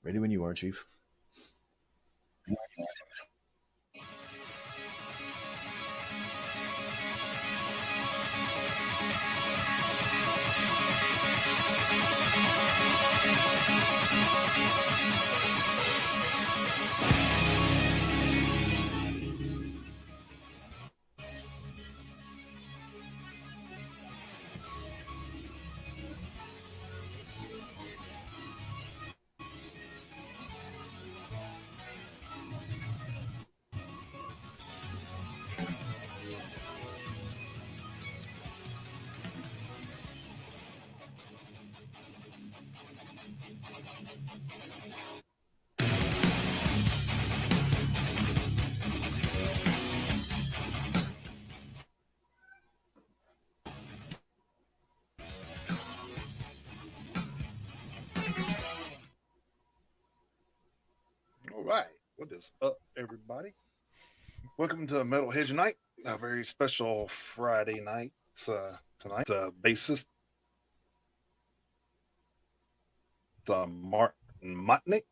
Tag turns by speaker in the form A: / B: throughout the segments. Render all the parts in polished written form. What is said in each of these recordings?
A: Ready when you are, Chief.
B: All right. What is up, everybody? Welcome to Metalheads Night, a very special Friday night tonight. Bassist Martin Motnik,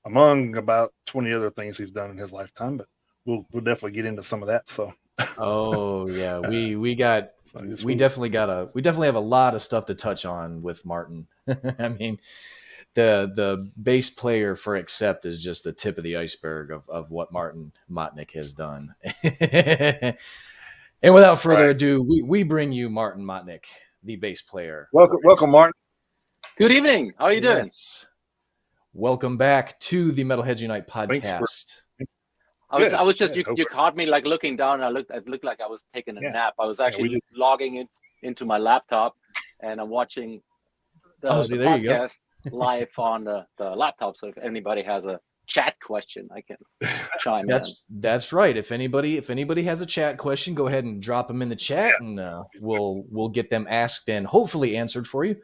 B: among about 20 other things he's done in his lifetime, but we'll definitely get into some of that. So,
A: Oh yeah, we
B: we
A: definitely have a lot of stuff to touch on with Martin. I mean, the bass player for Accept is just the tip of the iceberg of what Martin Motnik has done. And without further ado, we bring you Martin Motnik, the bass player.
B: Welcome, Martin.
C: Good evening. How are you doing?
A: Welcome back to the Metalheads Unite podcast.
C: I was just you caught me like looking down. It looked like I was taking a nap. I was actually logging into my laptop, and I'm watching the podcast live on the laptop. So if anybody has a chat question, I can chime in.
A: That's right. If anybody has a chat question, go ahead and drop them in the chat, and we'll get them asked and hopefully answered for you.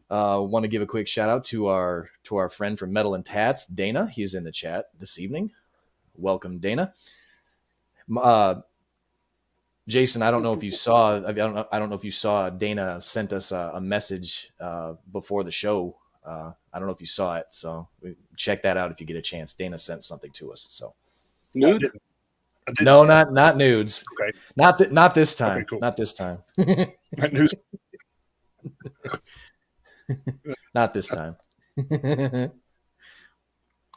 A: Want to give a quick shout out to our friend from Metal and Tats, Dana. He's in the chat this evening. Welcome, Dana. Jason, I don't know if you saw. I don't know if you saw. Dana sent us a message before the show. I don't know if you saw it, so check that out if you get a chance. Dana sent something to us. So
C: nudes?
A: No, not nudes.
B: Okay.
A: Not this time.
B: Okay, cool.
A: Not this time.
B: News.
A: Not this time.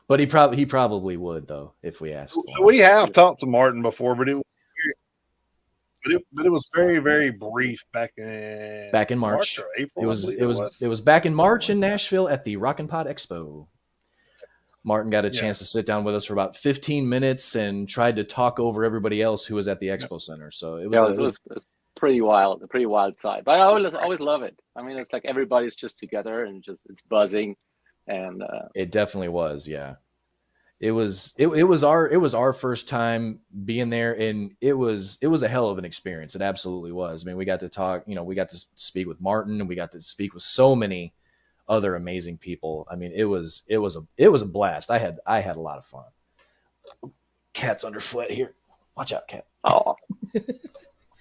A: But he probably would though if we asked.
B: So we have talked to Martin before, but it was very, very brief back in
A: March
B: or April.
A: It was back in March in Nashville at the Rock and Pod Expo. Martin got a chance to sit down with us for about 15 minutes and tried to talk over everybody else who was at the Expo Center. So it was
C: pretty wild, a pretty wild side. But I always love it. I mean, it's like everybody's just together and it's buzzing, and
A: it definitely was. Yeah, it was our first time being there, and it was a hell of an experience. It absolutely was. I mean, we got to talk. We got to speak with Martin, and we got to speak with so many other amazing people. I mean, it was a blast. I had a lot of fun. Cat's underfoot here. Watch out, cat.
C: Oh.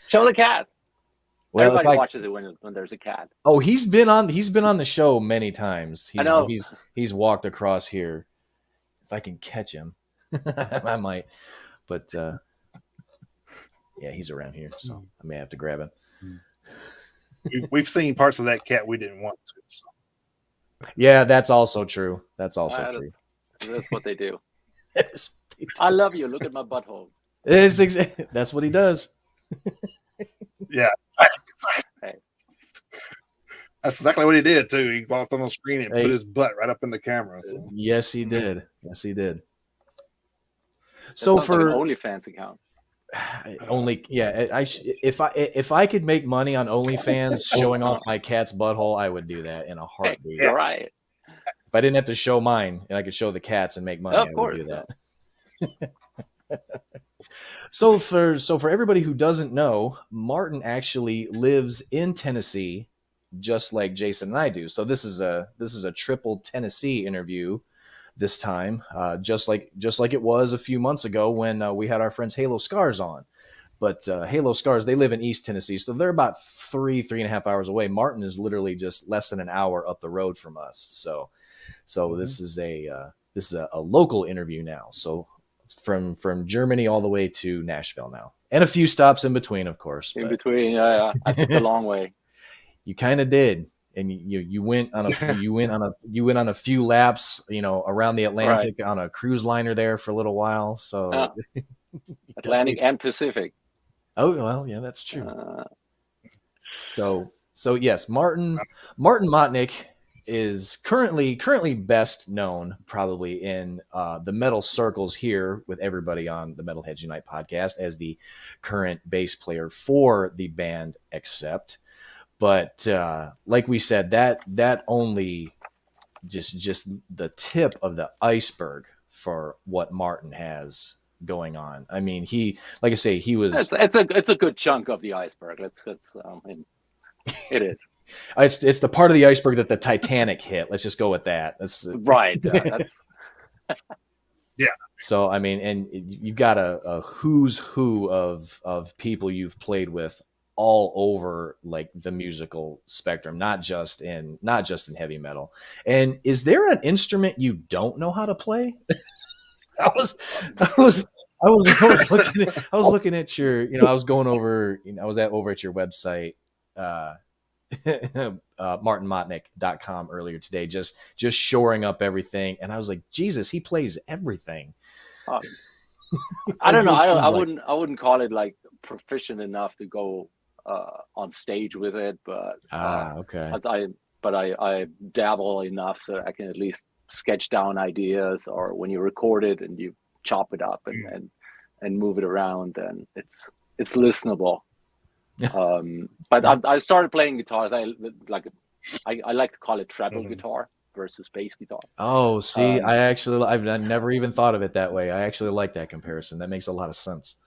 C: Show the cat.
A: Well,
C: everybody watches it when there's a cat.
A: Oh, he's been on the show many times.
C: I know.
A: He's walked across here. If I can catch him, I might. But yeah, he's around here, so I may have to grab him.
B: We've seen parts of that cat we didn't want to. So.
A: Yeah, that's also true. That's
C: what they do. I love you. Look at my butthole.
A: That's what he does.
B: Yeah. That's exactly what he did too. He walked on the screen and put his butt right up in the camera. So.
A: Yes, he did.
C: So for like an OnlyFans account,
A: if I could make money on OnlyFans showing off my cat's butthole, I would do that in a heartbeat.
C: You're right.
A: If I didn't have to show mine and I could show the cats and make money, I would do that. So for everybody who doesn't know, Martin actually lives in Tennessee, just like Jason and I do. So this is a triple Tennessee interview this time, just like it was a few months ago when we had our friends Halo Scars on. But Halo Scars, they live in East Tennessee, so they're about 3.5 hours away. Martin is literally just less than an hour up the road from us. So So this is a local interview now. So from Germany all the way to Nashville now, and a few stops in between, of course.
C: In between, I took the long way.
A: You kind of did, and you went on a few laps, around the Atlantic on a cruise liner there for a little while. So
C: Atlantic and Pacific.
A: Oh well, yeah, that's true. So yes, Martin Motnik is currently best known probably in the metal circles here with everybody on the Metalheads Unite podcast as the current bass player for the band Accept. But like we said, that only just the tip of the iceberg for what Martin has going on. I mean, like I say, he was.
C: It's a good chunk of the iceberg. It is.
A: It's the part of the iceberg that the Titanic hit. Let's just go with that. That's
C: right. That's
B: yeah.
A: So I mean, and you've got a who's who of people you've played with all over like the musical spectrum, not just in heavy metal. And is there an instrument you don't know how to play? I was looking at your, I was going over, I was over at your website, martinmotnik.com earlier today, just shoring up everything. And I was like, Jesus, he plays everything.
C: I don't know. I wouldn't call it like proficient enough to go on stage with it, but
A: okay.
C: I dabble enough so I can at least sketch down ideas, or when you record it and you chop it up and move it around, and it's listenable. But I started playing guitars. I like to call it treble guitar versus bass guitar.
A: Oh, see, I've never even thought of it that way. I actually like that comparison. That makes a lot of sense.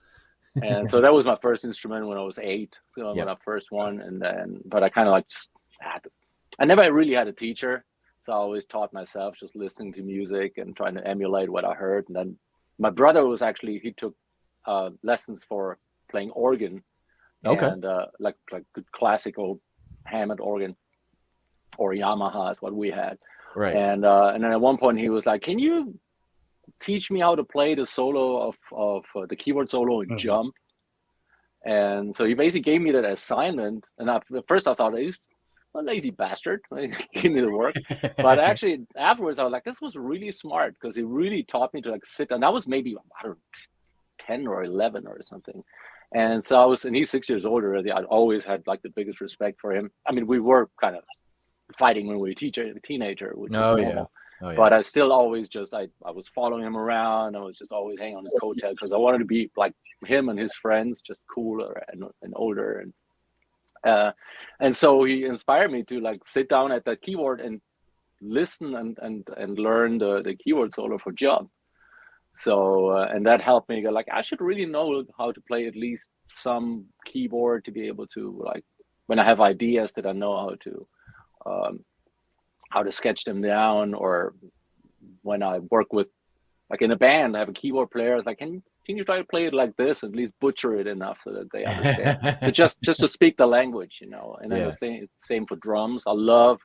C: And so that was my first instrument when I was 8. So when I first one, and then, but I kind of like just I never really had a teacher, so I always taught myself, just listening to music and trying to emulate what I heard. And then my brother he took lessons for playing organ, and like good classical Hammond organ or Yamaha is what we had.
A: Right.
C: And then at one point he was like, "Can you teach me how to play the solo of the keyboard solo in Jump?" And so he basically gave me that assignment. And at first I thought, he's a lazy bastard, give me the work. But actually afterwards I was like, this was really smart, because he really taught me to like sit. And that was maybe, I don't know, 10 or 11 or something. And so and he's 6 years older. I always had like the biggest respect for him. I mean, we were kind of fighting when we were a teenager, which is normal. Oh, yeah. But I still always I was following him around. I was just always hanging on his coattail, because I wanted to be like him and his friends, just cooler and older. And so he inspired me to like sit down at that keyboard and listen and learn the keyboard solo for Jump. So and that helped me go like, I should really know how to play at least some keyboard to be able to, like, when I have ideas, that I know how to sketch them down. Or when I work with, like in a band, I have a keyboard player. It's like, can you try to play it like this, at least butcher it enough so that they understand? So just to speak the language, And then the same for drums. I love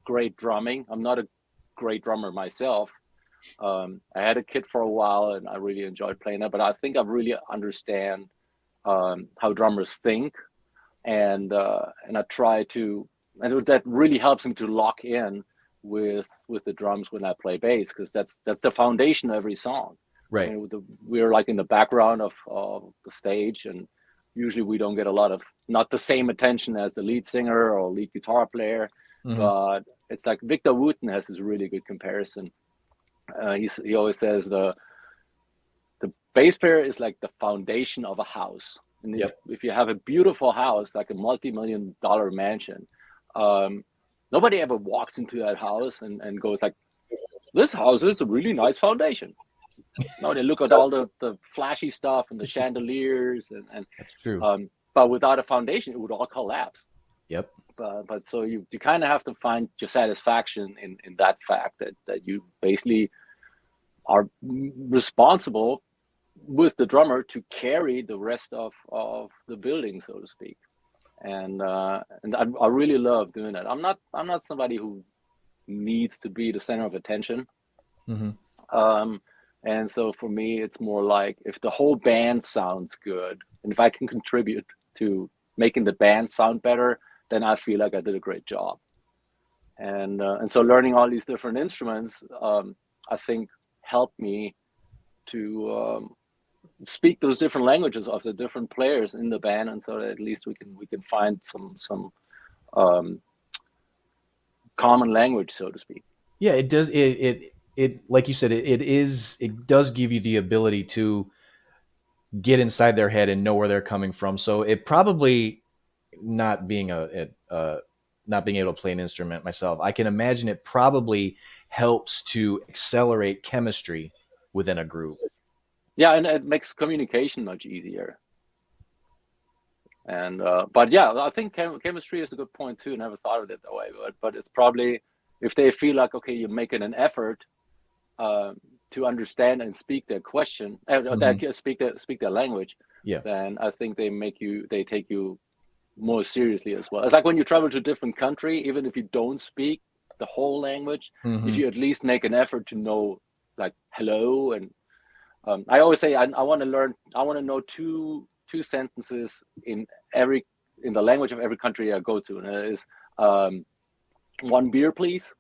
C: great drumming. I'm not a great drummer myself. I had a kit for a while and I really enjoyed playing that, but I think I really understand how drummers think, and I try to, and that really helps me to lock in with the drums when I play bass, because that's the foundation of every song.
A: Right.
C: I mean, we're like in the background of the stage, and usually we don't get a lot of, not the same attention as the lead singer or lead guitar player. But it's like Victor Wooten has this really good comparison. He always says the bass player is like the foundation of a house. And if you have a beautiful house, like a multi-million-dollar mansion, nobody ever walks into that house and goes like, this house is a really nice foundation. No, they look at all the flashy stuff and the chandeliers and
A: that's true.
C: But without a foundation, it would all collapse.
A: Yep.
C: But so you kind of have to find your satisfaction in that fact that you basically are responsible with the drummer to carry the rest of the building, so to speak. And I really love doing that. I'm not somebody who needs to be the center of attention.
A: Mm-hmm.
C: And so for me, it's more like if the whole band sounds good, and if I can contribute to making the band sound better, then I feel like I did a great job. And so learning all these different instruments, I think helped me to speak those different languages of the different players in the band, and so that at least we can find some common language, so to speak.
A: Yeah, it does. It like you said, it does give you the ability to get inside their head and know where they're coming from. So it probably, not being not being able to play an instrument myself, I can imagine it probably helps to accelerate chemistry within a group.
C: Yeah, and it makes communication much easier. And but yeah, I think chemistry is a good point too. Never thought of it that way, but it's probably, if they feel like, okay, you're making an effort to understand and speak their question, speak their language,
A: yeah,
C: then I think they take you more seriously as well. It's like when you travel to a different country, even if you don't speak the whole language, if you at least make an effort to know, like, hello, and I always say I want to know two sentences in the language of every country I go to, and it is one beer please,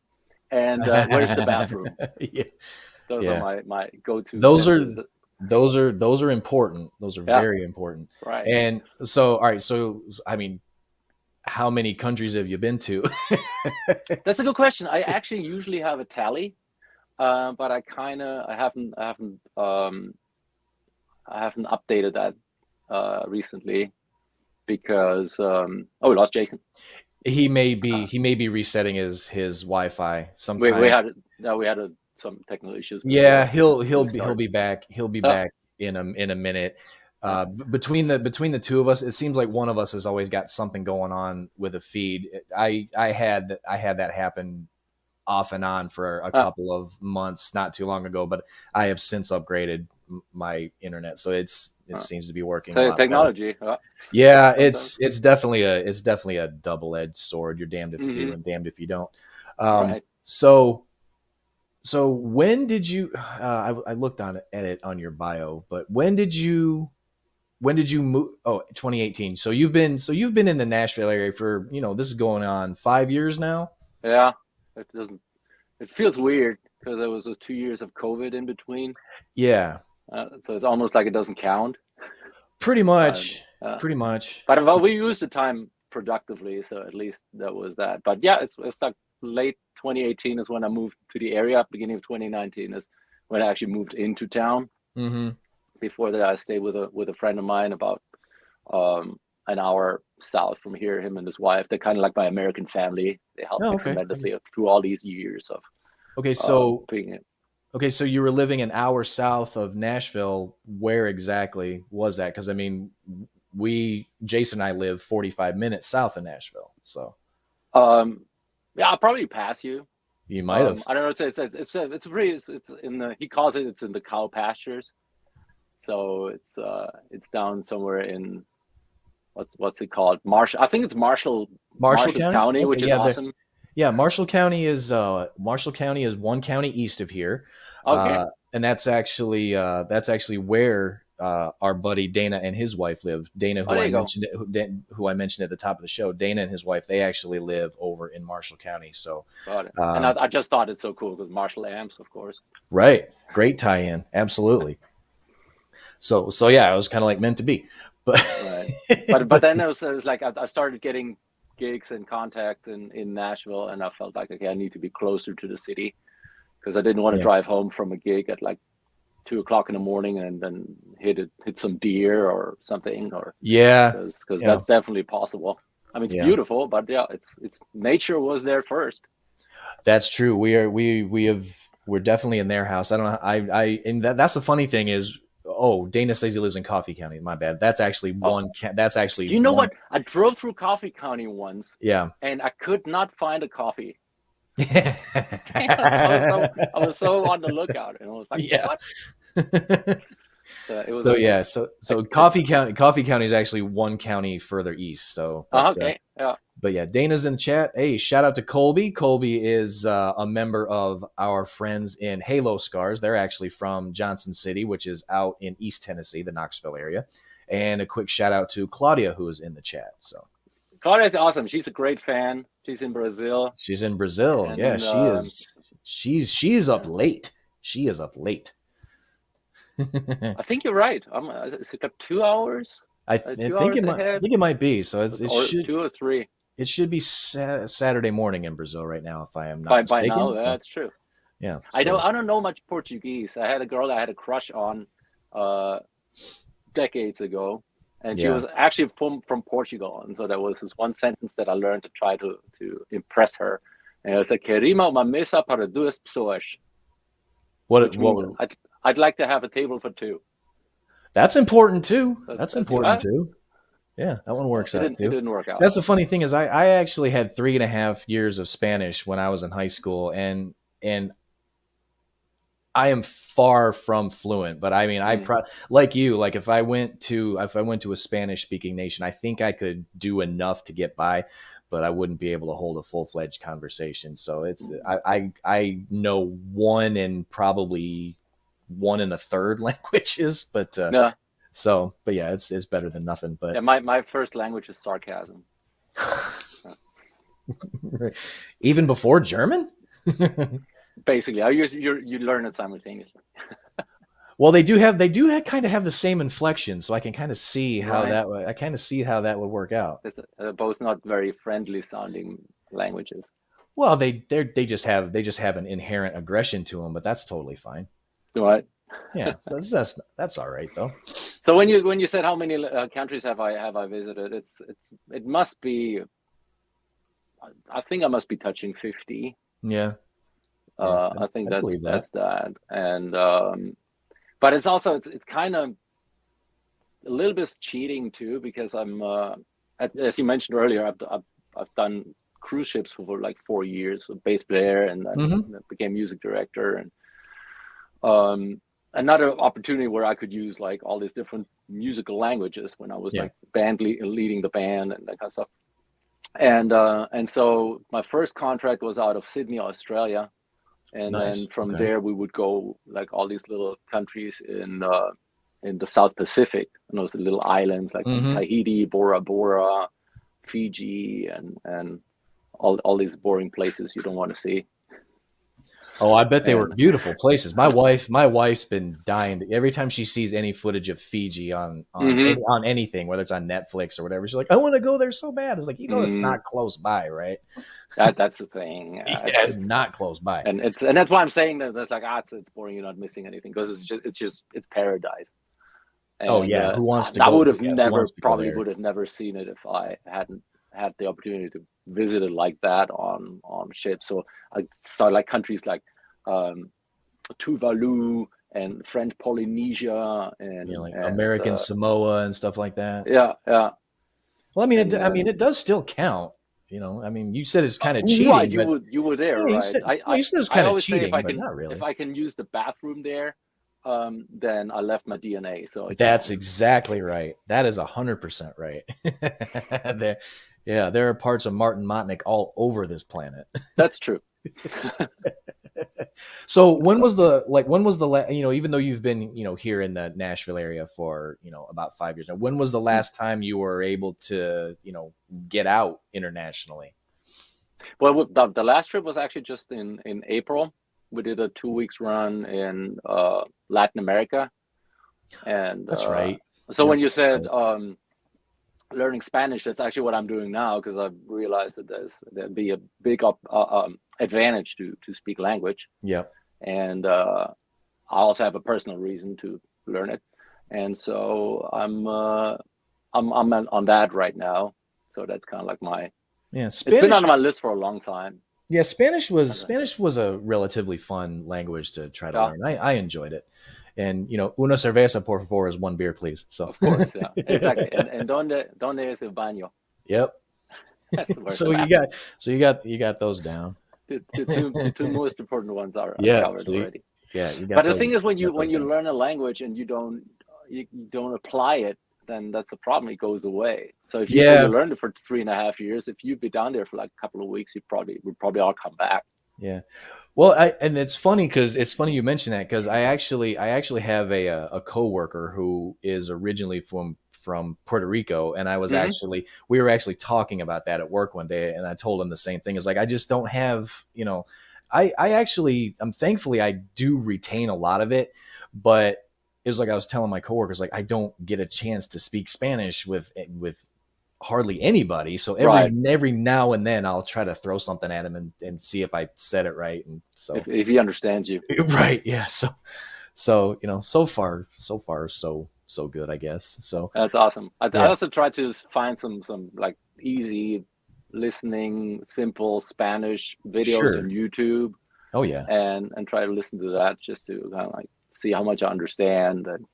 C: and where's the bathroom.
A: Yeah.
C: Those are my go-to
A: sentences. Those are important. Those are very important.
C: Right.
A: And so, all right. So, I mean, how many countries have you been to?
C: That's a good question. I actually usually have a tally, but I haven't updated that recently because we lost Jason.
A: He may be resetting his Wi-Fi sometime.
C: We had some technical issues.
A: Yeah, he'll be back. He'll be back in a minute. Between the two of us, it seems like one of us has always got something going on with a feed. I had that happen off and on for a couple of months not too long ago, but I have since upgraded my internet, so it seems to be working.
C: So technology.
A: Yeah, it's definitely a double-edged sword. You're damned if you do and damned if you don't.
C: Right.
A: So when did you? I looked at it on your bio, but when did you move? Oh, 2018. So you've been in the Nashville area for, this is going on 5 years now.
C: Yeah, it feels weird because there was those 2 years of COVID in between.
A: Yeah.
C: So it's almost like it doesn't count.
A: Pretty much. But
C: we used the time productively, so at least that was that. But yeah, it's like late 2018 is when I moved to the area. Beginning of 2019 is when I actually moved into town.
A: Mm-hmm.
C: Before that, I stayed with a friend of mine about an hour south from here. Him and his wife, they're kind of like my American family. They helped me tremendously through all these years of being it.
A: Okay, so you were living an hour south of Nashville. Where exactly was that? Because I mean, Jason and I live 45 minutes south of Nashville. So,
C: yeah, I'll probably pass you.
A: You might have.
C: I don't know. It's in the, he calls it's in the cow pastures. So it's down somewhere in what's it called? Marshall. I think it's Marshall County, which is awesome.
A: Yeah, Marshall County is one county east of here.
C: Okay.
A: And that's actually where our buddy Dana and his wife live. Dana, who I mentioned at the top of the show, Dana and his wife, they actually live over in Marshall County. So,
C: got it. And I just thought it's so cool because Marshall amps, of course.
A: Right, great tie-in, absolutely. So yeah, it was kind of like meant to be, but
C: but then it was like I started getting gigs and contacts in Nashville, and I felt like, okay, I need to be closer to the city because I didn't want to drive home from a gig at like 2:00 in the morning and then hit some deer or something, or because that's definitely possible. I mean, it's beautiful, but it's nature was there first.
A: That's true. We're definitely in their house. I don't know. And that's the funny thing is, Dana says he lives in Coffee County. My bad. That's actually one. That's actually.
C: You know what? I drove through Coffee County once.
A: Yeah.
C: And I could not find a coffee. I was so on the lookout, and I was like, what?
A: So Coffee County is actually one county further east. So, but yeah, Dana's in the chat. Hey, shout out to Colby. Colby is a member of our friends in Halo Scars. They're actually from Johnson City, which is out in East Tennessee, the Knoxville area. And a quick shout out to Claudia, who is in the chat. So
C: Claudia's awesome. She's a great fan. She's in Brazil.
A: And, yeah, she is. She's up late. She is up late.
C: I think you're right. Is it 2 hours?
A: I think it might be. So it should
C: 2 or 3.
A: It should be Saturday morning in Brazil right now, if I am not mistaken.
C: By now, that's true.
A: Yeah,
C: I don't know much Portuguese. I had a girl I had a crush on decades ago, and she was actually from Portugal. And so there was this one sentence that I learned to try to impress her, and it was like "Querima uma mesa para duas pessoas." Which means I'd like to have a table for 2.
A: That's important too. That's important too. Yeah, that one works out too.
C: It didn't work out.
A: So that's the funny thing is I actually had 3.5 years of Spanish when I was in high school, and I am far from fluent. But I mean, like you, like if I went to a Spanish speaking nation, I think I could do enough to get by, but I wouldn't be able to hold a full-fledged conversation. So it's I know 1 and probably 1 1/3 languages, but So, but yeah, it's better than nothing. But
C: yeah, my first language is sarcasm.
A: Even before German?
C: Basically, you learn it simultaneously.
A: Well, they do kind of have the same inflection, so I can kind of see how that would work out.
C: They're both not very friendly sounding languages.
A: Well, they just have an inherent aggression to them, but that's totally fine.
C: Right.
A: Yeah, so that's all right though.
C: So when you said how many countries have I visited, it must be. I think I must be touching 50.
A: Yeah.
C: I think that's that, and but it's also it's kind of a little bit cheating too, because I'm as you mentioned earlier, I've done cruise ships for like 4 years, a bass player, and then became music director, and another opportunity where I could use like all these different musical languages when I was like leading the band and that kind of stuff. And so my first contract was out of Sydney, Australia. And then from there we would go like all these little countries in the South Pacific, and those little islands like Tahiti, Bora Bora, Fiji, and all these boring places you don't want to see.
A: Oh, I bet they were beautiful places. My wife's been dying every time she sees any footage of Fiji on anything, whether it's on Netflix or whatever. She's like, I want to go there so bad. It's like, it's not close by, right?
C: That's the thing.
A: It's not close by,
C: and that's why I'm saying that that's like it's boring. You're not missing anything, because it's paradise. And,
A: who wants to?
C: I would have would have never seen it if I hadn't had the opportunity to visit it like that on ships. So I saw like countries like Tuvalu and French Polynesia and
A: American Samoa and stuff like that.
C: Yeah.
A: Well, I mean, it does still count. I mean, you said it's kind of cheating.
C: Right, you were there, right?
A: You said it's kind of cheating, but not really.
C: If I can use the bathroom there, then I left my DNA. So
A: that's exactly right. That is 100% right. There are parts of Martin Motnik all over this planet.
C: That's true.
A: So when was the even though you've been here in the Nashville area for about 5 years now, when was the last time you were able to get out internationally?
C: Well, the last trip was actually just in April. We did a 2 weeks run in Latin America, and
A: that's right.
C: So when you said learning Spanish, that's actually what I'm doing now, because I've realized that there'd be a big advantage to speak language.
A: Yeah.
C: And I also have a personal reason to learn it, and so I'm on that right now. So that's kind of like my Spanish, it's been on my list for a long time.
A: Yeah, Spanish was a relatively fun language to try to learn. I enjoyed it. And una cerveza por favor is 1 beer, please. So
C: of course, yeah, exactly. And donde es el baño?
A: Yep. So you got those down.
C: The two most important ones are covered already.
A: Yeah, you got.
C: But the thing is, when you learn a language and you don't you don't apply it, then that's a problem. It goes away. So if you say you learned it for 3.5 years, if you'd be down there for like a couple of weeks, would probably all come back.
A: Yeah. Well, and it's funny you mention that, because I actually have a coworker who is originally from Puerto Rico, and we were actually talking about that at work one day, and I told him the same thing. It's like, I just don't have, I'm thankfully I do retain a lot of it, but it was like I was telling my coworkers, like, I don't get a chance to speak Spanish with hardly anybody. So every now and then I'll try to throw something at him and see if I said it right. And so
C: if he understands you.
A: Right. Yeah. So so far so good, I guess. So
C: that's awesome. I also try to find some like easy listening, simple Spanish videos on YouTube.
A: Oh yeah.
C: And try to listen to that just to kind of like see how much I understand. And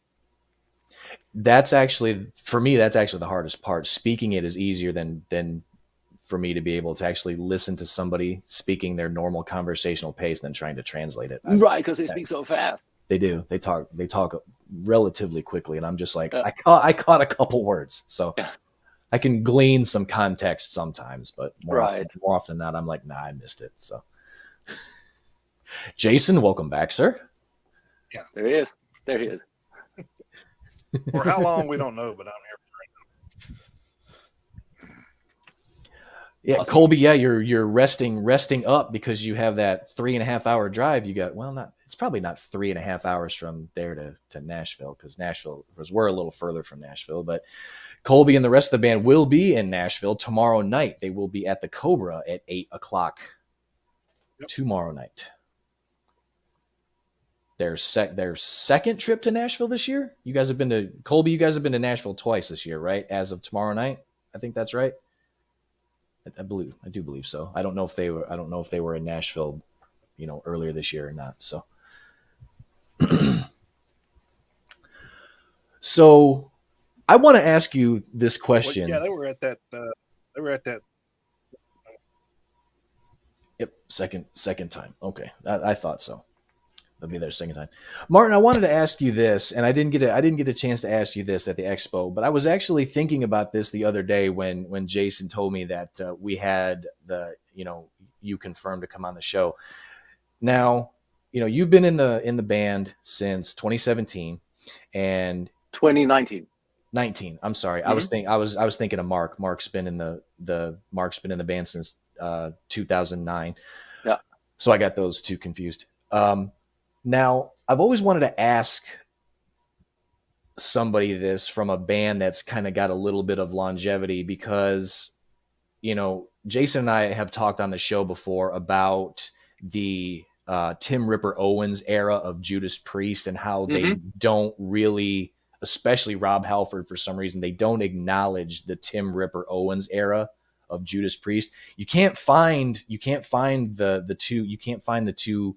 A: that's actually, for me, that's actually the hardest part. Speaking it is easier than for me to be able to actually listen to somebody speaking their normal conversational pace than trying to translate it.
C: Right, because they speak so fast.
A: They do. They talk relatively quickly, and I'm just like, I caught a couple words, so I can glean some context sometimes, but more often than not, I'm like, nah, I missed it. So, Jason, welcome back, sir.
B: Yeah,
C: there he is. There he is.
B: For how long, we don't know, but I'm here for right now.
A: Yeah, Colby. Yeah, you're resting up because you have that 3.5 hour drive. You got, it's probably not 3.5 hours from there to Nashville, because we're a little further from Nashville. But Colby and the rest of the band will be in Nashville tomorrow night. They will be at the Cobra at 8:00 tomorrow night. Their second trip to Nashville this year. You guys have been to Nashville twice this year, right? As of tomorrow night, I think that's right. I do believe so. I don't know if they were in Nashville, earlier this year or not. So, so I want to ask you this question.
B: Well, yeah, they were at that.
A: Yep, second time. Okay, I thought so. They'll be there second time. Martin, I wanted to ask you this, and I didn't get a chance to ask you this at the expo, but I was actually thinking about this the other day when Jason told me that we had you confirmed to come on the show. Now, you've been in the band since 2017 and
C: 2019.
A: 19. I'm sorry. Mm-hmm. I was thinking of Mark. Mark's been in the band since 2009.
C: Yeah.
A: So I got those two confused. Now, I've always wanted to ask somebody this from a band that's kind of got a little bit of longevity, because, Jason and I have talked on the show before about the Tim Ripper Owens era of Judas Priest and how they don't really, especially Rob Halford, for some reason, they don't acknowledge the Tim Ripper Owens era of Judas Priest. You can't find the two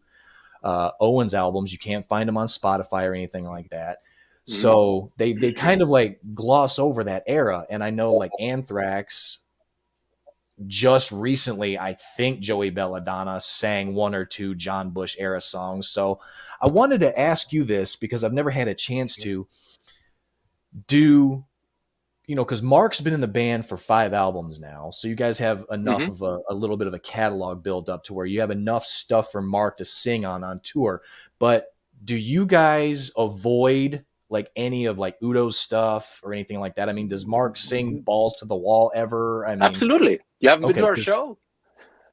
A: Owens albums. You can't find them on Spotify or anything like that. So they kind of like gloss over that era. And I know like Anthrax just recently, I think Joey Belladonna sang one or two John Bush era songs. So I wanted to ask you this because I've never had a chance to do, because Mark's been in the band for 5 albums now. So you guys have enough of a little bit of a catalog built up to where you have enough stuff for Mark to sing on tour. But do you guys avoid like any of like Udo's stuff or anything like that? I mean, does Mark sing balls to the wall ever? I mean,
C: absolutely. You haven't been to our show.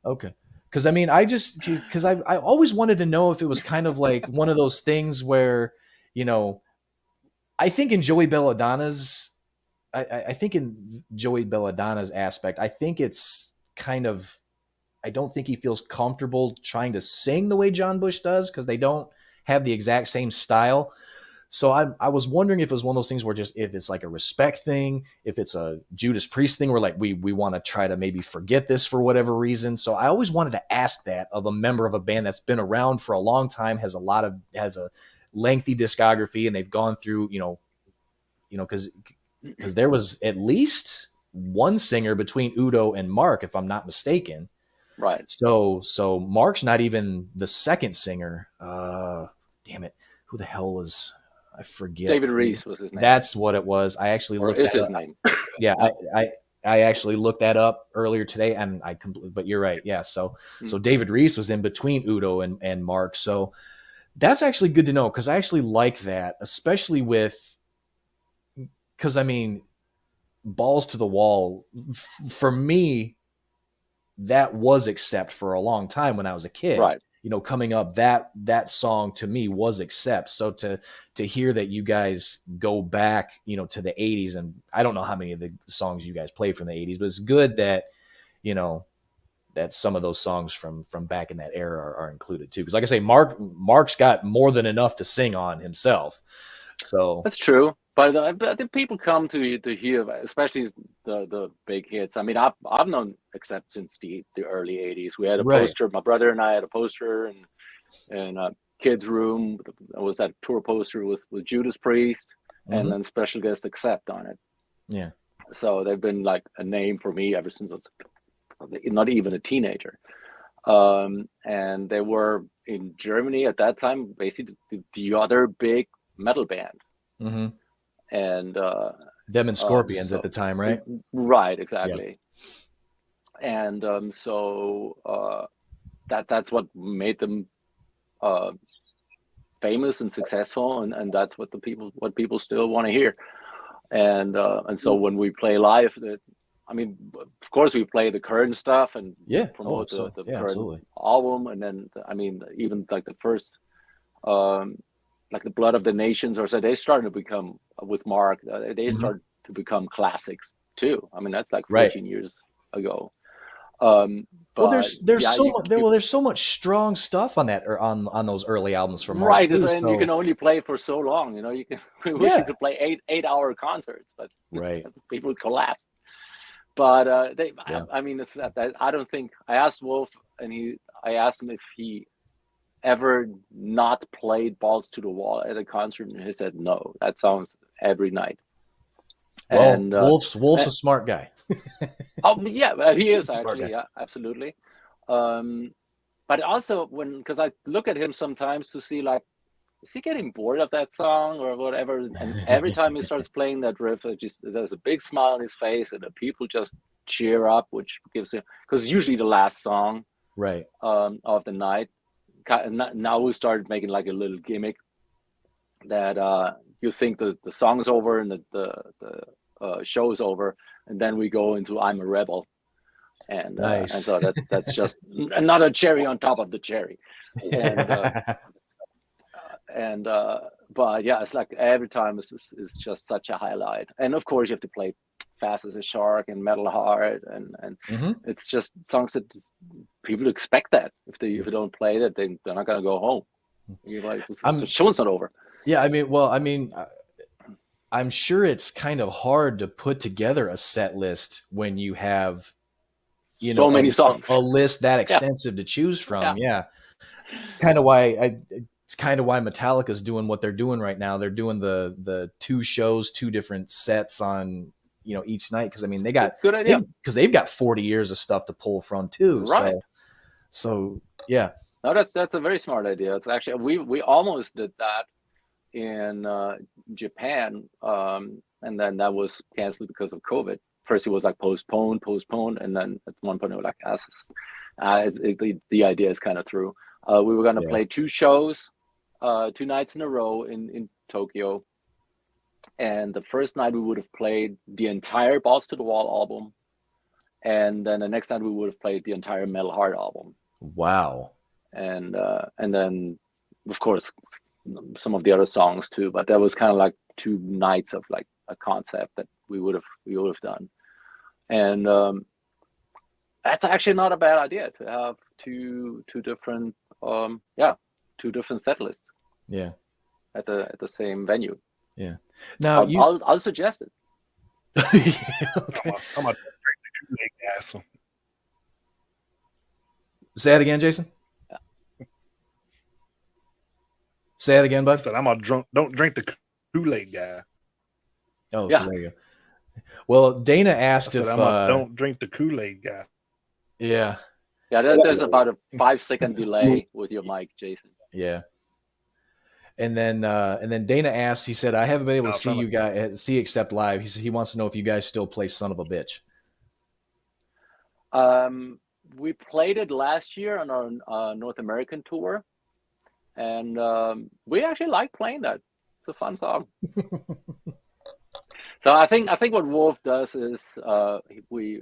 A: Okay. Because I mean, I always wanted to know if it was kind of like one of those things where, I think in Joey Belladonna's, I think in Joey Belladonna's aspect, I think it's kind of, I don't think he feels comfortable trying to sing the way John Bush does because they don't have the exact same style. So I was wondering if it was one of those things where just if it's like a respect thing, if it's a Judas Priest thing where like we want to try to maybe forget this for whatever reason. So I always wanted to ask that of a member of a band that's been around for a long time, has a lengthy discography, and they've gone through, because there was at least one singer between Udo and Mark, if I'm not mistaken.
C: Right.
A: So Mark's not even the second singer. Damn it. Who the hell was... I forget.
C: David Reese was his name.
A: That's what it was. I actually looked
C: is
A: that
C: his
A: up.
C: name.
A: Yeah, I actually looked that up earlier today, and but you're right. Yeah, so David Reese was in between Udo and Mark. So that's actually good to know, because I actually like that, especially because I mean, balls to the wall for me. That was Accept for a long time when I was a kid.
C: Right.
A: You know, coming up, that song to me was Accept. So to hear that you guys go back, you know, to the 80s, and I don't know how many of the songs you guys play from the 80s, but it's good that, you know, that some of those songs from back in that era are included too. Because like I say, Mark's got more than enough to sing on himself. So
C: that's true. But the people come to hear, especially the big hits. I mean, I've known Accept since the early '80s. We had a poster. My brother and I had a poster in a kid's room. It was that tour poster with Judas Priest, and then special guest Accept on it.
A: Yeah.
C: So they've been like a name for me ever since I was not even a teenager. And they were in Germany at that time, basically the other big metal band.
A: Mm-hmm.
C: And
A: them and Scorpions at the time, right?
C: Right, exactly. Yeah. And that's what made them famous and successful, and that's what people still want to hear. And so when we play live, I mean, of course we play the current stuff and promote the current absolutely. Album, and then I mean, even like the first like the Blood of the Nations, or so, they started to become, with Mark, they started to become classics too. I mean, that's like 14 years ago.
A: Well, there's so much strong stuff on that, or on those early albums from Mark.
C: Right, too, and you can only play for so long. You know, you can. We wish you could play 8-hour concerts, but people collapse. But I mean, it's I don't think. I asked Wolf, and I asked him if he ever not played Balls to the Wall at a concert, and he said no. That sounds every night.
A: Well, and Wolf's a smart guy.
C: Oh yeah, he is actually. Yeah, absolutely. But also because I look at him sometimes to see, like, is he getting bored of that song or whatever? And every time he starts playing that riff, there's a big smile on his face, and the people just cheer up, which gives him, because usually the last song of the night. Now we started making like a little gimmick that you think the song's over and the show's over, and then we go into I'm a Rebel, and so that's just another cherry on top of the cherry. But yeah, it's like every time is just such a highlight. And of course you have to play Fast as a Shark and Metal Heart, and it's just songs that people expect that if they don't play that, they're not gonna go home. You're like, the show's not over.
A: Yeah, I mean, I'm sure it's kind of hard to put together a set list when you have,
C: so many songs,
A: a list that extensive to choose from. Yeah. Kind of why it's kind of why Metallica's doing what they're doing right now. They're doing the 2 shows, 2 different sets on, each night. Cause I mean, they got
C: good idea,
A: because they've got 40 years of stuff to pull from too.
C: Right.
A: So yeah.
C: No, that's a very smart idea. It's actually, we almost did that in Japan, and then that was canceled because of COVID. First it was like postponed, and then at one point they were like, the idea is kind of through. We were going to play 2 shows, 2 nights in a row in Tokyo, and the first night we would have played the entire Balls to the Wall album, and then the next night we would have played the entire Metal Heart album.
A: Wow.
C: And then of course some of the other songs too, but that was kind of like 2 nights of like a concept that we would have done. And that's actually not a bad idea to have two different 2 different set lists at the same venue.
A: Now
C: I'll suggest it.
B: Okay. I'm gonna drink the Kool-Aid guy. So.
A: Say it again, Jason. Say it again, bud.
B: I said I'm don't drink the Kool-Aid guy.
A: Oh, so there you go. Well, Dana asked if
B: don't drink the Kool-Aid guy.
A: Yeah.
C: Yeah, there's about a 5-second delay with your mic, Jason.
A: Yeah. And then Dana asked, he said, I haven't been able to see you guys, see Accept live. He said he wants to know if you guys still play Son of a Bitch.
C: We played it last year on our North American tour, and we actually like playing that. It's a fun song. So I think what Wolf does is we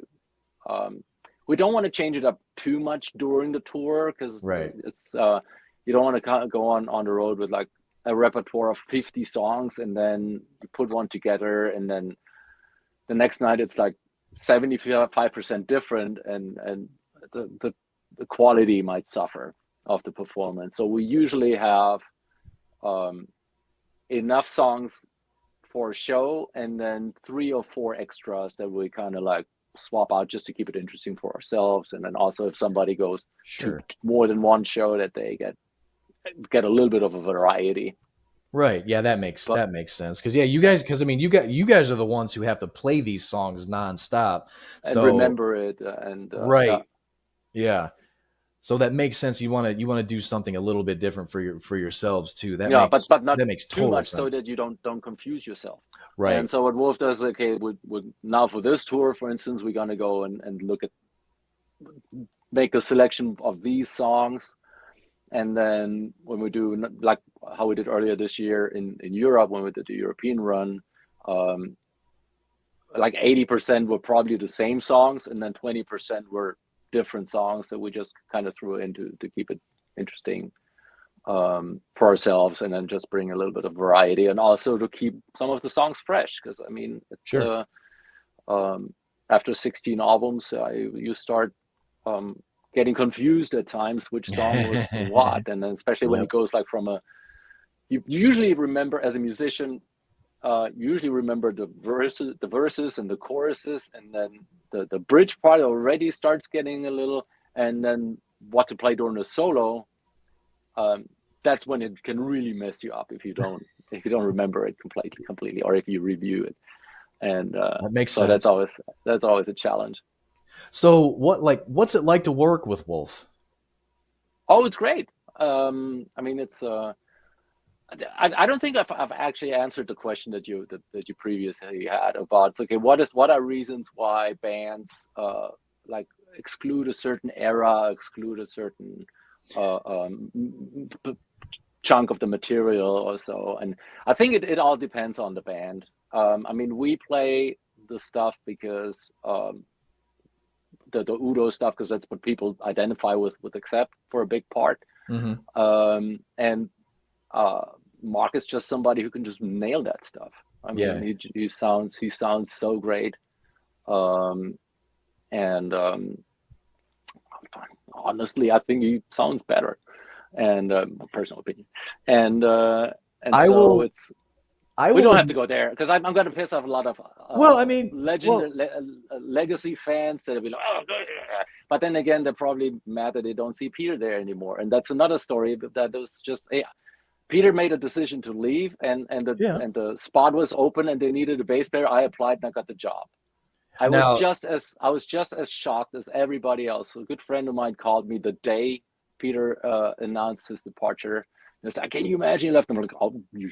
C: don't want to change it up too much during the tour, because it's you don't want to go on the road with like a repertoire of 50 songs and then you put one together and then the next night it's like 75% different, and the quality might suffer of the performance. So we usually have enough songs for a show and then 3 or 4 extras that we kind of like swap out just to keep it interesting for ourselves. And then also if somebody goes to more than one show, that they get a little bit of a variety.
A: Right. Yeah, that makes sense. Because you guys are the ones who have to play these songs nonstop
C: and remember it. And
A: right. Yeah. So that makes sense. You want to do something a little bit different for yourselves too. That makes,
C: but not
A: that makes
C: too much
A: sense.
C: So that you don't confuse yourself.
A: Right.
C: And so what Wolf does, okay, now for this tour, for instance, we're gonna go and make a selection of these songs. And then when we do, like how we did earlier this year in Europe, when we did the European run, like 80% were probably the same songs, and then 20% were different songs that we just kind of threw in to keep it interesting for ourselves, and then just bring a little bit of variety, and also to keep some of the songs fresh. Because I mean, it's, after 16 albums, you start getting confused at times which song was what, and then especially when it goes like from you usually remember as a musician, you usually remember the verses and the choruses, and then the bridge part already starts getting a little, and then what to play during the solo. That's when it can really mess you up if you don't remember it completely, or if you review it. And
A: that makes
C: so
A: sense.
C: That's always a challenge.
A: So what's it like to work with Wolf?
C: Oh, it's great. I mean, it's I don't think I've actually answered the question that you previously had about, okay, what are reasons why bands like exclude a certain era, exclude a certain chunk of the material or so. And I think it all depends on the band. I mean, we play the stuff because the Udo stuff, because that's what people identify with Accept for a big part. And Mark is just somebody who can just nail that stuff. I mean, he sounds so great. And honestly, I think he sounds better, and personal opinion. And we don't have to go there, because I'm going to piss off a lot of legacy fans that will be like, oh, but then again, they're probably mad that they don't see Peter there anymore, and that's another story. But that was just Peter made a decision to leave, and the spot was open, and they needed a bass player. I applied and I got the job. I was just as shocked as everybody else. A good friend of mine called me the day Peter announced his departure. He was like, "Can you imagine you left?" I'm like, "Oh, you're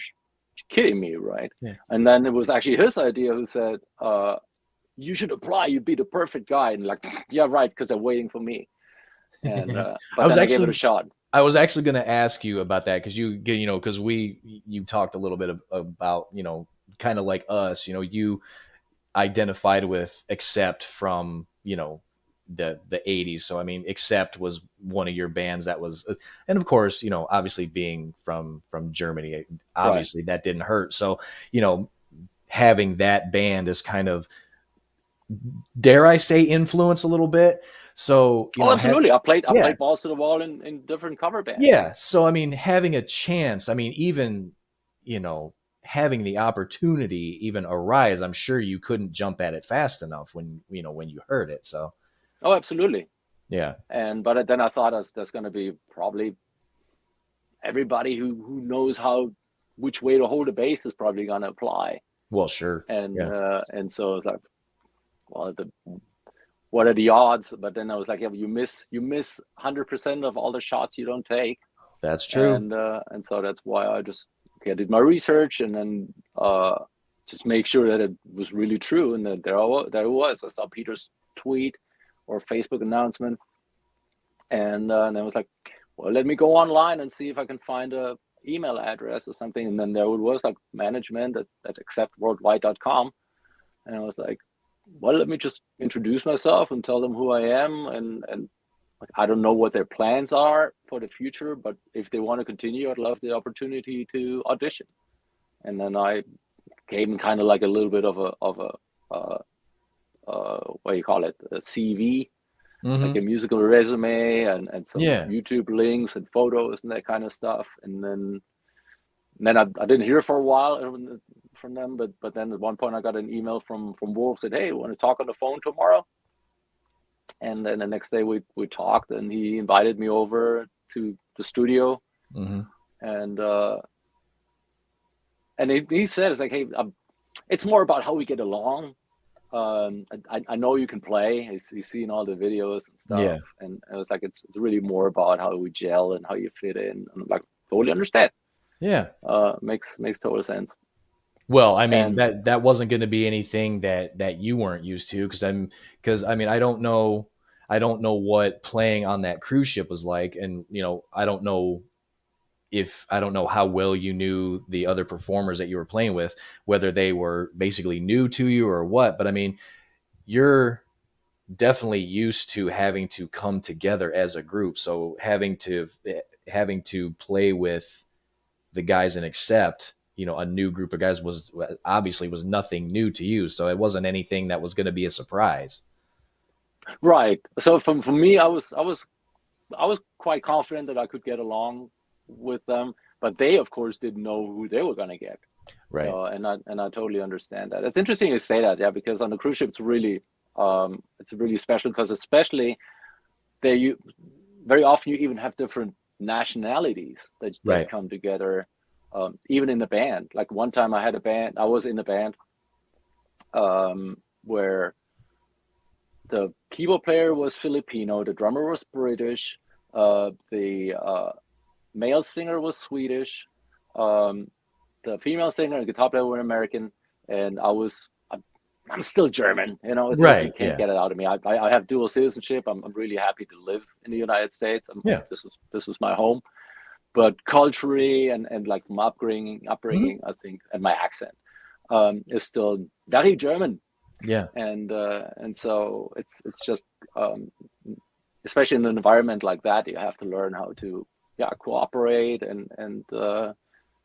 C: kidding me, right?" Yeah. And then it was actually his idea, who said, "You should apply. You'd be the perfect guy." And like, yeah, right, because they're waiting for me. And but I gave it a shot.
A: I was actually going to ask you about that, because you talked a little bit about, kind of like us, you identified with Accept from, the 80s. So I mean, Accept was one of your bands that was, and of course, obviously being from Germany, obviously that didn't hurt. So having that band is kind of, dare I say, influence a little bit. So
C: absolutely. I played balls to the wall in different cover bands.
A: Yeah. So I mean, having a chance, I mean, even having the opportunity even arise, I'm sure you couldn't jump at it fast enough when you heard it. So
C: absolutely.
A: Yeah.
C: But then I thought there's going to be probably everybody who knows which way to hold a bass is probably going to apply.
A: Well, sure.
C: And so it's like, well, what are the odds? But then I was like, yeah, you miss 100% of all the shots you don't take.
A: That's true.
C: And so that's why I just okay, I did my research and then just make sure that it was really true, and that there it was. I saw Peter's tweet or Facebook announcement, and then I was like, well, let me go online and see if I can find a email address or something. And then there was like management at acceptworldwide.com, and I was like, well, let me just introduce myself and tell them who I am, and like, I don't know what their plans are for the future, but if they want to continue, I'd love the opportunity to audition. And then I gave them kind of like a little bit of a what do you call it, a CV, like a musical resume, and some YouTube links and photos and that kind of stuff. And then I didn't hear for a while from them, but then at one point I got an email from Wolf, said, hey, want to talk on the phone tomorrow? And then the next day we talked, and he invited me over to the studio. And he said, it's like, hey, it's more about how we get along. I know you can play. He's seen all the videos and stuff, and I was like, it's really more about how we gel and how you fit in. And I'm like, totally understand. Makes total sense.
A: Well, I mean, that wasn't going to be anything that you weren't used to, because I mean, I don't know what playing on that cruise ship was like, and I don't know how well you knew the other performers that you were playing with, whether they were basically new to you or what. But I mean, you're definitely used to having to come together as a group. So having to play with the guys and accept, a new group of guys was nothing new to you. So it wasn't anything that was going to be a surprise.
C: Right. So for me, I was quite confident that I could get along with them, but they of course didn't know who they were going to get.
A: Right.
C: So, and I totally understand that. It's interesting you say that, because on the cruise ship it's really special, because especially there very often you even have different nationalities that come together, even in the band. Like one time I was in a band where the keyboard player was Filipino, the drummer was British, the male singer was Swedish, the female singer and guitar player were American, and I'm still German, you can't get it out of me. I have dual citizenship. I'm really happy to live in the United States. This is my home, but culturally and like from upbringing, I think, and my accent is still very German. And so it's just especially in an environment like that, you have to learn how to cooperate and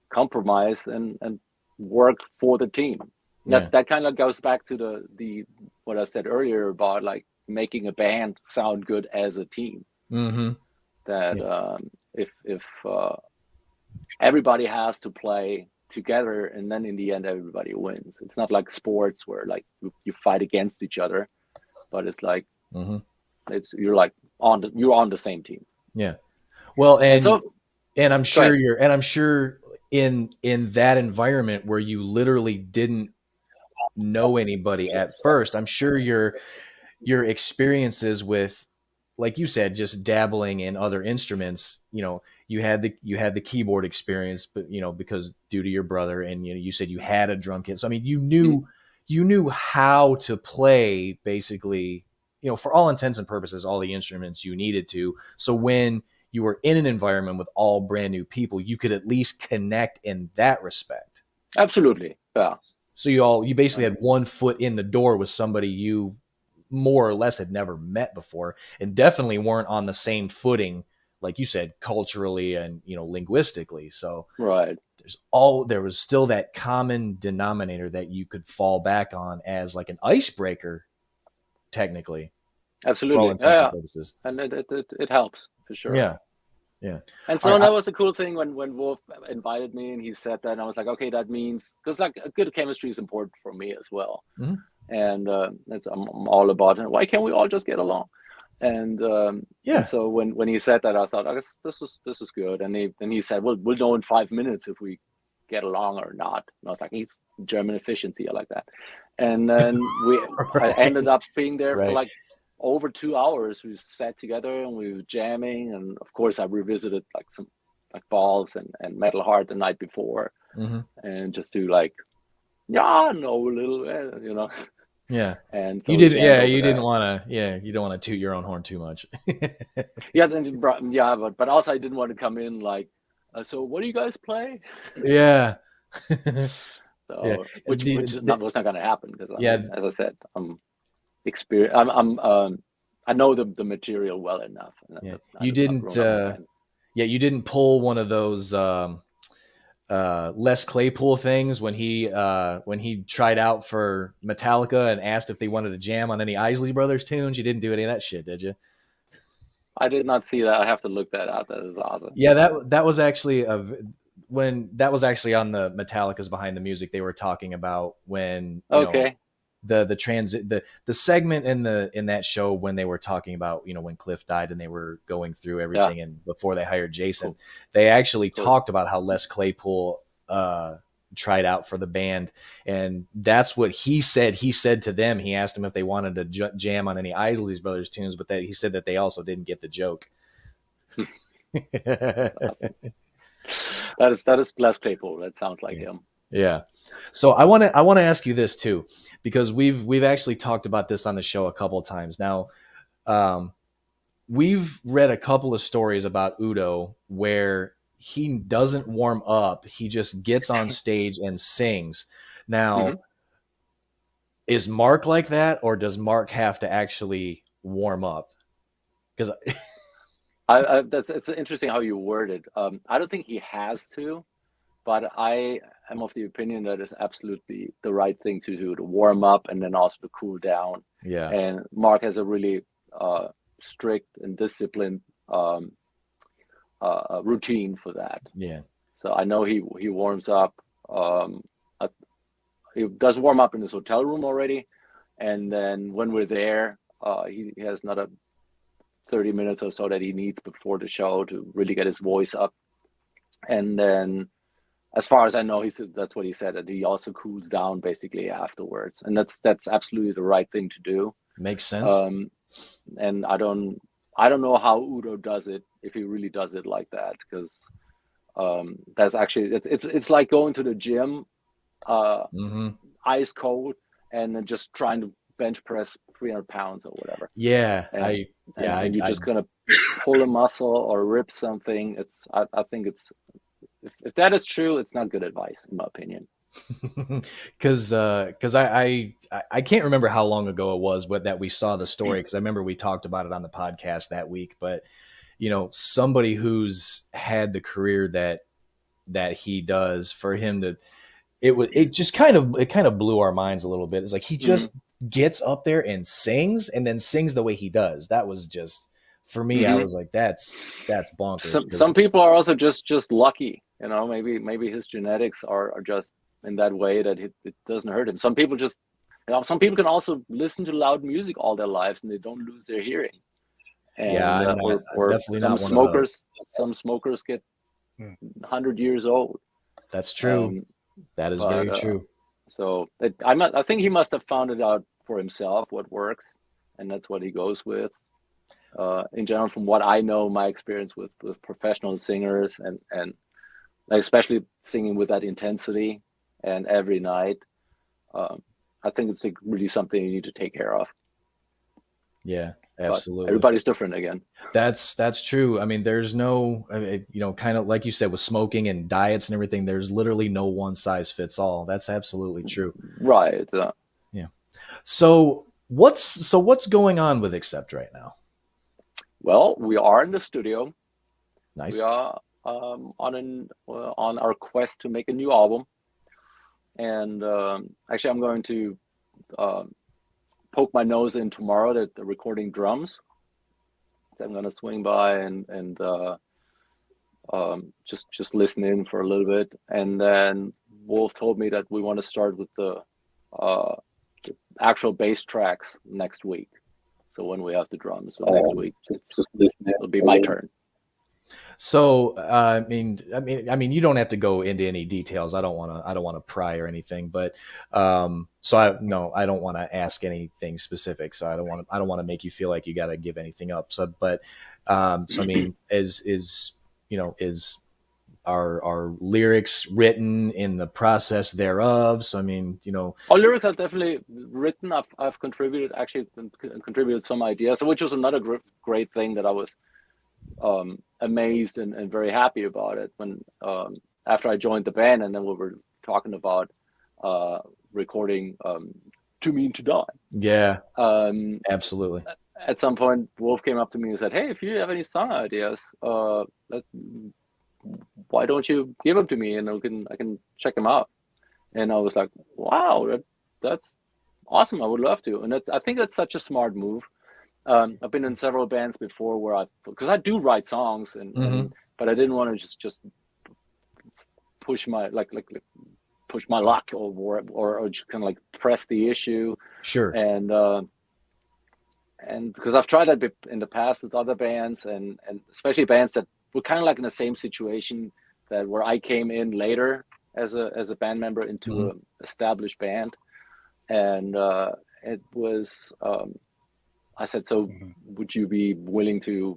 C: compromise and work for the team. That kind of goes back to the what I said earlier about like making a band sound good as a team. That if everybody has to play together, and then in the end everybody wins. It's not like sports where like you fight against each other, but it's like you're on the same team.
A: Well, and I'm sure in that environment where you literally didn't know anybody at first, I'm sure your experiences with, like you said, just dabbling in other instruments, you had the keyboard experience, but because due to your brother, and you said you had a drum kit. So I mean, you knew how to play basically, for all intents and purposes, all the instruments you needed to. So when you were in an environment with all brand new people, you could at least connect in that respect.
C: Absolutely. Yeah.
A: So you basically had one foot in the door with somebody you more or less had never met before, and definitely weren't on the same footing, like you said, culturally and linguistically. So there was still that common denominator that you could fall back on as like an icebreaker, technically.
C: Absolutely.
A: For all intents and purposes.
C: And it helps for sure.
A: Yeah.
C: And so that was a cool thing when Wolf invited me and he said that, and I was like, okay, that means, because like a good chemistry is important for me as well. And I'm all about it. Why can't we all just get along? And and so when he said that, I thought, I guess this is good. And he said, well, we'll know in 5 minutes if we get along or not. And I was like, he's German efficiency, I like that. And then I ended up being there for like over 2 hours. We sat together and we were jamming, and of course I revisited like Balls and Metal Heart the night before, and just do like, no, a little bit,
A: Yeah.
C: And so
A: you didn't. Yeah, you didn't want to. Yeah, you don't want to toot your own horn too much.
C: But also I didn't want to come in like, so what do you guys play?
A: Yeah.
C: So, which was not going to happen because as I said, I know the material well enough.
A: Yeah. You didn't. You didn't pull one of those Les Claypool things when he tried out for Metallica and asked if they wanted to jam on any Isley Brothers tunes. You didn't do any of that shit, did you?
C: I did not see that. I have to look that up. That is awesome.
A: Yeah, that was actually when that was actually on the Metallica's Behind the Music. They were talking about when the segment in that show when they were talking about when Cliff died and they were going through everything and before they hired Jason, they actually talked about how Les Claypool tried out for the band, and that's what he said. He said to them, he asked them if they wanted to jam on any Isley Brothers tunes, but that he said that they also didn't get the joke.
C: That is Les Claypool. That sounds like him.
A: Yeah. So I want to ask you this too, because we've actually talked about this on the show a couple of times now. We've read a couple of stories about Udo where he doesn't warm up. He just gets on stage and sings. Now, is Mark like that, or does Mark have to actually warm up? Because
C: it's interesting how you word it. I don't think he has to, but I am of the opinion that it's absolutely the right thing to do, to warm up and then also to cool down.
A: Yeah.
C: And Mark has a really strict and disciplined routine for that.
A: Yeah.
C: So I know he warms up. He does warm up in his hotel room already, and then when we're there, he has another 30 minutes or so that he needs before the show to really get his voice up. And then, as far as I know, that's what he said, that he also cools down basically afterwards, and that's absolutely the right thing to do.
A: Makes sense.
C: And I don't know how Udo does it, if he really does it like that, because that's actually it's like going to the gym, ice cold, and then just trying to bench press 300 pounds or whatever.
A: Yeah,
C: and you're just gonna pull a muscle or rip something. I think it's, if that is true, it's not good advice in my opinion.
A: Because I can't remember how long ago it was, but that we saw the story, because I remember we talked about it on the podcast that week. But somebody who's had the career that he does, for him to it kind of blew our minds a little bit. It's like he just gets up there and sings, and then sings the way he does. That was just, for me, I was like, that's bonkers.
C: Some people are also just lucky, maybe his genetics are just in that way that it doesn't hurt him. Some people can also listen to loud music all their lives and they don't lose their hearing. And, or definitely some smokers get 100 years old.
A: That's true. That is very true.
C: So I think he must have found it out for himself what works, and that's what he goes with. In general, from what I know, my experience with professional singers and especially singing with that intensity and every night, I think it's really something you need to take care of.
A: Yeah, absolutely.
C: But everybody's different again.
A: That's true. I mean, there's no, kind of like you said with smoking and diets and everything, there's literally no one size fits all. That's absolutely true.
C: Right.
A: Yeah. So what's going on with Accept right now?
C: Well, we are in the studio.
A: Nice.
C: We are on our quest to make a new album, and actually, I'm going to poke my nose in tomorrow at the recording drums. So I'm going to swing by and just listen in for a little bit, and then Wolf told me that we want to start with the actual bass tracks next week. So when we have the drums, so next week, just listen. It'll be my turn.
A: So I mean, you don't have to go into any details. I don't want to pry or anything, but so I don't want to ask anything specific. So I don't want to make you feel like you got to give anything up. So, but so I mean, is are lyrics written in the process thereof? So I mean,
C: lyrics are definitely written. I've contributed some ideas, which was another great thing that I was amazed and very happy about it when after I joined the band, and then we were talking about recording Too Mean to Die.
A: Yeah, absolutely.
C: At some point, Wolf came up to me and said, "Hey, if you have any song ideas, why don't you give them to me, and I can check them out." And I was like, "Wow, that's awesome! I would love to." And I think that's such a smart move. I've been in several bands before because I do write songs, but I didn't want to just push my push my luck or just kind of like press the issue.
A: Sure.
C: And because I've tried that in the past with other bands, and especially bands that were kind of like in the same situation where I came in later as a band member into an established band, and it was. I said, so would you be willing to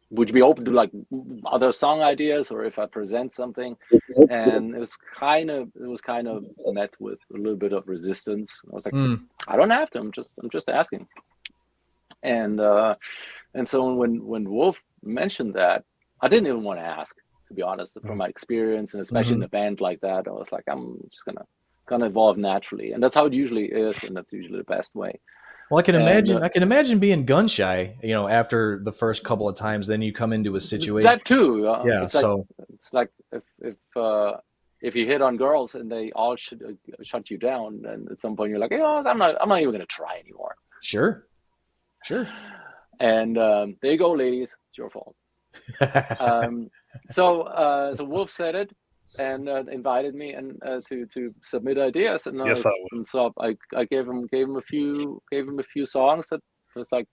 C: would you be open to other song ideas, or if I present something? And it was kind of met with a little bit of resistance. I was like, I don't have to. I'm just asking. And so when Wolf mentioned that, I didn't even want to ask, to be honest, from my experience, and especially in a band like that. I was like, I'm just gonna evolve naturally, and that's how it usually is, and that's usually the best way.
A: Well, I can imagine being gun shy, after the first couple of times. Then you come into a situation
C: that too.
A: Yeah,
C: it's like if you hit on girls and they all shut you down, and at some point you're like, I'm not even gonna try anymore.
A: Sure.
C: And there you go, ladies. It's your fault. So Wolf said it and invited me and to submit ideas, and
B: yes,
C: and so I gave him a few songs that was like,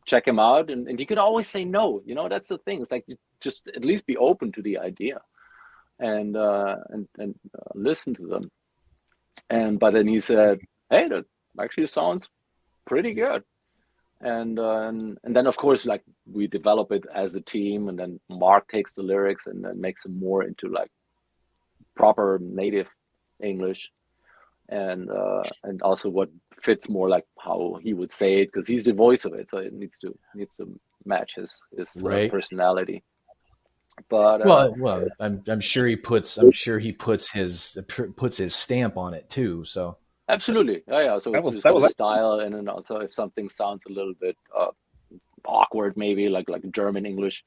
C: check him out, and he could always say no. That's the thing. It's like, you just at least be open to the idea and listen to them. But then he said, hey, that actually sounds pretty good. And then of course, like, we develop it as a team, and then Mark takes the lyrics and then makes them more into like proper native English, and also what fits more like how he would say it, because he's the voice of it, so it needs to match his
A: right.
C: Personality. But
A: well, I'm sure he puts his stamp on it too. So
C: absolutely, yeah. So that was style, and then also if something sounds a little bit awkward, maybe like German English,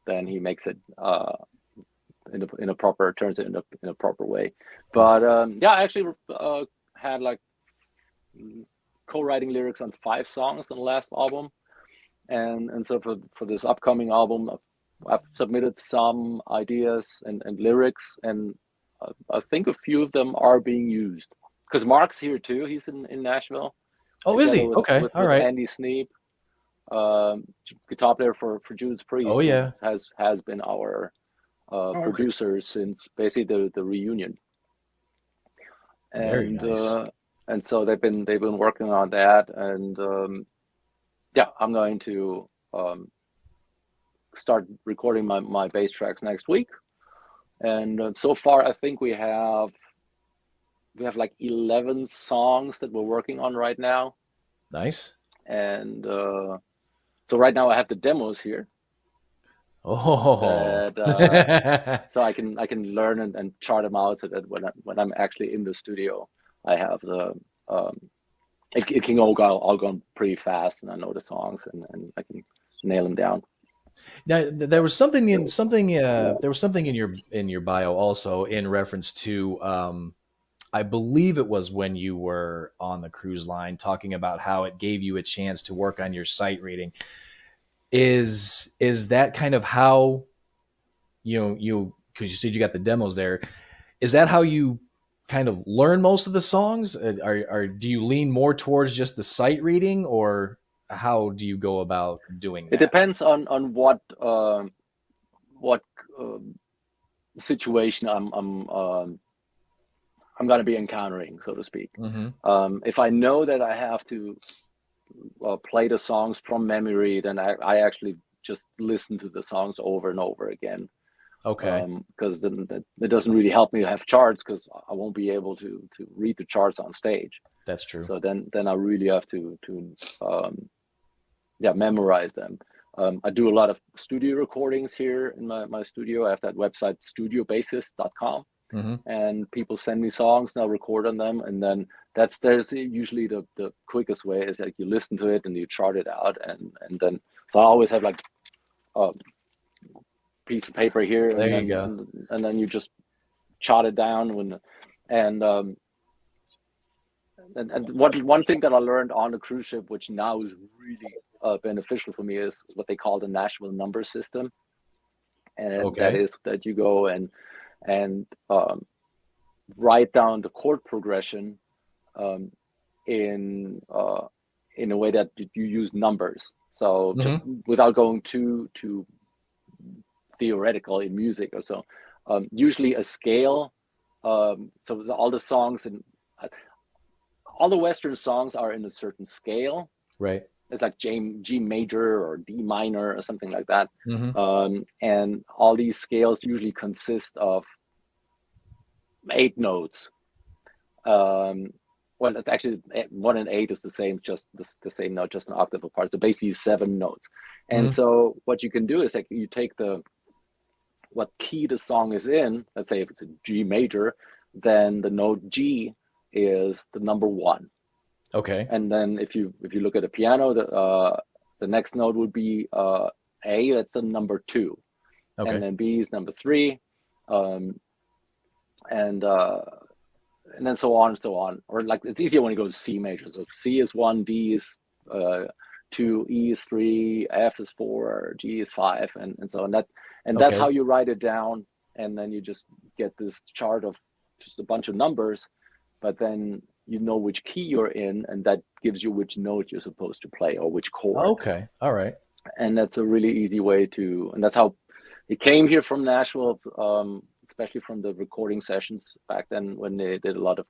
C: then he makes it in a proper, turns it in a proper way. But I actually had like co-writing lyrics on 5 songs on the last album, and so for this upcoming album, I've submitted some ideas and lyrics, and I think a few of them are being used. Because Mark's here too. He's in Nashville.
A: Oh, is he? Okay, all right.
C: Andy Sneap, guitar player for Judas Priest.
A: Oh yeah,
C: has been our producer since basically the reunion. And
A: very nice.
C: And so they've been working on that, and I'm going to start recording my bass tracks next week. And so far, I think we have like 11 songs that we're working on right now.
A: Nice.
C: And so right now I have the demos here.
A: Oh.
C: So I can learn and chart them out, so that when I'm actually in the studio, I have the it can all go pretty fast, and I know the songs, and I can nail them down.
A: Now, there was something in your bio also in reference to I believe it was when you were on the cruise line, talking about how it gave you a chance to work on your sight reading. Is that kind of how you because you said you got the demos there? Is that how you kind of learn most of the songs? Or do you lean more towards just the sight reading, or how do you go about doing that?
C: It depends on what situation I'm going to be encountering, so to speak.
A: Mm-hmm.
C: If I know that I have to play the songs from memory, then I actually just listen to the songs over and over again.
A: Okay.
C: Because then it doesn't really help me to have charts, because I won't be able to read the charts on stage.
A: That's true.
C: So then I really have to memorize them. I do a lot of studio recordings here in my studio. I have that website, studiobassist.com.
A: Mm-hmm.
C: And people send me songs and I'll record on them. And then there's usually the quickest way is like you listen to it and you chart it out. And then, so I always have like a piece of paper here.
A: There
C: and
A: you go.
C: And then you just chart it down and one thing that I learned on the cruise ship, which now is really beneficial for me, is what they call the Nashville number system. And that is that you go and write down the chord progression in a way that you use numbers. So just without going too theoretical in music or so, usually a scale. So all the songs and all the Western songs are in a certain scale.
A: Right.
C: It's like G major or D minor or something like that.
A: Mm-hmm.
C: And all these scales usually consist of 8 notes. Well, it's actually 1 and 8 is the same, just the same note, just an octave apart. So basically 7 notes. And so what you can do is like you take what key the song is in. Let's say if it's a G major, then the note G is the number 1.
A: Okay.
C: And then if you look at a piano, the next note would be A. That's the number 2. Okay. And then B is number 3. And then so on and so on. Or like it's easier when you go to C major. So C is 1, D is 2, E is 3, F is 4, G is 5, and so on. That's how you write it down. And then you just get this chart of just a bunch of numbers, but then you know which key you're in, and that gives you which note you're supposed to play or which chord.
A: Okay, all right.
C: And that's a really easy way and that's how it came here from Nashville, especially from the recording sessions back then when they did a lot of,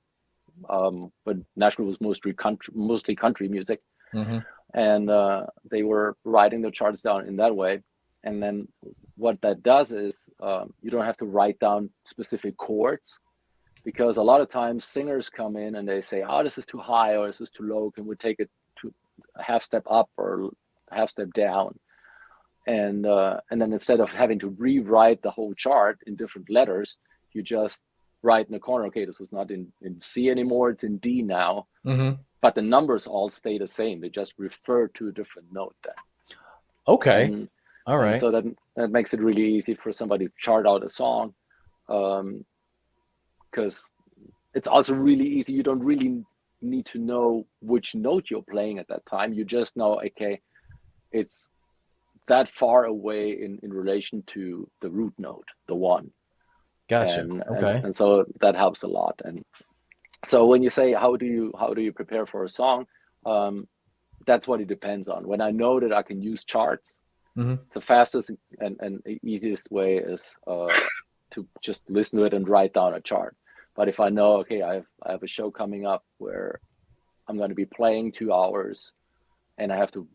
C: when Nashville was mostly country music. Mm-hmm. And they were writing the charts down in that way. And then what that does is you don't have to write down specific chords, because a lot of times singers come in and they say, oh, this is too high or this is too low. Can we take it to a half step up or a half step down? And then instead of having to rewrite the whole chart in different letters, you just write in the corner, okay, this is not in C anymore, it's in D now. Mm-hmm. But the numbers all stay the same. They just refer to a different note then.
A: Okay. All right.
C: And so that makes it really easy for somebody to chart out a song. Because it's also really easy. You don't really need to know which note you're playing at that time. You just know, okay, it's that far away in relation to the root note, the 1.
A: Gotcha.
C: And so that helps a lot. And so when you say how do you prepare for a song, that's what it depends on. When I know that I can use charts, the fastest and easiest way is to just listen to it and write down a chart. But if I know, okay, I have a show coming up where I'm going to be playing 2 hours and I have to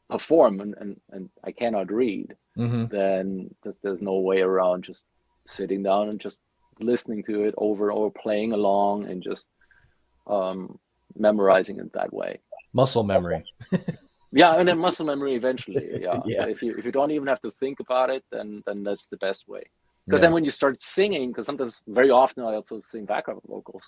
C: perform and I cannot read, then there's no way around just sitting down and just listening to it over and over, playing along and just memorizing it that way.
A: Muscle memory.
C: Yeah, and then muscle memory eventually. Yeah. So if you don't even have to think about it, then that's the best way. Because then when you start singing, because sometimes very often I also sing background vocals,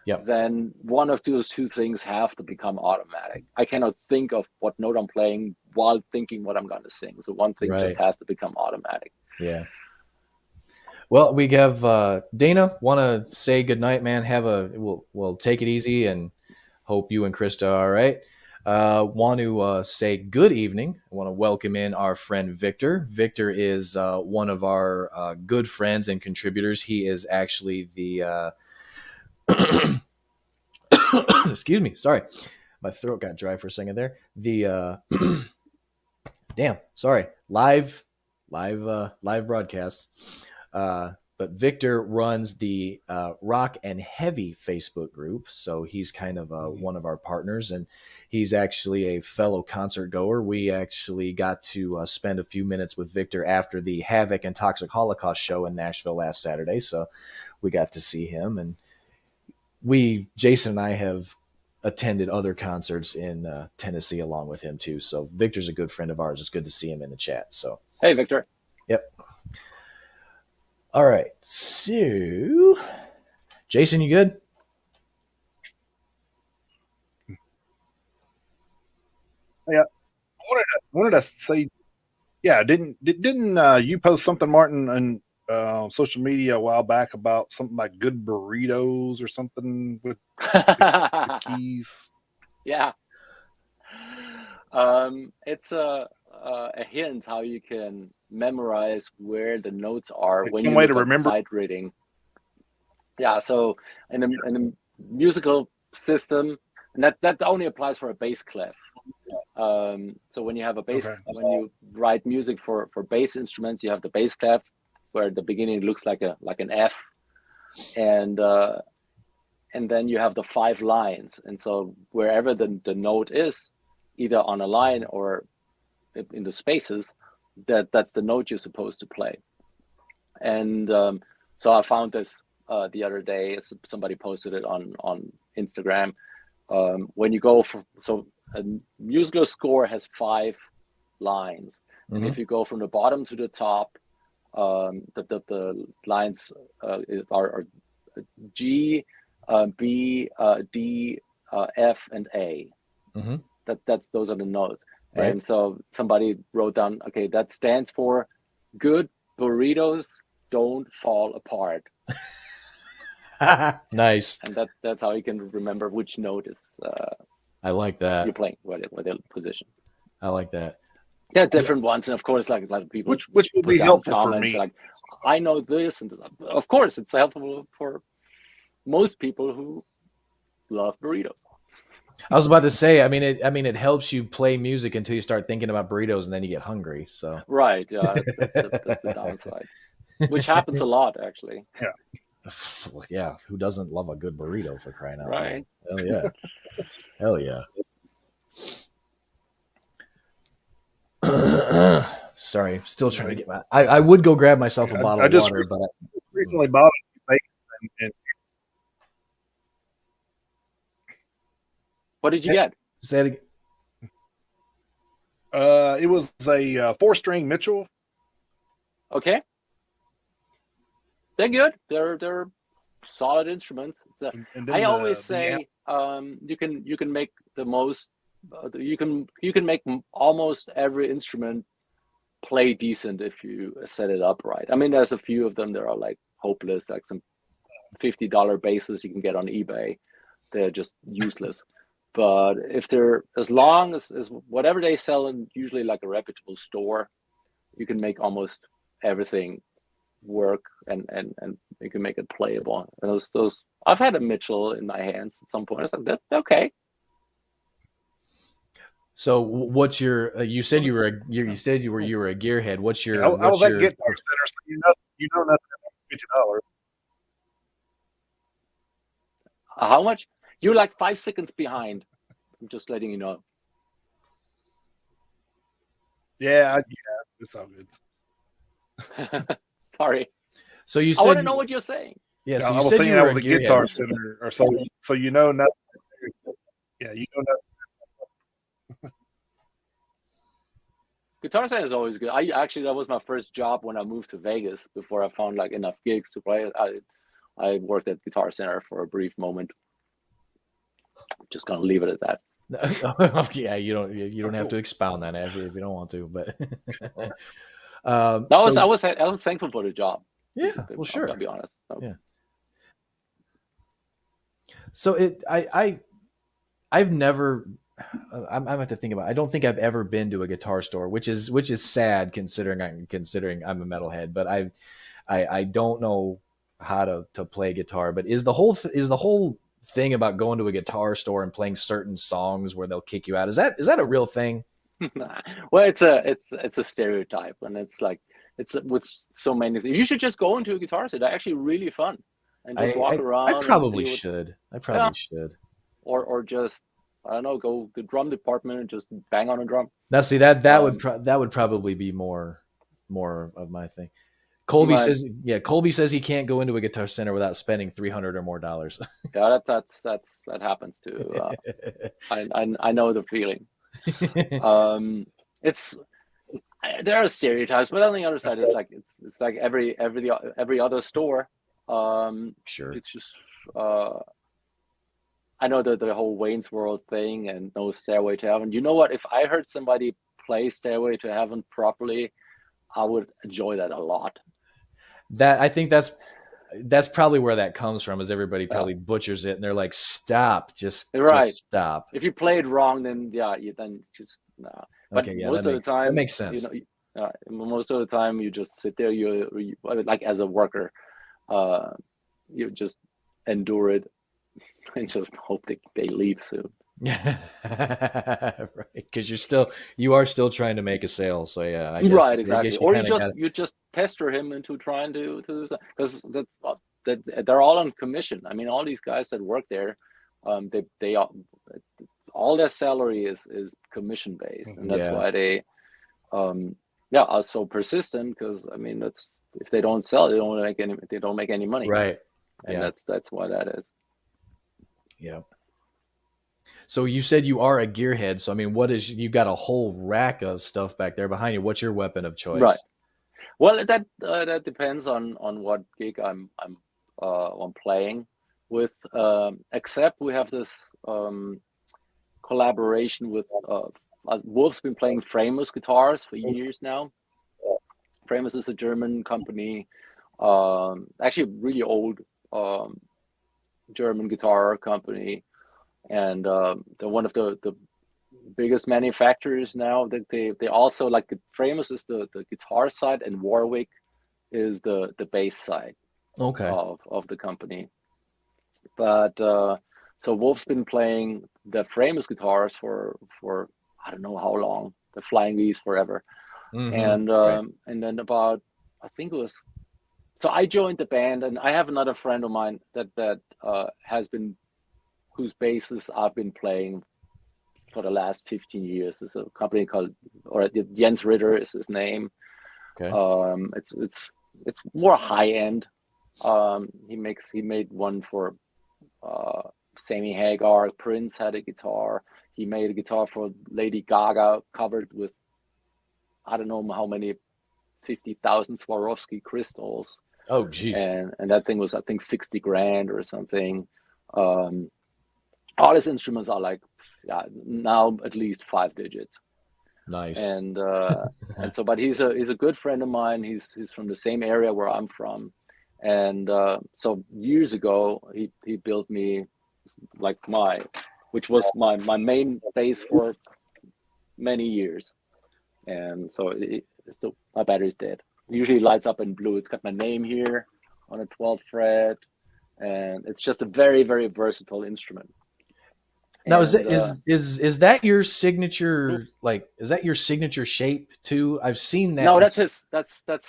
C: then one of those 2 things have to become automatic. I cannot think of what note I'm playing while thinking what I'm going to sing. So one thing just has to become automatic.
A: Yeah. Well, we have Dana. Want to say goodnight, man. We'll take it easy and hope you and Krista are all right. Want to say good evening. I want to welcome in our friend Victor. Victor is one of our good friends and contributors. He is actually the excuse me, sorry, my throat got dry for a second there. The live broadcasts. The But Victor runs the Rock and Heavy Facebook group, so he's kind of one of our partners, and he's actually a fellow concert goer. We actually got to spend a few minutes with Victor after the Havoc and Toxic Holocaust show in Nashville last Saturday, so we got to see him. And Jason and I have attended other concerts in Tennessee along with him too. So Victor's a good friend of ours. It's good to see him in the chat. So
C: hey, Victor.
A: Yep. All right. So, Jason, you good?
B: Yeah. I wanted to say, yeah, didn't you post something, Martin, on social media a while back about something like good burritos or something with the keys?
C: Yeah. It's a hint how you can memorize where the notes are when you look at sight reading. Yeah, so in the musical system, and that only applies for a bass clef. So when you have a bass, when you write music for bass instruments, you have the bass clef, where the beginning looks like an F, and then you have the 5 lines, and so wherever the note is, either on a line or in the spaces, that's the note you're supposed to play. And so I found this the other day. Somebody posted it on Instagram. When you go so a musical score has 5 lines, and if you go from the bottom to the top, the lines are G, B, D, F, and A. Those are the notes. Right. And so somebody wrote down, okay, that stands for good burritos don't fall apart.
A: Nice.
C: And that's how you can remember which note is.
A: I like that.
C: You're playing where they're positioned.
A: I like that.
C: Yeah, different ones, and of course, like people,
B: which will be helpful for me.
C: Like, I know this, and of course, it's helpful for most people who love burritos.
A: I was about to say, I mean, it helps you play music until you start thinking about burritos, and then you get hungry. So
C: right, yeah, that's the downside, which happens a lot, actually.
B: Yeah,
A: yeah. Who doesn't love a good burrito, for crying out loud?
C: Right?
A: Hell yeah, hell yeah. Sorry, still trying to get my. I would go grab myself a bottle of water, but I
B: recently bought and
C: what did you get?
A: Say it again.
B: It was a 4-string Mitchell.
C: Okay, they're good. They're solid instruments. I always say you can make the most. You can make almost every instrument play decent if you set it up right. I mean, there's a few of them that are like hopeless, like some $50 basses you can get on eBay. They're just useless. But if they're, as long as whatever they sell in usually like a reputable store, you can make almost everything work and you can make it playable. And those I've had a Mitchell in my hands at some point. I was like, that's okay.
A: So what's your? You said you were a gearhead. What's your?
B: I was at Guitar Center, so you know nothing about $50.
C: How much? You're like 5 seconds behind. I'm just letting you know.
B: Yeah, it's all good.
C: Sorry.
A: So you said
C: I want to know what you're saying.
A: Yeah, so
B: I was saying I was a Guitar Center, or so you know nothing. Yeah, you know nothing.
C: Guitar Center is always good. That was my first job when I moved to Vegas. Before I found like enough gigs to play, I worked at Guitar Center for a brief moment. Just gonna leave it at that.
A: Yeah, you don't have to expound on that if you don't want to, but
C: I was thankful for the job.
A: Yeah, well, sure.
C: I'll be honest. So.
A: Yeah. So I've never. I'm have to think about it. I don't think I've ever been to a guitar store, which is sad considering I'm a metalhead, but I don't know how to play guitar. But is the whole thing about going to a guitar store and playing certain songs where they'll kick you out, is that a real thing?
C: Well, it's a stereotype, and it's like it's with so many things. You should just go into a guitar store. They're actually really fun, and just walk around.
A: I probably should. I probably should.
C: Or just, I don't know, go to the drum department and just bang on a drum.
A: Now, see that would probably be more of my thing. Colby says he can't go into a Guitar Center without spending $300 or more.
C: Yeah, that happens too. I know the feeling. There are stereotypes, but on the other side, it's like every other store.
A: Sure.
C: It's just I know the whole Wayne's World thing and no Stairway to Heaven. You know what? If I heard somebody play Stairway to Heaven properly, I would enjoy that a lot.
A: I think that's probably where that comes from, is everybody probably butchers it and they're like, stop, just stop.
C: If you play it wrong, then just no. But most of the time,
A: that makes sense.
C: Most of the time you just sit there, you like as a worker, you just endure it and just hope they leave soon.
A: Right, because you are still trying to make a sale, so yeah, I guess,
C: right, exactly. Or you just pester him into trying to because they're all on commission. I mean, all these guys that work there, they all their salary is commission based, and that's why they are so persistent. Because I mean, that's, if they don't sell, they don't make any money,
A: right?
C: And that's why that is.
A: Yeah. So you said you are a gearhead. So I mean, you've got a whole rack of stuff back there behind you. What's your weapon of choice?
C: Right. Well, that depends on what gig I'm playing with. Except we have this collaboration with Wolf's been playing Framus guitars for years now. Framus is a German company, actually a really old German guitar company, and they're one of the biggest manufacturers now. That they also, like, Framus is the guitar side and Warwick is the bass side of the company. But so Wolf's been playing the Framus guitars for I don't know how long, the Flying V's forever. And and then about, I think it was, so I joined the band, and I have another friend of mine that has been, whose basses I've been playing for the last 15 years. It's a company called, or Jens Ritter is his name.
A: Okay.
C: It's more high end. He made one for Sammy Hagar. Prince had a guitar. He made a guitar for Lady Gaga covered with, I don't know how many, 50,000 Swarovski crystals.
A: Oh, geez.
C: And that thing was, I think, 60 grand or something. All his instruments are like, now at least 5 digits.
A: Nice.
C: And and so, but he's a good friend of mine. He's from the same area where I'm from. And so years ago, he built me like which was my main bass for many years. And so my battery's dead. It usually lights up in blue. It's got my name here on a 12th fret, and it's just a very, very versatile instrument.
A: Now, is that your signature? Like, is that your signature shape too? I've seen that.
C: No, that's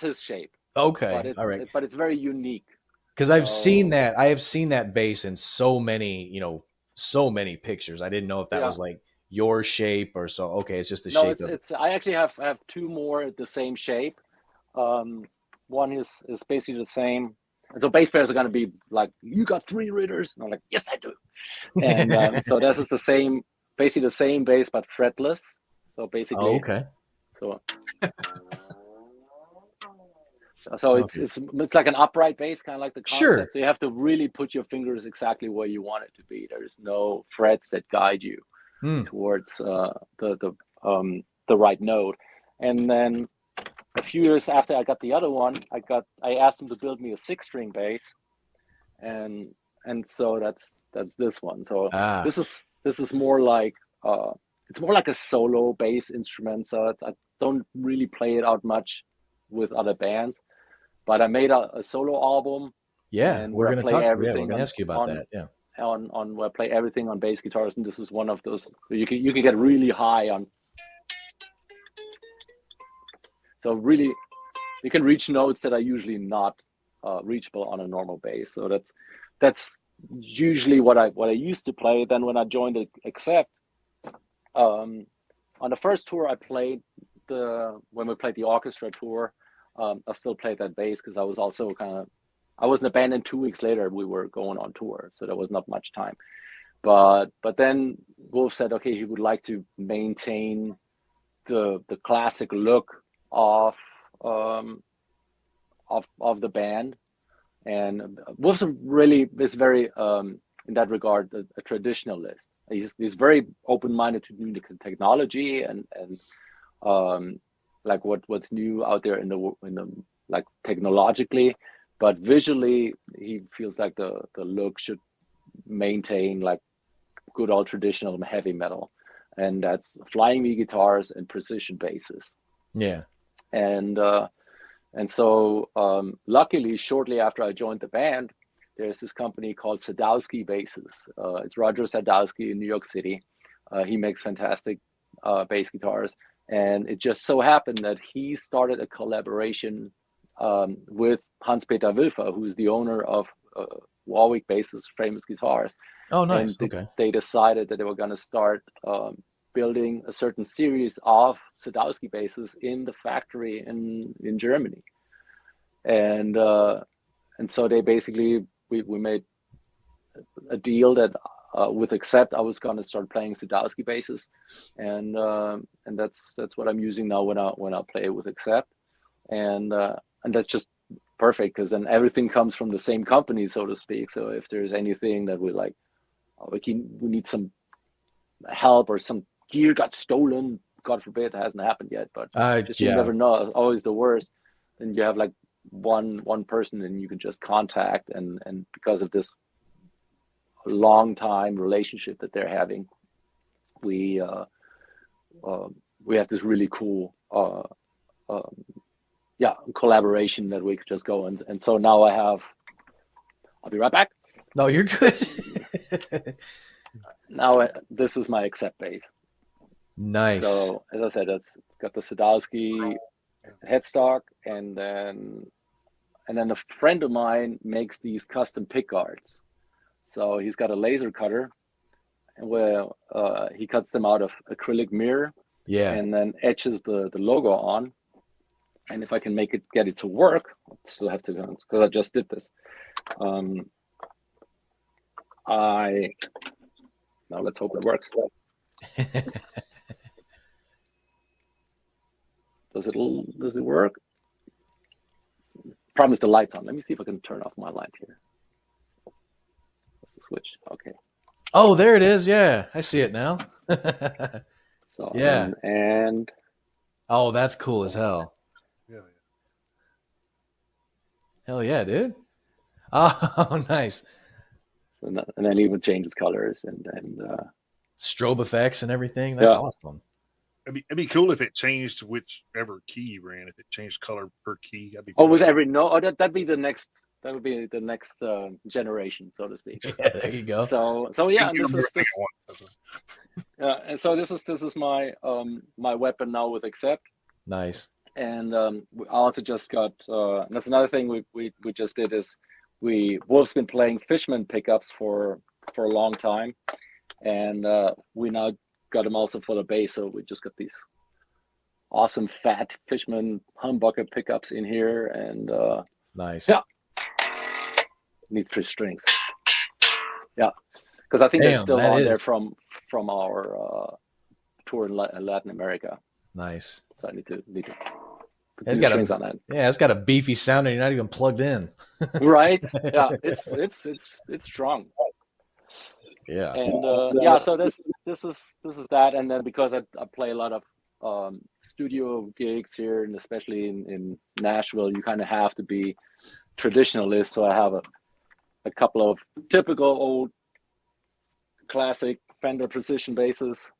C: his shape.
A: Okay, all right.
C: But it's very unique.
A: Because I've seen that. I have seen that bass in so many pictures. I didn't know if that was like your shape or so. Okay, it's just the shape.
C: I actually have 2 more the same shape. One is basically the same. And so bass players are going to be like, you got 3 Ritters? And I'm like, yes, I do. And so this is basically the same bass, but fretless. So basically,
A: okay.
C: So it's like an upright bass, kind of like the concept.
A: Sure.
C: So you have to really put your fingers exactly where you want it to be. There's no frets that guide you towards the right note. And then a few years after I got the other one, I asked him to build me a 6-string bass, and so that's this one. So this is more like it's more like a solo bass instrument. So I don't really play it out much with other bands, but I made a solo album.
A: Yeah,
C: and
A: we're going to talk. We're going to ask you about that. Yeah,
C: on where I play everything on bass guitars, and this is one of those. You can get really high on. So really, you can reach notes that are usually not reachable on a normal bass. So that's usually what I used to play. Then when I joined Accept, on the first tour I played when we played the orchestra tour, I still played that bass because I was also I was in a band, and 2 weeks later we were going on tour, so there was not much time. But then Wolf said, okay, he would like to maintain the classic look of the band, and Wolf's is very in that regard a traditionalist. He's very open-minded to new technology and like what's new out there in the like technologically, but visually he feels like the look should maintain like good old traditional heavy metal, and that's flying V guitars and precision basses.
A: Yeah.
C: And so luckily, shortly after I joined the band, there's this company called Sadowski Basses. It's Roger Sadowski in New York City. He makes fantastic bass guitars, and it just so happened that he started a collaboration with Hans-Peter Wilfer, who's the owner of Warwick Basses, famous guitars.
A: Oh, nice.
C: And
A: okay.
C: They decided that they were going to start building a certain series of Sadowski basses in the factory in Germany. And so they basically, we made a deal that with Accept, I was going to start playing Sadowski basses, and that's what I'm using now when I play with Accept, and that's just perfect, because then everything comes from the same company, so to speak. So if there's anything that we like, we need some help, or some gear got stolen, God forbid, it hasn't happened yet, but you never know. It's always the worst. Then you have like one person and you can just contact, and because of this long time relationship that they're having, we have this really cool collaboration that we could just go and so now I'll be right back.
A: No, you're good.
C: Now this is my Accept bass.
A: Nice.
C: So as I said, it's got the Sadowski headstock, and then a friend of mine makes these custom pick guards. So he's got a laser cutter, where he cuts them out of acrylic mirror, and then etches the logo on. And if I can get it to work, I still have to, because I just did this. Now let's hope it works. Does it work? Problem is the light's on. Let me see if I can turn off my light here. That's the switch. Okay.
A: Oh, there it is. Yeah, I see it now.
C: So yeah, and
A: oh, that's cool as hell.
B: Yeah.
A: Hell yeah, dude. Oh, nice.
C: And then even changes colors and
A: strobe effects and everything. That's awesome.
B: It'd be cool if it changed whichever key you ran. If it changed color per key, that'd be.
C: With every note. Oh, that'd be the next. That would be the next generation, so to speak.
A: Yeah, there you go.
C: So yeah, this is just. And so this is my my weapon now with Accept.
A: Nice.
C: And we also just got. That's another thing we just did is Wolf's been playing Fishman pickups for a long time, and we now got him also for the bass. So we just got these awesome fat Fishman humbucker pickups in here, and
A: nice.
C: Yeah, need 3 strings. Yeah, because I think they're still on there from our tour in Latin America.
A: Nice.
C: So I need to
A: it's got strings on that. Yeah, it's got a beefy sound, and you're not even plugged in.
C: Right? Yeah, it's strong.
A: Yeah.
C: And so this is that, and then because I play a lot of studio gigs here, and especially in Nashville, you kind of have to be traditionalist. So I have a couple of typical old classic Fender precision basses.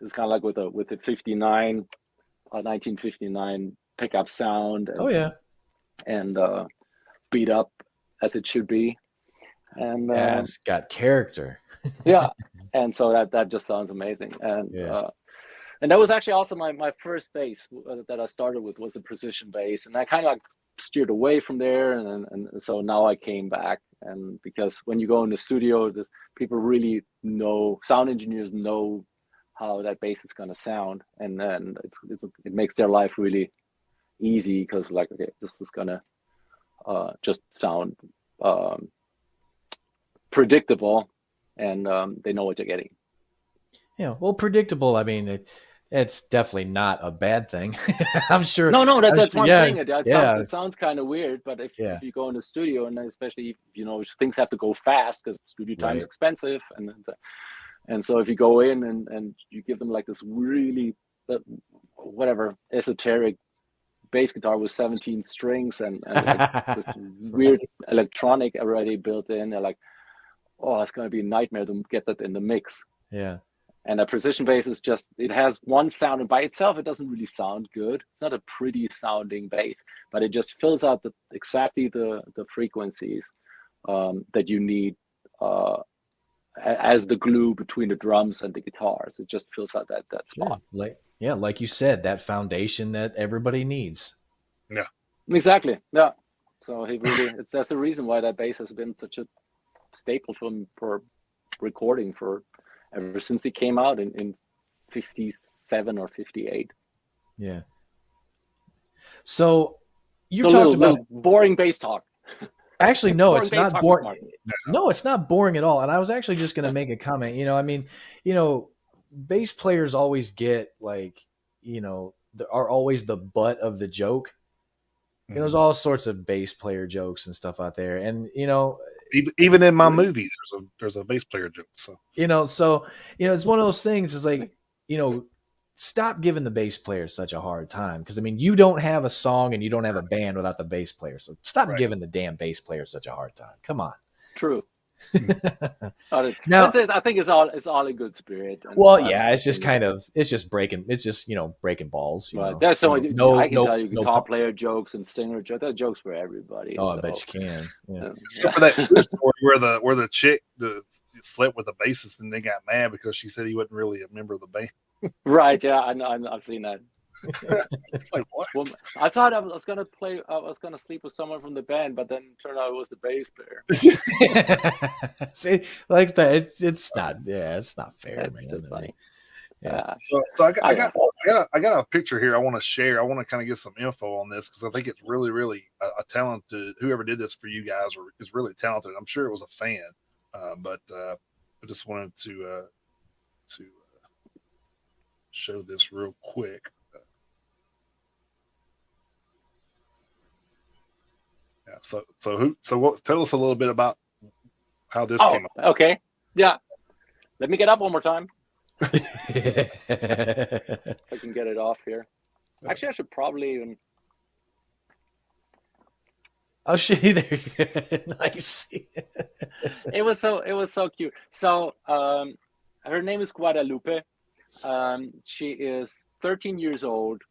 C: It's kind of like with the 1959 pickup sound. And beat up as it should be. And
A: it's got character.
C: Yeah, and so that just sounds amazing. And And that was actually also my first bass that I started with, was a precision bass, and I kind of like steered away from there, and so now I came back. And because when you go in the studio, people really know, sound engineers know how that bass is going to sound, and then it makes their life really easy, because like, okay, this is gonna just sound predictable, and they know what they're getting.
A: Yeah, well, predictable. I mean, it's definitely not a bad thing. I'm sure.
C: No, that's what I'm saying. It sounds kind of weird, but if you go in the studio, and especially if, things have to go fast, because studio time is expensive, and so if you go in and you give them like this really whatever esoteric bass guitar with 17 strings and like this weird electronic already built in, they're like, oh, it's going to be a nightmare to get that in the mix.
A: Yeah.
C: And a precision bass is just, it has one sound, and by itself it doesn't really sound good. It's not a pretty sounding bass, but it just fills out exactly the frequencies that you need as the glue between the drums and the guitars. It just fills out that spot.
A: Sure. Like you said, that foundation that everybody needs.
B: Yeah,
C: exactly. Yeah. So that's the reason why that bass has been such a staple for recording ever since it came out in 57 or 58.
A: Yeah. So you talked about
C: boring bass talk.
A: Actually, no, it's not boring. No, it's not boring at all. And I was actually just going to make a comment. I mean, bass players always get like, are always the butt of the joke. There's all sorts of bass player jokes and stuff out there, and
B: even in my movies, there's a bass player joke. So
A: it's one of those things. Is like stop giving the bass player such a hard time, because I mean, you don't have a song and you don't have a band without the bass player. So stop giving the damn bass player such a hard time. Come on.
C: True. Now, I think it's all in good spirit.
A: It's just it's just breaking balls.
C: There's so many. I can tell you guitar player jokes and singer jokes. There are jokes for everybody.
A: Oh, I bet you can. Yeah.
B: Except for that true story where the chick slept with the bassist and they got mad because she said he wasn't really a member of the band.
C: Right? Yeah, I know. I've seen that.
B: It's like, what?
C: Well, I thought I was gonna sleep with someone from the band, but then it turned out it was the bass player.
A: See, like that, it's not. Yeah, it's not fair.
C: It's just funny.
B: Yeah. So I got a picture here I want to share. I want to kind of get some info on this, because I think it's really, really a talented. Whoever did this for you guys is really talented. I'm sure it was a fan, but I just wanted to show this real quick. So tell us a little bit about how this came up.
C: Okay. Yeah. Let me get up one more time. If I can get it off here. Actually, I should probably even.
A: Oh, shit! There, nice.
C: It was so cute. So, her name is Guadalupe. She is 13 years old.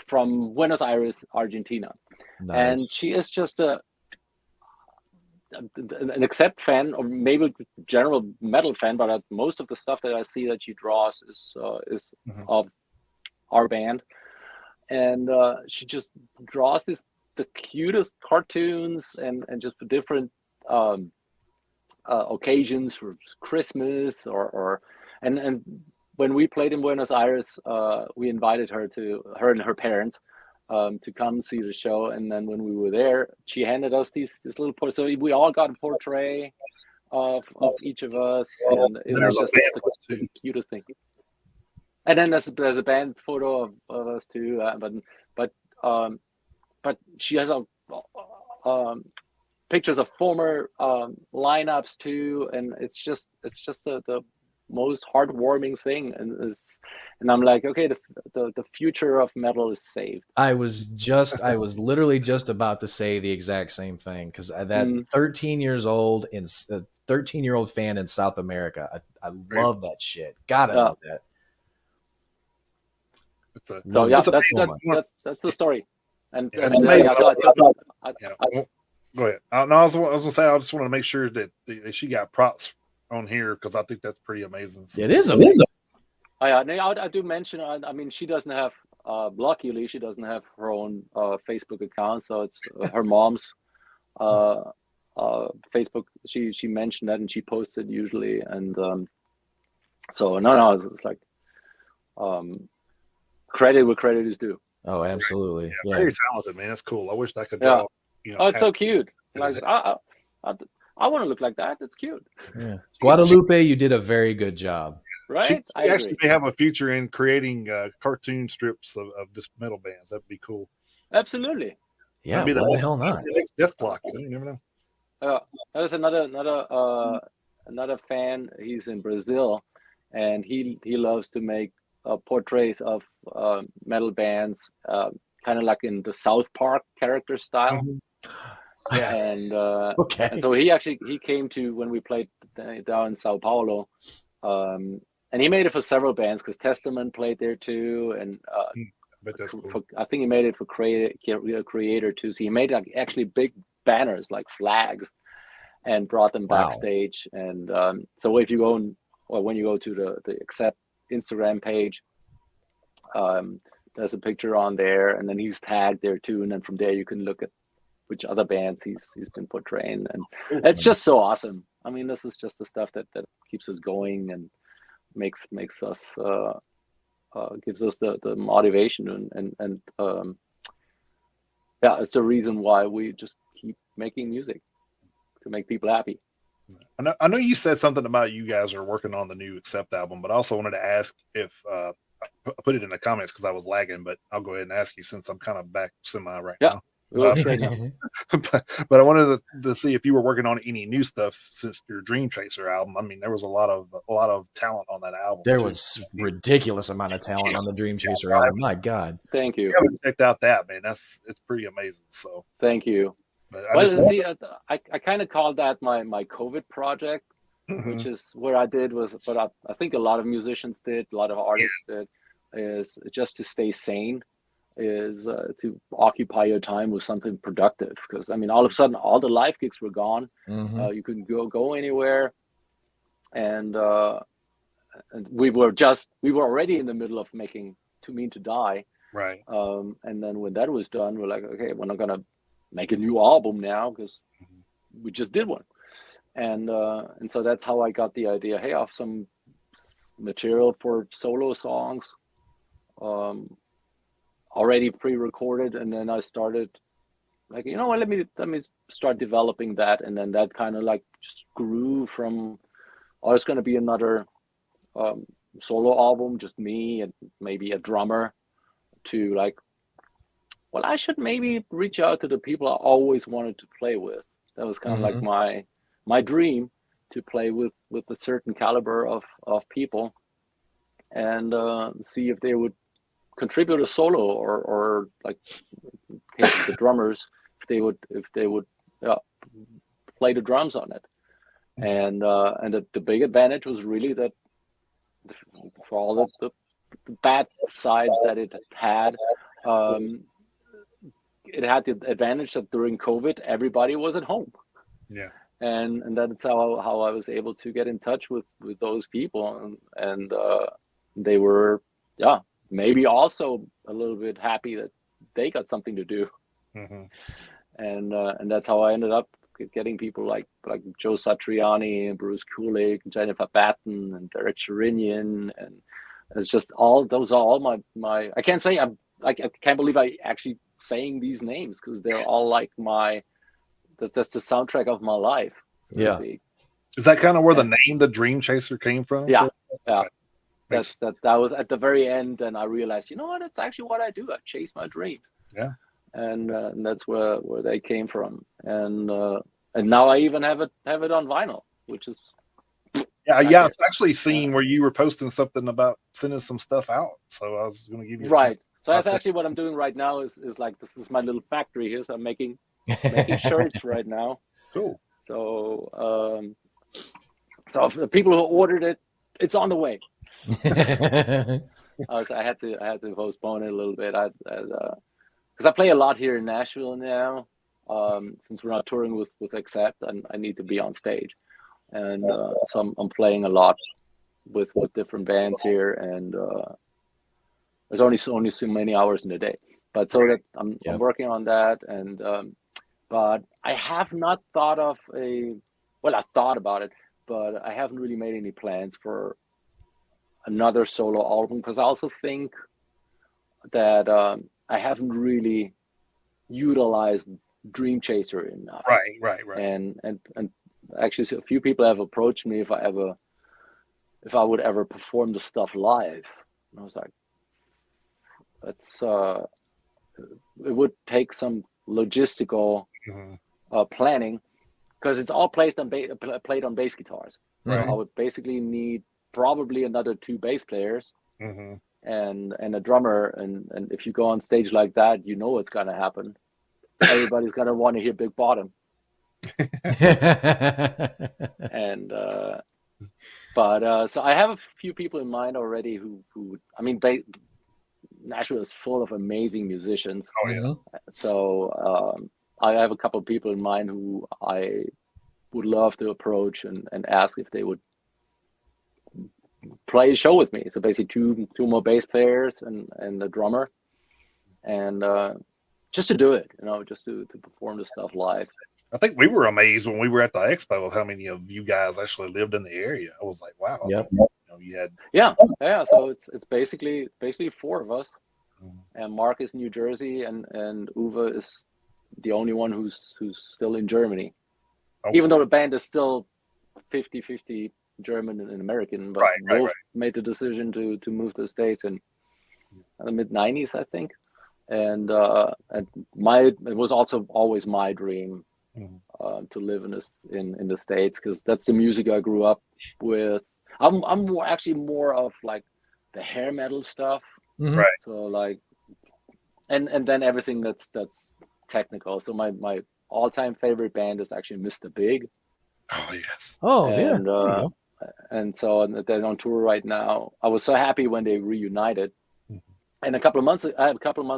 C: From Buenos Aires, Argentina. Nice. And she is just an Accept fan, or maybe general metal fan, but most of the stuff that I see that she draws is of our band. And she just draws the cutest cartoons and just for different occasions, for Christmas and when we played in Buenos Aires, we invited her and her parents to come see the show. And then when we were there, she handed us this little portrait. So we all got a portrait of each of us, and it was just the cutest thing. And then there's a band photo of us too. But she has pictures of former lineups too, and it's just the most heartwarming thing, and I'm like, okay, the future of metal is saved.
A: I was literally just about to say the exact same thing, because that 13 years old and 13-year-old fan in South America, I love that shit. Gotta love that.
C: That's the story. And
B: that's amazing. Go ahead. No, I was gonna say, I just want to make sure that she got props on here because I think that's pretty amazing.
A: So. It is amazing.
C: Oh, yeah, I do mention. I mean, she doesn't have. Luckily, she doesn't have her own Facebook account, so it's her mom's Facebook. She mentioned that and she posted usually, and so no, it's like credit where credit is due.
A: Oh, absolutely.
B: Yeah. Very talented, man. That's cool. I wish I could draw.
C: Oh, it's so cute. Like I want to look like that. It's cute.
A: Yeah. Guadalupe, you did a very good job.
C: Right?
B: She actually may have a future in creating cartoon strips of just metal bands. That'd be cool.
C: Absolutely.
A: Yeah, why the hell not?
B: Death Clock. You never know.
C: There's another fan. He's in Brazil, and he loves to make portraits of metal bands, kind of like in the South Park character style.
B: Mm-hmm.
A: Yeah.
C: And and so he came to when we played down in Sao Paulo, and he made it for several bands because Testament played there too, and
B: cool.
C: I think he made it for Creator too. So he made actually big banners like flags, and brought them backstage. And so if you go when you go to the Accept Instagram page, there's a picture on there, and then he's tagged there too. And then from there you can look at which other bands he's been portraying, and it's just so awesome. I mean, this is just the stuff that keeps us going and makes us gives us the motivation and it's the reason why we just keep making music to make people happy.
B: I know you said something about you guys are working on the new Accept album, but I also wanted to ask if I put it in the comments because I was lagging, but I'll go ahead and ask you since I'm kind of back semi right now. But I wanted to see if you were working on any new stuff since your Dream Chaser album. I mean, there was a lot of talent on that album.
A: There was ridiculous amount of talent on the Dream Chaser album. My God,
C: thank you.
B: I haven't checked out that, man. It's pretty amazing. So
C: thank you. Well, see, I kind of called that my COVID project, which is where I did was, but I think a lot of musicians did, a lot of artists did, is just to stay sane. Is to occupy your time with something productive, because I mean, all of a sudden all the live gigs were gone. You couldn't go anywhere, and we were already in the middle of making Too Mean to Die,
B: right?
C: And then when that was done, we're like, okay, we're not gonna make a new album now because we just did one, and so that's how I got the idea. Hey, I have some material for solo songs. Already pre-recorded, and then I started like, you know what, let me start developing that, and then that kind of like just grew from, it's going to be another solo album, just me and maybe a drummer, to like, well, I should maybe reach out to the people I always wanted to play with. That was kind of like my dream, to play with a certain caliber of people, and see if they would contribute a solo, or like the drummers, if they would play the drums on it. And the big advantage was really that for all the bad sides that it had the advantage that during COVID everybody was at home. And that's how I was able to get in touch with those people, and they were maybe also a little bit happy that they got something to do. And that's how I ended up getting people like Joe Satriani and Bruce Kulick and Jennifer Batten and Derek Sherinian, and it's just all my I can't say I can't believe I actually saying these names, because they're all like that's the soundtrack of my life.
B: So is that kind of where the name The Dream Chaser came from?
C: Yeah. That was at the very end, and I realized, you know what, that's actually what I do. I chase my dreams. And that's where they came from. And now I even have it on vinyl, which is
B: I actually seen where you were posting something about sending some stuff out. So I was going to give you a chance.
C: So that's actually what I'm doing right now. Is like, this is my little factory here. So I'm making shirts right now.
B: Cool.
C: So so for the people who ordered it, it's on the way. So I had to postpone it a little bit, because I play a lot here in Nashville now. Since we're not touring with Accept, and I need to be on stage. and so I'm playing a lot with different bands here, and there's only so many hours in a day. But so that I'm working on that, and but I have not thought of I thought about it, but I haven't really made any plans for another solo album, because I also think that I haven't really utilized Dream Chaser enough.
B: Right.
C: And actually, a few people have approached me if I would ever perform the stuff live, and I was like, that's it would take some logistical planning, because it's all played on bass guitars. So I would basically need probably another 2 bass players and a drummer, and if you go on stage like that, you know what's gonna happen. Everybody's gonna want to hear Big Bottom. And but so I have a few people in mind already who I mean, Nashville is full of amazing musicians.
B: Oh yeah.
C: So I have a couple of people in mind who I would love to approach and ask if they would play a show with me. So basically two more bass players and a drummer, and just to do it, just to perform the stuff live.
B: I think we were amazed when we were at the expo of how many of you guys actually lived in the area. I was like, wow.
A: Yep.
B: You had
C: yeah. So it's basically 4 of us, and Mark is New Jersey, and Uwe is the only one who's still in Germany. Okay. Even though the band is still 50-50 German and American, but Wolf made the decision to move to the States in the mid-90s, I think. And it was also always my dream to live in the States, because that's the music I grew up with. I'm actually more of like the hair metal stuff,
B: right?
C: So like, and then everything that's technical. So my all-time favorite band is actually Mr. Big.
B: Oh yes.
A: Oh
C: and,
A: yeah.
C: And so they're on tour right now. I was so happy when they reunited. And a couple of months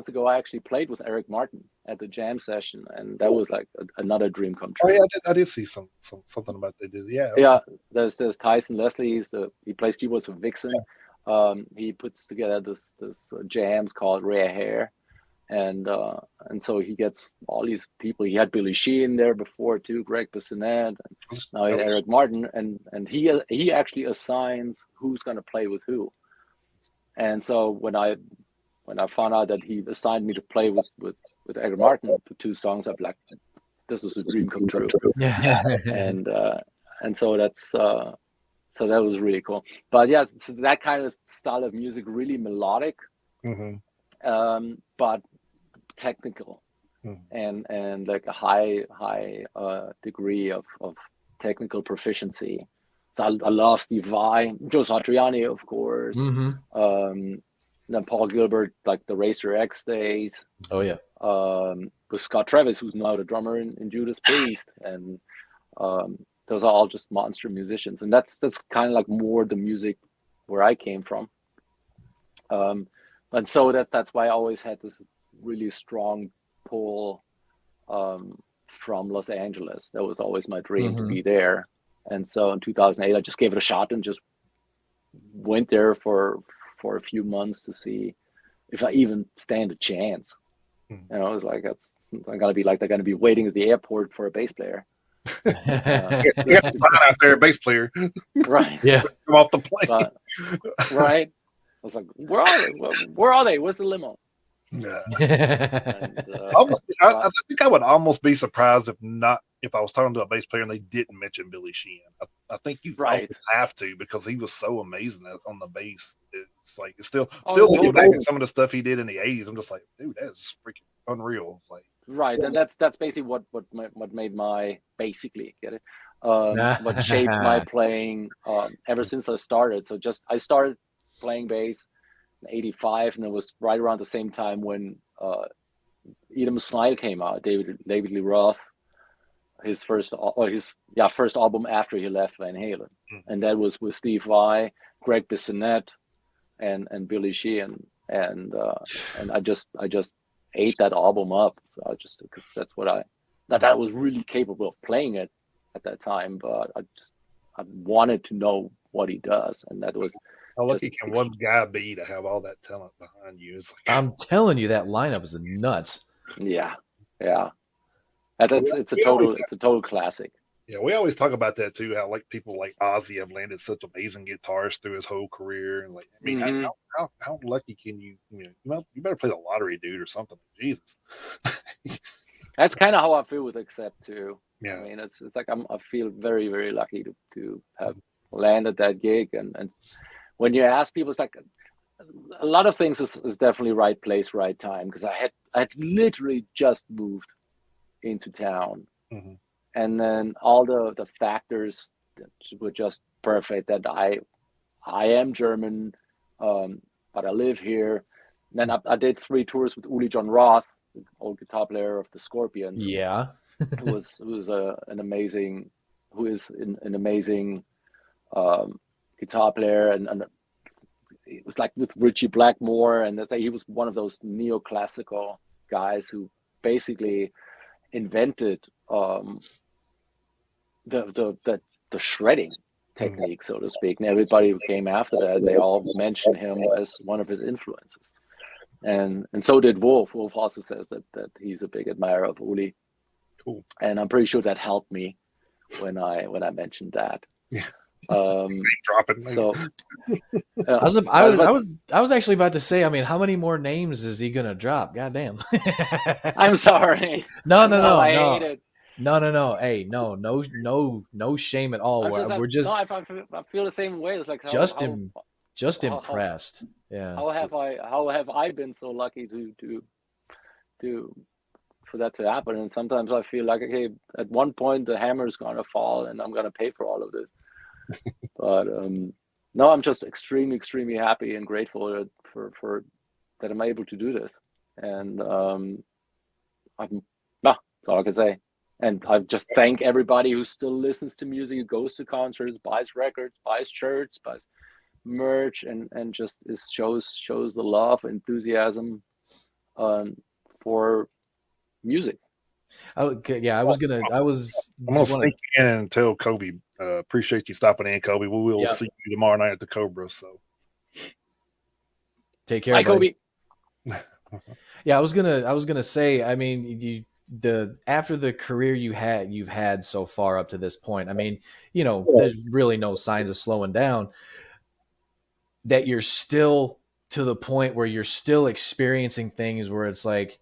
C: ago, I actually played with Eric Martin at the jam session, and that was like another dream come true.
B: Oh yeah, I did see something about they did. Yeah. Okay.
C: Yeah. There's Tyson Leslie. He plays keyboards for Vixen. He puts together this jams called Rare Hair, and so he gets all these people. He had Billy Sheehan there before too, Greg Bissonette, and now he had Eric Martin, and he actually assigns who's going to play with who. And so when I found out that he assigned me to play with Eric Martin for 2 songs, I'm like, this is a dream come true. And so that's so that was really cool. But yeah, so that kind of style of music, really melodic, but technical, and like a high degree of technical proficiency. So I love Steve Vai, Joe Satriani, of course. Then Paul Gilbert, like the Racer X days.
A: Oh yeah.
C: With Scott Travis, who's now the drummer in Judas Priest, and those are all just monster musicians, and that's kind of like more the music where I came from. And so that's why I always had this really strong pull from Los Angeles. That was always my dream to be there. And so in 2008, I just gave it a shot and just went there for a few months to see if I even stand a chance. I was like, I'm gonna be like they're gonna be waiting at the airport for a bass player.
B: You have to find out there a bass player,
C: right?
A: Yeah,
B: come off the plane,
C: right? I was like, where are they? Where are they? Where's the limo?
B: Yeah. I think I would almost be surprised if I was talking to a bass player and they didn't mention Billy Sheehan. I think you always have to, because he was so amazing on the bass. It's like it's still looking back at some of the stuff he did in the 80s. I'm just like, dude, that's freaking unreal. It's like,
C: right, and that's basically what made my what shaped my playing ever since I started. So I started playing bass in '85, and it was right around the same time when Eat 'Em Smile came out. David Lee Roth, his first album after he left Van Halen, and that was with Steve Vai, Greg Bissonette, and Billy Sheehan, and I just ate that album up. So because that's what I was really capable of playing it at that time, but I just wanted to know what he does, and that was.
B: How lucky can one guy be to have all that talent behind you? It's like,
A: I'm telling you, that lineup is nuts.
C: Yeah. It's a total classic.
B: Yeah, we always talk about that too. How like people like Ozzy have landed such amazing guitarists through his whole career, and like, I mean, how lucky can you? You better play the lottery, dude, or something. Jesus.
C: That's kind of how I feel with Accept too.
B: Yeah.
C: I mean, it's like I feel very, very lucky to have landed that gig, and when you ask people, it's like a lot of things is definitely right place, right time, because I had literally just moved into town.
B: Mm-hmm.
C: And then all the factors were just perfect. That I am German, but I live here. And then I did 3 tours with Uli John Roth, the old guitar player of the Scorpions.
A: Yeah,
C: who is an amazing guitar player, and it was like with Richie Blackmore, and that's he was one of those neoclassical guys who basically invented the shredding technique, so to speak. And everybody who came after that, they all mention him as one of his influences. And so did Wolf. Wolf also says that he's a big admirer of Uli.
B: Cool.
C: And I'm pretty sure that helped me when I mentioned that.
B: Yeah.
C: Dropping. So
A: I was actually about to say, I mean, how many more names is he gonna drop? Goddamn.
C: I'm sorry.
A: No.
C: hate it.
A: No. Hey, no shame at all. We're just.
C: I feel the same way. It's like
A: just impressed. Yeah.
C: How have I been so lucky to for that to happen? And sometimes I feel like, okay, at one point the hammer is gonna fall, and I'm gonna pay for all of this. But no, I'm just extremely happy and grateful for that I'm able to do this. And that's all I can say. And I just thank everybody who still listens to music, who goes to concerts, buys records, buys shirts, buys merch, and just shows the love, enthusiasm for music.
A: Okay, yeah, I was
B: I'm gonna sneak in and tell Kobe, appreciate you stopping in, Kobe. We will see you tomorrow night at the Cobra. So
A: take care.
C: Bye, Kobe.
A: Yeah, I was gonna say, I mean, after the career you've had so far up to this point, I mean, there's really no signs of slowing down. That you're still to the point where you're still experiencing things where it's like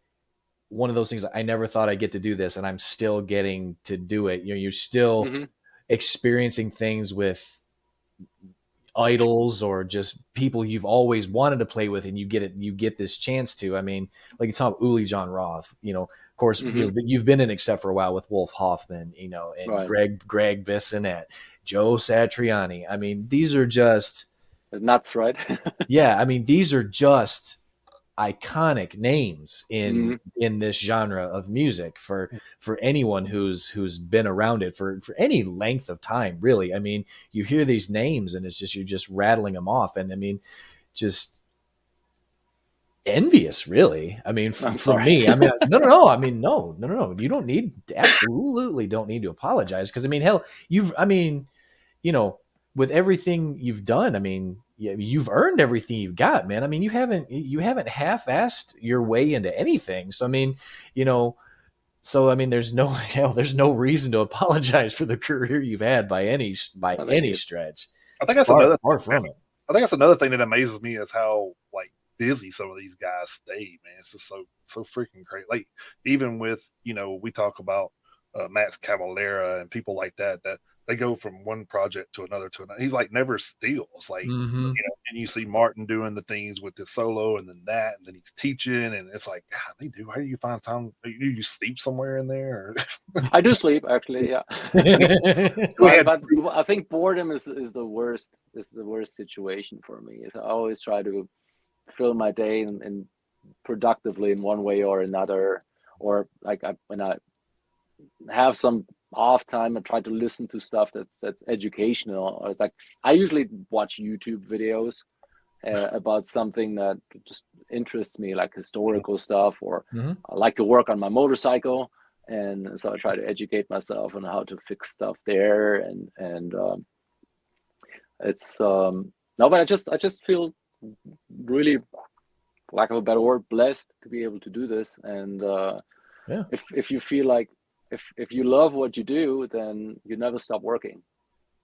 A: one of those things, I never thought I'd get to do this, and I'm still getting to do it. You're still experiencing things with idols or just people you've always wanted to play with, and you get this chance to. I mean, like you talk about Uli John Roth, of course, you've been in Accept for a while with Wolf Hoffman, and right. Greg Bissonette, Joe Satriani. I mean, these are just
C: nuts, right?
A: Yeah, I mean, these are just iconic names in this genre of music for anyone who's been around it for any length of time, really. I mean, you hear these names and it's just, you're just rattling them off, and I mean, just envious, really. I mean, from me, I mean, no. I mean, no. You absolutely don't need to apologize, because I mean, hell, with everything you've done, I mean, you've earned everything you've got, man. I mean, you haven't half-assed your way into anything. So I mean, there's no reason to apologize for the career you've had by any stretch.
B: I think that's far from it. I think that's another thing that amazes me is how like busy some of these guys stay, man. It's just so freaking crazy. Like even with we talk about Max Cavalera and people like that they go from one project to another. He's like never still. It's like, and you see Martin doing the things with the solo and then that, and then he's teaching, and it's like, God, they do. How do you find time? Do you sleep somewhere in there? Or?
C: I do sleep, actually. Yeah. But I think boredom is the worst. Is the worst situation for me. I always try to fill my day and productively in one way or another, or like when I have some off time, I try to listen to stuff that's educational. Or it's like I usually watch YouTube videos about something that just interests me, like historical stuff, or I like to work on my motorcycle, and so I try to educate myself on how to fix stuff there, and it's no, but I just feel really, lack of a better word, blessed to be able to do this. And if you feel like if you love what you do, then you never stop working.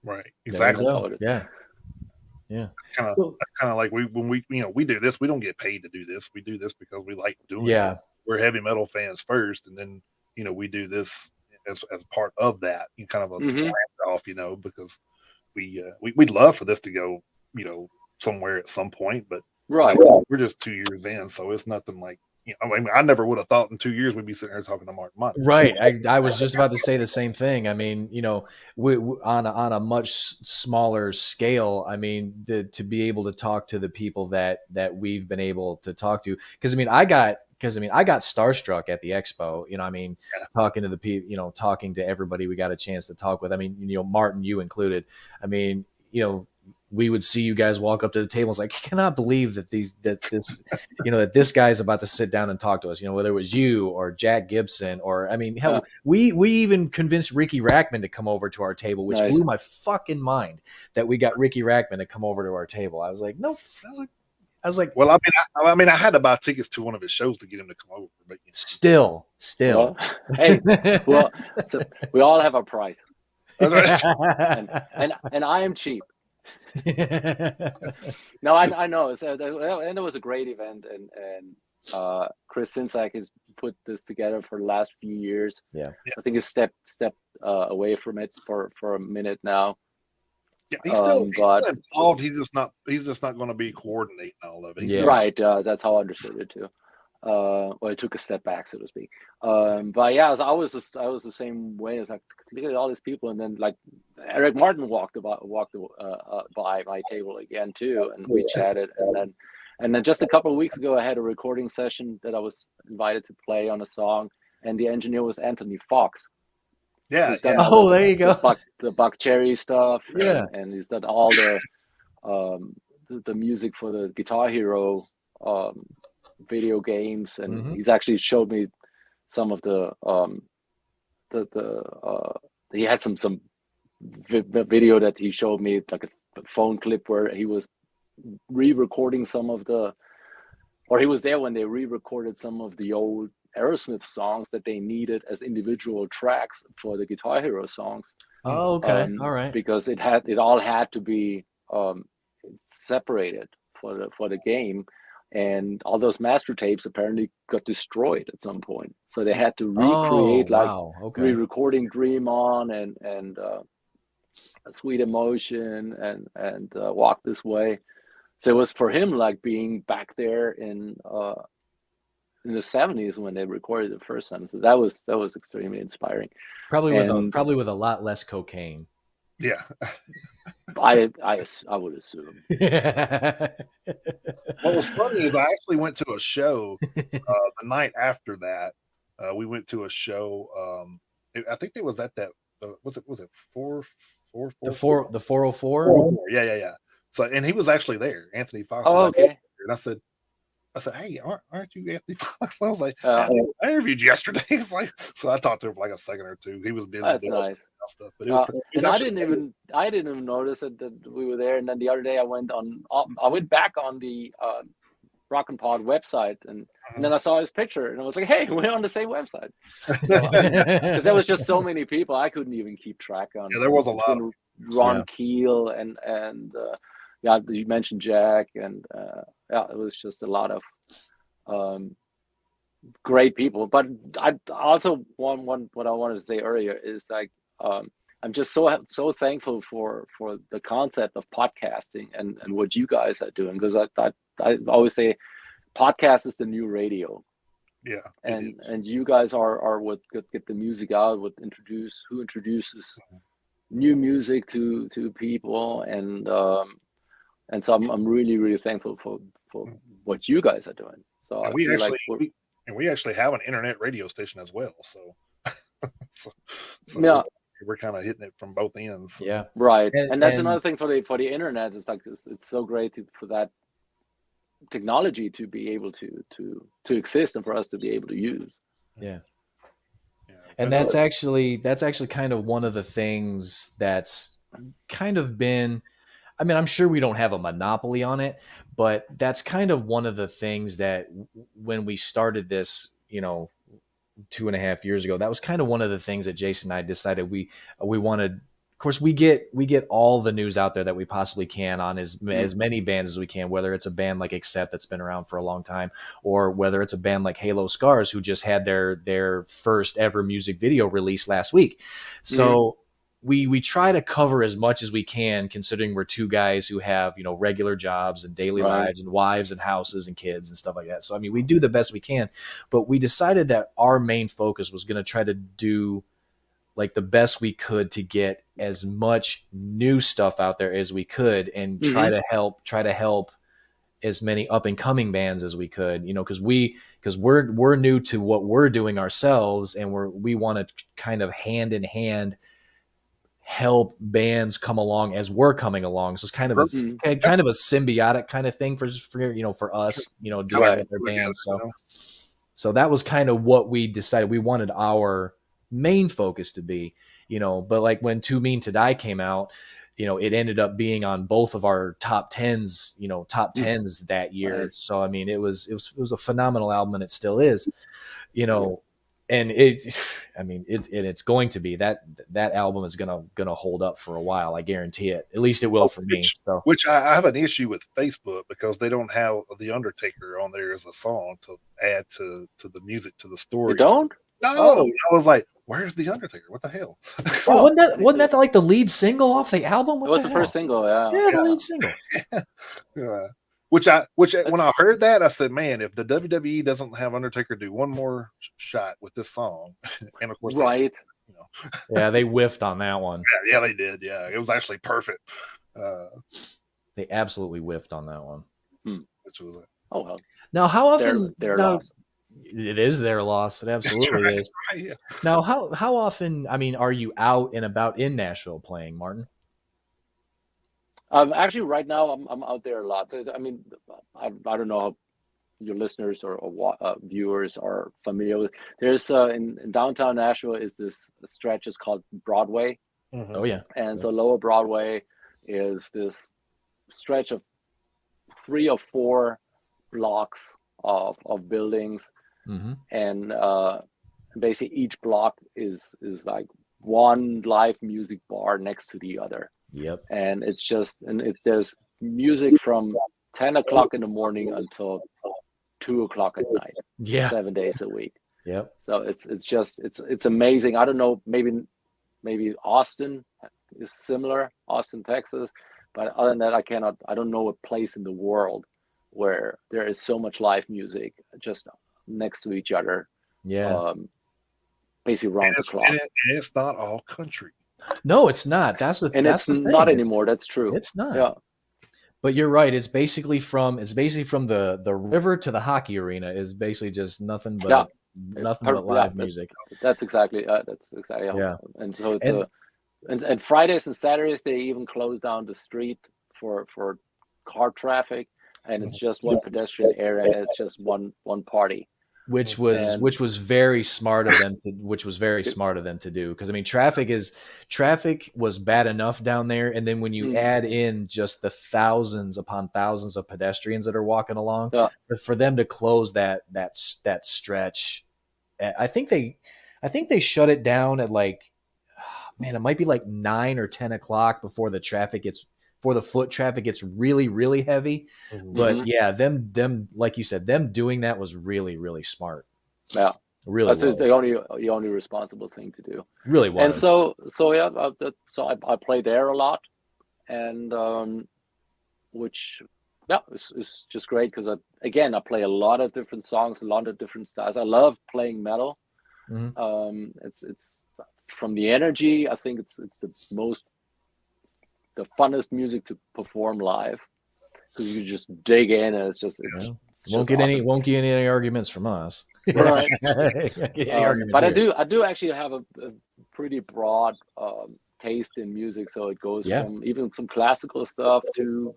B: Right. Exactly.
A: Yeah.
B: That's kind of like when we do this, we don't get paid to do this. We do this because we like doing it. We're heavy metal fans first, and then we do this as part of that. Kind of a branch off, because we'd love for this to go, somewhere at some point, but we're just 2 years in, so it's nothing like. I mean, I never would have thought in 2 years we'd be sitting there talking to Martin Motnik.
A: Right. I was just about to say the same thing. I mean, we on a much smaller scale. I mean, to be able to talk to the people that we've been able to talk to, because I got starstruck at the expo. Talking to the people, talking to everybody we got a chance to talk with. I mean, Martin, you included. I mean, we would see you guys walk up to the table. It's like, I cannot believe that that this guy's about to sit down and talk to us, whether it was you or Jack Gibson, or, I mean, hell, we even convinced Ricky Rackman to come over to our table, which blew my fucking mind that we got Ricky Rackman to come over to our table. I was like, no, I was like,
B: well, I mean, I had to buy tickets to one of his shows to get him to come over, but
A: still.
C: Well, hey, so we all have our price.
B: That's right.
C: and I am cheap. No, I know. And it was a great event, and Chris Sinsak has put this together for the last few years.
A: Yeah.
C: I think he's stepped away from it for a minute now.
B: Yeah, he's still involved. He's just not going to be coordinating all of it.
C: Right. That's how I understood it too. Well, I took a step back, so to speak. But yeah, I was the same way. It's like, look at all these people, and then like Eric Martin walked by my table again too, and we chatted, and then just a couple of weeks ago, I had a recording session that I was invited to play on a song, and the engineer was Anthony Fox.
B: Yeah.
A: Oh, there you go.
C: The Buck Cherry stuff.
A: Yeah.
C: And he's done all the music for the Guitar Hero video games, and he's actually showed me some of the he had some video that he showed me, like a phone clip where he was re-recording or he was there when they re-recorded some of the old Aerosmith songs that they needed as individual tracks for the Guitar Hero songs.
A: Oh, okay. All right.
C: Because it all had to be separated for the game. And all those master tapes apparently got destroyed at some point, so they had to recreate re-recording "Dream On" and "Sweet Emotion" and "Walk This Way." So it was for him like being back there in the 70s when they recorded the first time. So that was extremely inspiring.
A: Probably with a lot less cocaine.
B: Yeah.
C: I would assume.
B: What was funny is I actually went to a show the night after that. We went to a show. I think it was at that. Was it 444?
A: The 404?
B: Yeah. So, and he was actually there. Anthony Fox.
C: Oh, okay.
B: And I said, hey, aren't you Anthony Fox? I was like, I interviewed you yesterday. It's like, so I talked to him for like a second or two. He was busy.
C: That's nice.
B: Stuff, but it was
C: and I didn't even notice that we were there. And then the other day I went back on the Rock and Pod website, and then I saw his picture, and I was like, hey, we're on the same website. Because there was just so many people, I couldn't even keep track on.
B: Yeah, there was a lot.
C: Ron Keel and you mentioned Jack, and it was just a lot of great people. But I also what I wanted to say earlier is like I'm just so thankful for the concept of podcasting and what you guys are doing, because I always say podcast is the new radio.
B: Yeah,
C: and you guys are what get the music out, who introduces new music to people, and so I'm really thankful for what you guys are doing. So
B: and we actually have an internet radio station as well. So, so
C: yeah,
B: we're kind of hitting it from both ends. So.
C: Yeah, right. And that's another thing for the internet. It's like it's so great for that technology to be able to exist and for us to be able to use.
A: Yeah. And that's actually kind of one of the things that's kind of been, I mean, I'm sure we don't have a monopoly on it, but that's kind of one of the things that when we started this, 2.5 years ago, that was kind of one of the things that Jason and I decided we wanted. Of course, we get all the news out there that we possibly can on as many bands as we can, whether it's a band like Accept that's been around for a long time, or whether it's a band like Halo Scars who just had their first ever music video release last week. So we try to cover as much as we can, considering we're two guys who have, regular jobs and daily lives and wives and houses and kids and stuff like that. So, I mean, we do the best we can, but we decided that our main focus was going to try to do like the best we could to get as much new stuff out there as we could and try to help as many up and coming bands as we could, because we're new to what we're doing ourselves, and we want to kind of hand in hand help bands come along as we're coming along. So it's kind of a symbiotic kind of thing for us, doing with their bands. So that was kind of what we decided we wanted our main focus to be, but like when Too Mean to Die came out, it ended up being on both of our top tens that year. Nice. So, I mean, it was a phenomenal album, and it still is, and it's going to be that album is gonna hold up for a while. I guarantee it. At least it will for me. So,
B: which I have an issue with Facebook because they don't have The Undertaker on there as a song to add to the music, to the story.
C: You don't?
B: No, I was like, where's The Undertaker? What the hell?
A: Wasn't that like the lead single off the album? What
C: it was the first single,
A: the lead single.
B: Yeah. Which when I heard that, I said, man, if the WWE doesn't have Undertaker do one more shot with this song, and of course,
A: yeah, they whiffed on that one.
B: Yeah, they did. Yeah, it was actually perfect.
A: They absolutely whiffed on that one.
C: Oh well.
A: Now, how often?
C: Their loss.
A: It is their loss. It absolutely is. Right, yeah. Now, how often? I mean, are you out and about in Nashville playing, Martin?
C: Actually, right now I'm out there a lot. So, I mean, I don't know how your listeners or viewers are familiar with. There's in downtown Nashville is this stretch. It's called Broadway.
A: Mm-hmm. Oh yeah.
C: And so Lower Broadway is this stretch of 3 or 4 blocks of buildings, and basically each block is like one live music bar next to the other.
A: Yep.
C: And it's just, there's music from 10 o'clock in the morning until 2 o'clock at night.
A: Yeah.
C: 7 days a week.
A: Yep.
C: So it's amazing. I don't know, maybe Austin is similar, Austin, Texas. But other than that, I don't know a place in the world where there is so much live music just next to each other.
A: Yeah.
C: Basically round the clock.
B: And it's not all country.
A: No, it's not. It's
C: not anymore. That's true.
A: It's not.
C: Yeah.
A: But you're right. It's basically from the river to the hockey arena is basically just nothing but live music.
C: That's exactly.
A: Yeah.
C: And so it's and Fridays and Saturdays they even close down the street for car traffic, and it's just one pedestrian area. And it's just one party.
A: Which was very smart of them to do, because I mean traffic was bad enough down there, and then when you add in just the thousands upon thousands of pedestrians that are walking along, for them to close that stretch, I think they shut it down at like, it might be like 9 or 10 o'clock before the foot traffic gets really, really heavy. But yeah, them like you said, them doing that was really, really smart.
C: Yeah,
A: really.
C: That's the only responsible thing to do.
A: Really was.
C: And so yeah, I play there a lot, and which is just great because I play a lot of different songs, a lot of different styles. I love playing metal. It's from the energy. I think it's the funnest music to perform live because you just dig in, and it's
A: won't get any arguments from us.
C: Right. But here. I do actually have a pretty broad taste in music, so it goes from even some classical stuff to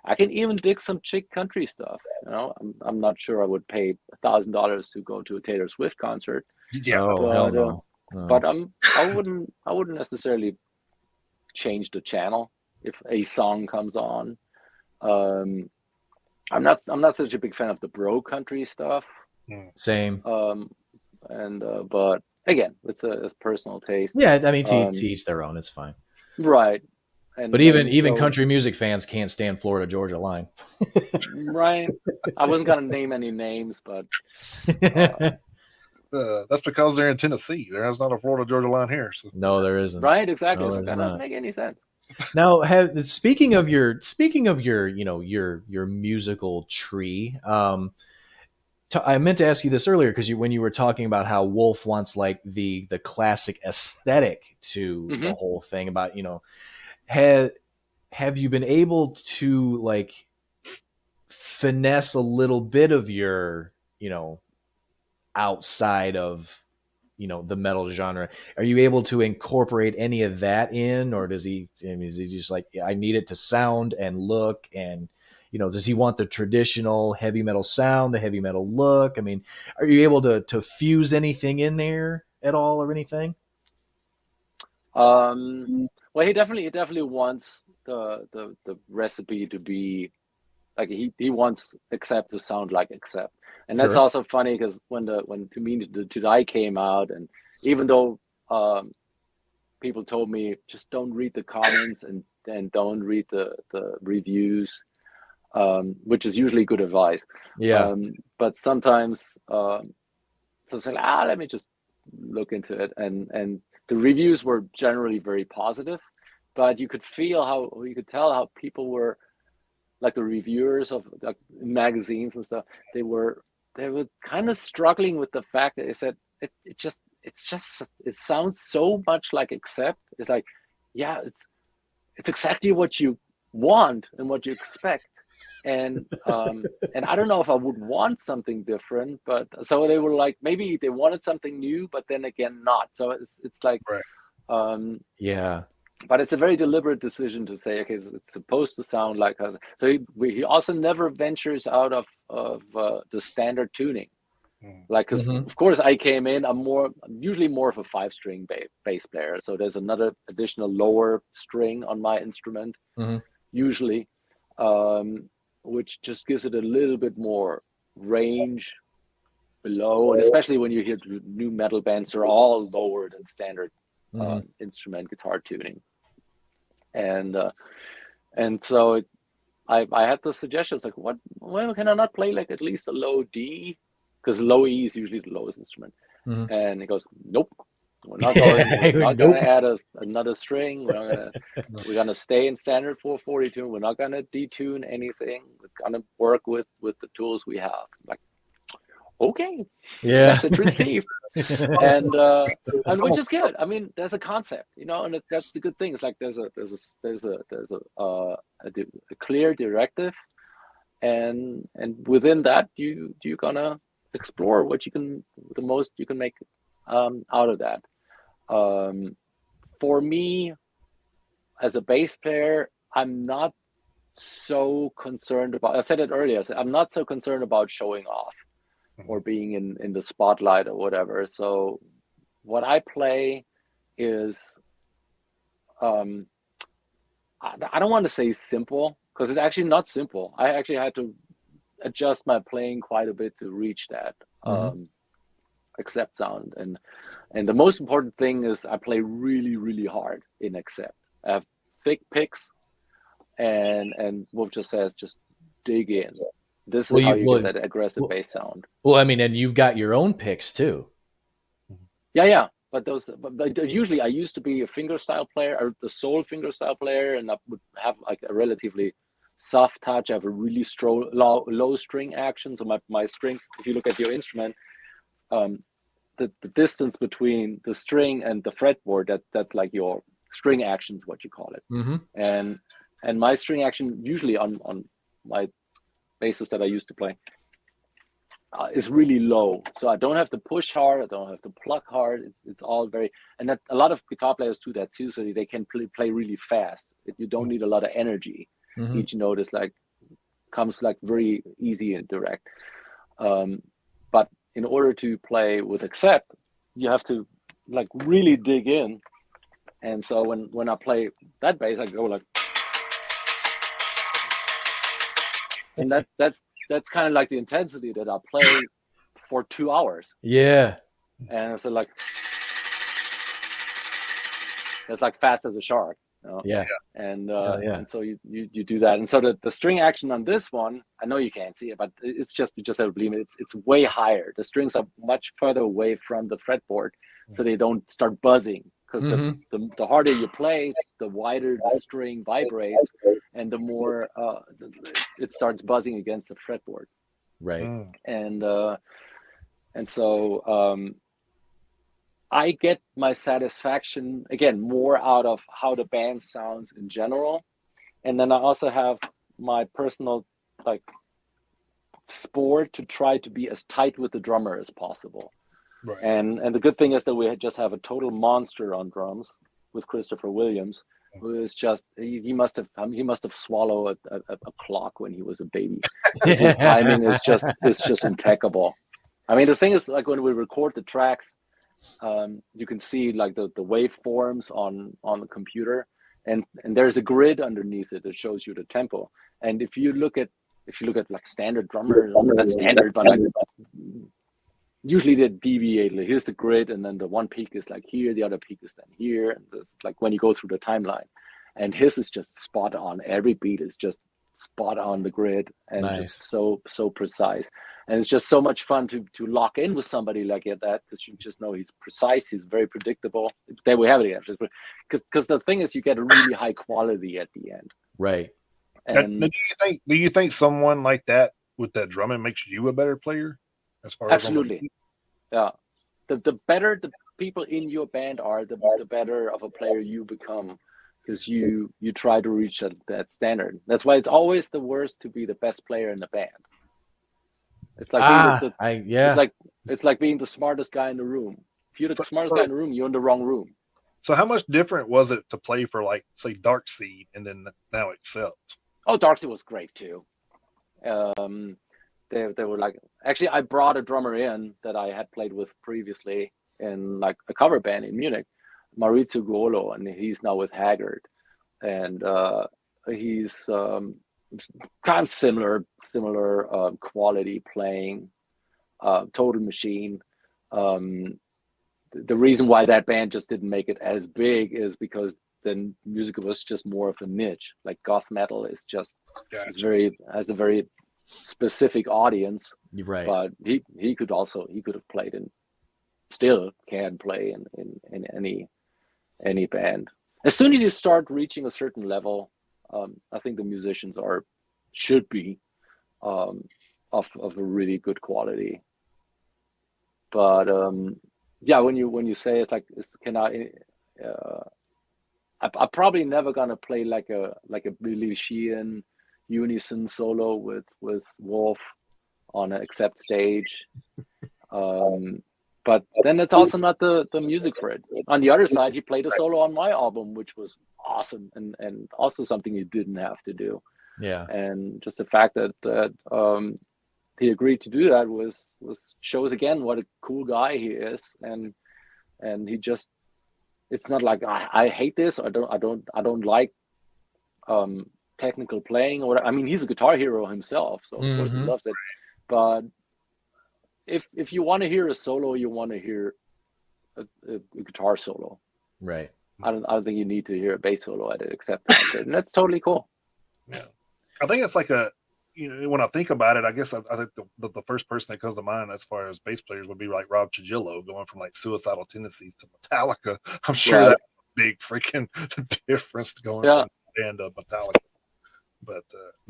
C: I can even dig some chick country stuff. I'm not sure I would pay $1,000 to go to a Taylor Swift concert.
B: Yeah,
A: hell no.
C: But I wouldn't necessarily change the channel. if a song comes on. I'm not such a big fan of the bro country stuff.
A: Same.
C: But again, it's a personal taste.
A: Yeah, I mean, to each their own. It's fine.
C: Right.
A: But even country music fans can't stand Florida Georgia Line.
C: Right. I wasn't gonna name any names, but
B: that's because they're in Tennessee. There's not a Florida Georgia Line here. So.
A: No, there isn't.
C: Right, exactly.
A: No,
C: so that doesn't make any sense.
A: Now, speaking of your your musical tree, I meant to ask you this earlier because when you were talking about how Wolf wants like the classic aesthetic to the whole thing about, have you been able to like finesse a little bit of your, outside of, the metal genre? Are you able to incorporate any of that in, or is he just like, I need it to sound and look, and does he want the traditional heavy metal sound, the heavy metal look? I mean, are you able to fuse anything in there at all or anything?
C: Well, he definitely wants the recipe to be like he wants Accept to sound like Accept, and that's also funny because when To Me to Die came out, and even though people told me just don't read the comments and don't read the reviews, which is usually good advice.
A: Yeah.
C: But sometimes so it's like, let me just look into it, and the reviews were generally very positive, but you could tell how people were, like the reviewers of like magazines and stuff, they were kind of struggling with the fact that they said it sounds so much like Accept. It's like, yeah, it's exactly what you want and what you expect. And I don't know if I would want something different, but so they were like, maybe they wanted something new, but then again not. So it's like,
A: yeah.
C: But it's a very deliberate decision to say, okay, it's supposed to sound like us. So he also never ventures out of the standard tuning. Like, because of course I came in, I'm usually more of a 5-string bass player. So there's another additional lower string on my instrument, usually, which just gives it a little bit more range below. And especially when you hear new metal bands, they're all lower than standard instrument guitar tuning. And so I had the suggestions like, why can I not play like at least a low D? Because low E is usually the lowest instrument. And he goes, nope, we're not going to add another string. We're going to stay in standard 442. We're not going to detune anything. We're going to work with the tools we have. Like, okay, message received. And which is good. I mean, there's a concept, and that's the good thing. It's like there's a clear directive, and within that you're gonna explore the most you can make out of that. For me, as a bass player, I'm not so concerned about. I said it earlier. I'm not so concerned about showing off or being in the spotlight or whatever. So what I play is, I don't want to say simple, because it's actually not simple. I actually had to adjust my playing quite a bit to reach that Accept sound. And the most important thing is I play really, really hard in Accept. I have thick picks, and Wolf just says, just dig in. This is how you get that aggressive bass sound.
A: Well, I mean, and you've got your own picks too.
C: Yeah. But usually I used to be a fingerstyle player, or the soul fingerstyle player, and I would have like a relatively soft touch. I have a really low string action. So my strings, if you look at your instrument, the distance between the string and the fretboard, that's like your string action is what you call it. And my string action usually on my basses that I used to play is really low, so I don't have to push hard, I don't have to pluck hard. It's all very, and that a lot of guitar players do that too, so they can play really fast. You don't need a lot of energy. Each note is like comes like very easy and direct. But in order to play with Accept, you have to like really dig in. And so when I play that bass, I go like And that's kind of like the intensity that I play for 2 hours.
A: Yeah.
C: And so like, it's like fast as a shark. You know?
A: Yeah.
C: And so you do that. And so the string action on this one, I know you can't see it, but it's just, you just have to believe it. It's way higher. The strings are much further away from the fretboard, so they don't start buzzing. Because the harder you play, the wider the string vibrates, and the more it starts buzzing against the fretboard.
A: Right.
C: And so I get my satisfaction, again, more out of how the band sounds in general. And then I also have my personal like sport to try to be as tight with the drummer as possible.
B: Right.
C: And the good thing is that we just have a total monster on drums with Christopher Williams, who is just, he must have swallowed a clock when he was a baby. His timing is just impeccable. I mean, the thing is, like, when we record the tracks, you can see like the waveforms on the computer, and there's a grid underneath it that shows you the tempo. And if you look at like standard drummers, not standard, but like usually they deviate. Like, here's the grid, and then the one peak is like here, the other peak is then here, and it's like when you go through the timeline. And his is just spot on. Every beat is just spot on the grid, and just so precise. And it's just so much fun to lock in with somebody like that, because you just know he's precise, he's very predictable. There we have it again. Because the thing is, you get a really high quality at the end.
A: Right.
B: And do you think someone like that with that drumming makes you a better player? As far
C: absolutely, yeah. The better the people in your band are, the better of a player you become, because you try to reach that standard. That's why it's always the worst to be the best player in the band. It's like it's like being the smartest guy in the room. If you're the smartest guy in the room, you're in the wrong room.
B: So how much different was it to play for, like, say, Darkseed and then now Accept?
C: Oh, Darkseed was great too. They were like, actually, I brought a drummer in that I had played with previously in like a cover band in Munich, Maurizio Guolo, and he's now with Haggard, and he's kind of similar quality playing, total machine. The reason why that band just didn't make it as big is because then music was just more of a niche. Like goth metal is just has a very specific audience.
A: Right.
C: But he could have played in, still can play in any band. As soon as you start reaching a certain level, I think the musicians should be of a really good quality. But yeah, when you say it's like, I'm probably never gonna play like a Billy Sheehan unison solo with Wolf on an Accept stage. But then it's also not the music for it. On the other side, he played a solo on my album, which was awesome, and also something he didn't have to do.
A: Yeah.
C: And just the fact that he agreed to do that was shows again what a cool guy he is. And he just, it's not like I hate this, I don't like technical playing or whatever. I mean, he's a guitar hero himself, so of course he loves it. But if you want to hear a solo, you want to hear a guitar solo,
A: right?
C: I don't think you need to hear a bass solo at it, except that, and that's totally cool.
B: Yeah, I think it's like when I think about it, I guess I think the first person that comes to mind as far as bass players would be like Rob Trujillo, going from like Suicidal Tendencies to Metallica. I'm sure that's a big freaking difference going from band to Metallica. But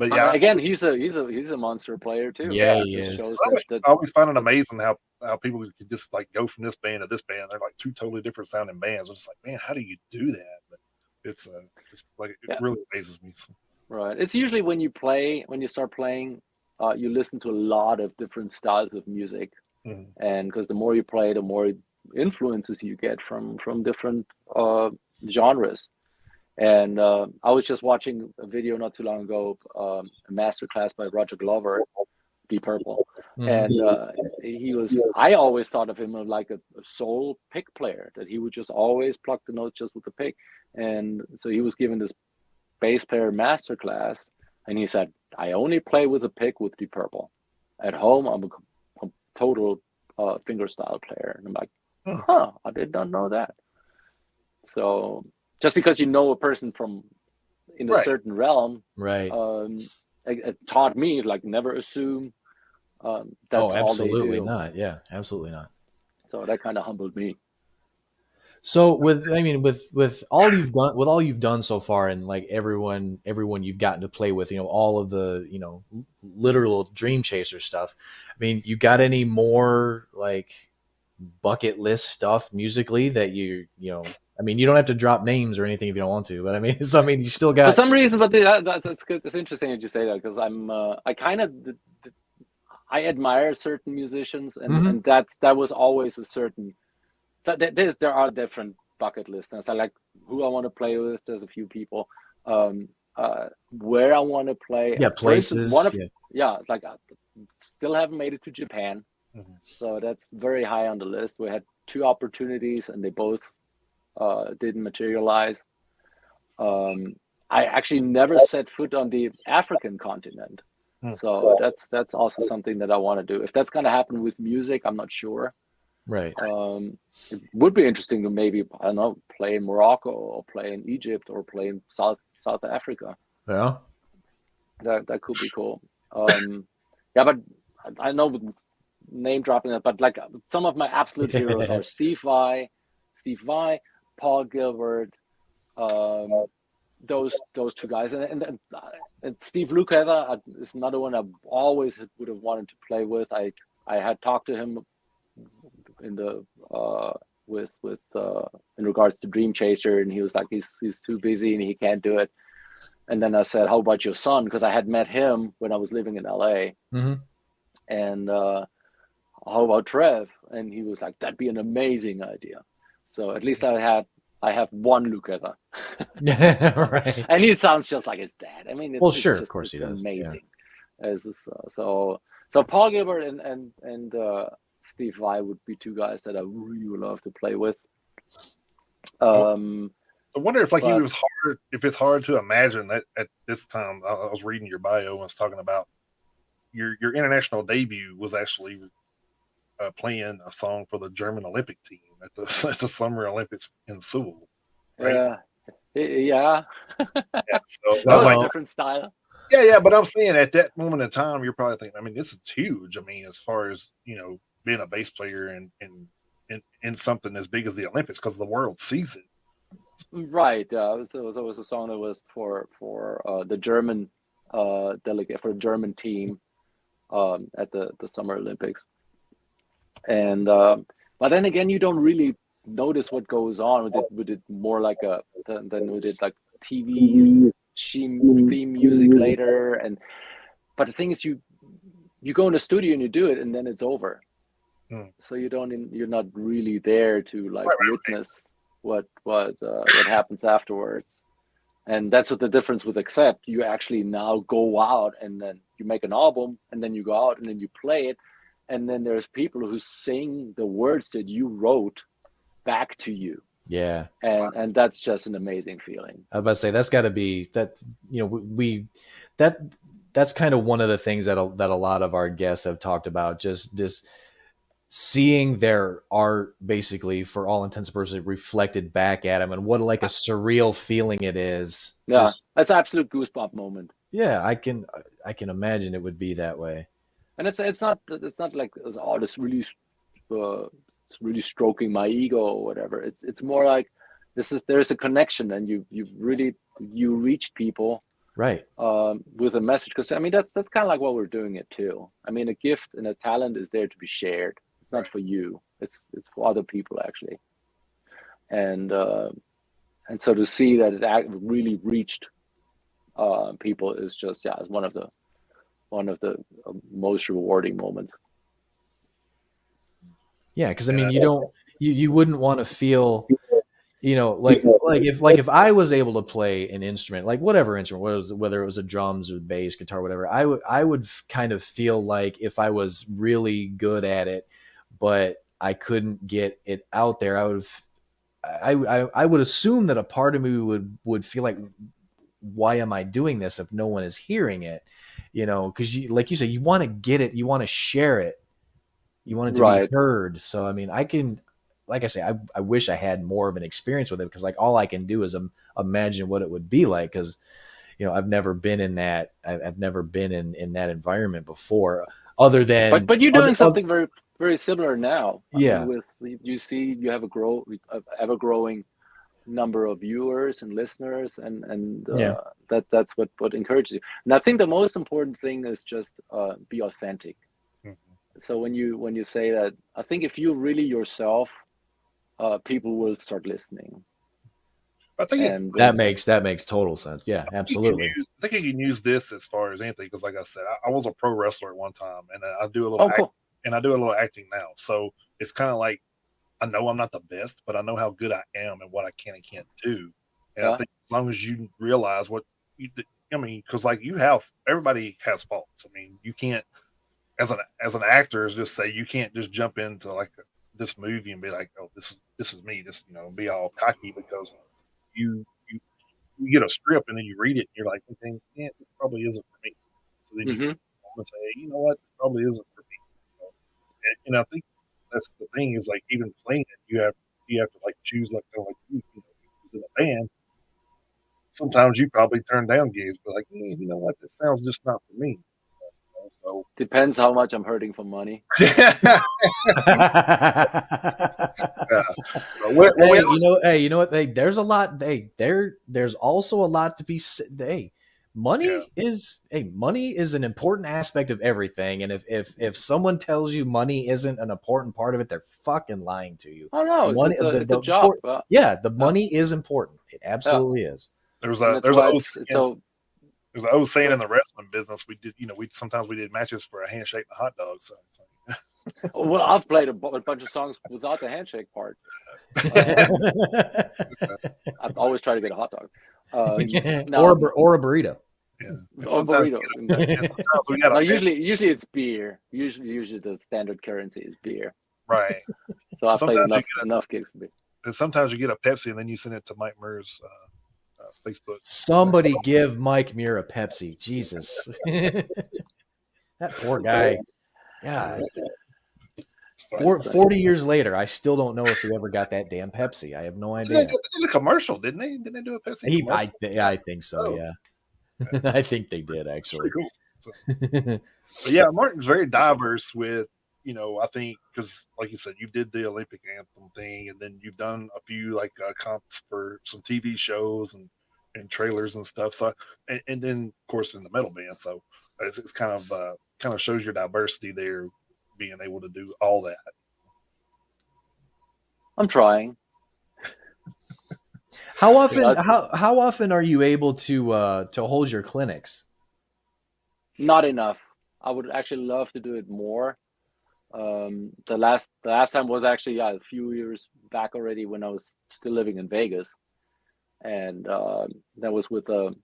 B: yeah,
C: again, he's a monster player too.
A: Yeah, he is.
B: I always find it amazing how people could just like go from this band to this band. They're like two totally different sounding bands. I'm just like, man, how do you do that? But it's like it really amazes me. So.
C: Right. It's usually when you start playing, you listen to a lot of different styles of music, and because the more you play, the more influences you get from different genres. And I was just watching a video not too long ago, a masterclass by Roger Glover, Deep Purple, and I always thought of him as like a soul pick player, that he would just always pluck the notes just with the pick. And so he was given this bass player masterclass, And he said, I only play with a pick with Deep Purple. At home, I'm a total fingerstyle player. And I'm like, I did not know that. So just because you know a person from in a certain realm,
A: right,
C: it taught me like never assume that's all they do.
A: Not. Yeah, absolutely not.
C: So that kind of humbled me.
A: So with all you've done so far, and like everyone you've gotten to play with, all of the literal dream chaser stuff. I mean, you got any more like bucket list stuff musically that you I mean, you don't have to drop names or anything if you don't want to, but I mean, you still got
C: for some reason. But that's good. It's interesting that you say that because I kind of I admire certain musicians, and that was always a certain. So there are different bucket lists, and so like who I want to play with. There's a few people. Where I want to play.
A: Yeah, places.
C: For instance, like I still haven't made it to Japan, so that's very high on the list. We had 2 opportunities, and they both didn't materialize. I actually never set foot on the African continent, so that's also something that I want to do. If that's going to happen with music, I'm not sure.
A: Right.
C: It would be interesting to maybe, I don't know, play in Morocco or play in Egypt or play in South Africa.
A: Yeah.
C: That could be cool. Yeah, but I know name dropping that, but like some of my absolute heroes are Steve Vai, Paul Gilbert, those 2 guys, and Steve Lukather is another one I always would have wanted to play with. I had talked to him in the with in regards to Dream Chaser, and he was like he's too busy and he can't do it. And then I said, how about your son? Because I had met him when I was living in LA. And how about Trev? And he was like, that'd be an amazing idea. So at least I have one Lukather.
A: Right.
C: And he sounds just like his dad. I mean,
A: of course he does.
C: Amazing. Yeah. So Paul Gilbert and Steve Vai would be 2 guys that I really would love to play with.
B: I wonder if if it's hard to imagine that at this time. I was reading your bio and it's talking about your international debut was actually playing a song for the German Olympic team at the Summer Olympics in Seoul.
C: Right? Yeah.
B: So
C: that was a different style.
B: Yeah, but I'm saying at that moment in time, you're probably thinking, I mean, this is huge. I mean, as far as being a bass player in something as big as the Olympics, because the world sees it.
C: Right. So it was a song that was for the German delegate, for the German team at the Summer Olympics. And but then again, you don't really notice what goes on with it more like than we did like TV theme music later. But the thing is, you go in the studio and you do it, and then it's over. So you're not really there to like witness what happens afterwards. And that's what the difference with Accept. You actually now go out and then you make an album, and then you go out and then you play it, and then there's people who sing the words that you wrote back to you.
A: Yeah.
C: And that's just an amazing feeling.
A: I was about to say that's got to be that. That's kind of one of the things that a lot of our guests have talked about. Just seeing their art, basically, for all intents and purposes, reflected back at them, and what like a surreal feeling it is.
C: Yeah, that's an absolute goosebump moment.
A: Yeah, I can imagine it would be that way.
C: And it's not like this really it's really stroking my ego or whatever. It's more like there's a connection, and you reached people,
A: right,
C: with a message. Because I mean that's kind of like what we're doing it too. I mean, a gift and a talent is there to be shared. It's not for you. It's for other people actually. And so to see that it really reached people is just it's one of the most rewarding moments.
A: Yeah, because I mean, you wouldn't want to feel, like if I was able to play an instrument, like whatever instrument, whether it was a drums or bass, guitar, whatever, I would kind of feel like if I was really good at it, but I couldn't get it out there, I would assume that a part of me would feel like, why am I doing this if no one is hearing it? Because like you said, you want to get it, you want to share it, you want it to be heard. So I mean, like I say, I wish I had more of an experience with it, because like all I can do is imagine what it would be like, because I've never been in that. I've never been in that environment before. Other than,
C: but you're doing something very, very similar now. I
A: mean,
C: with you have ever growing number of viewers and listeners, and that's what encourages you. And I think the most important thing is just be authentic. Mm-hmm. So when you say that, I think if you're really yourself, people will start listening.
B: I think
A: that makes total sense. Yeah, absolutely.
B: I think you can use this as far as anything, because like I said, I was a pro wrestler at one time, and I do a little I do a little acting now. So it's kind of like, I know I'm not the best, but I know how good I am and what I can and can't do. And I think as long as you realize what because like everybody has faults. I mean, you can't, as an actor, just say, you can't just jump into like this movie and be like, oh, this is me, this, be all cocky, because you get a script and then you read it and you're like, okay, yeah, this probably isn't for me. So then you say, you know what, this probably isn't for me. And I think that's the thing, is like, even playing it, you have to like choose, like, because in a band, sometimes you probably turn down gigs, but like, you know what, this sounds just not for me. So
C: depends how much I'm hurting for money.
A: You know what? There's a lot. There's also a lot to be said. Money is an important aspect of everything, and if someone tells you money isn't an important part of it, they're fucking lying to you.
C: Oh no, it's a job.
A: The money is important. It absolutely is.
B: There's an old saying in the wrestling business. We did, sometimes we did matches for a handshake and a hot dog. So.
C: Well, I've played a bunch of songs without the handshake part. I've always tried to get a hot dog,
A: or a burrito.
B: Yeah,
C: or burrito. Usually it's beer. Usually the standard currency is beer.
B: Right.
C: So I played enough gigs for beer.
B: And sometimes you get a Pepsi and then you send it to Mike Muir's Facebook.
A: Somebody give Mike Muir a Pepsi. Jesus. That poor guy. God. 40 years later, I still don't know if he ever got that damn Pepsi. I have no idea.
B: They did a commercial, didn't they? Didn't they do a Pepsi commercial?
A: I think so, yeah. I think they did, actually.
B: Cool. So, but yeah, Martin's very diverse with, I think, because like you said, you did the Olympic anthem thing, and then you've done a few like comps for some TV shows and trailers and stuff. So, and then of course in the metal band. So it's kind of shows your diversity there, being able to do all that.
C: I'm trying.
A: How often are you able to hold your clinics?
C: Not enough. I would actually love to do it more. The last time was actually a few years back already, when I was still living in Vegas, and that was with a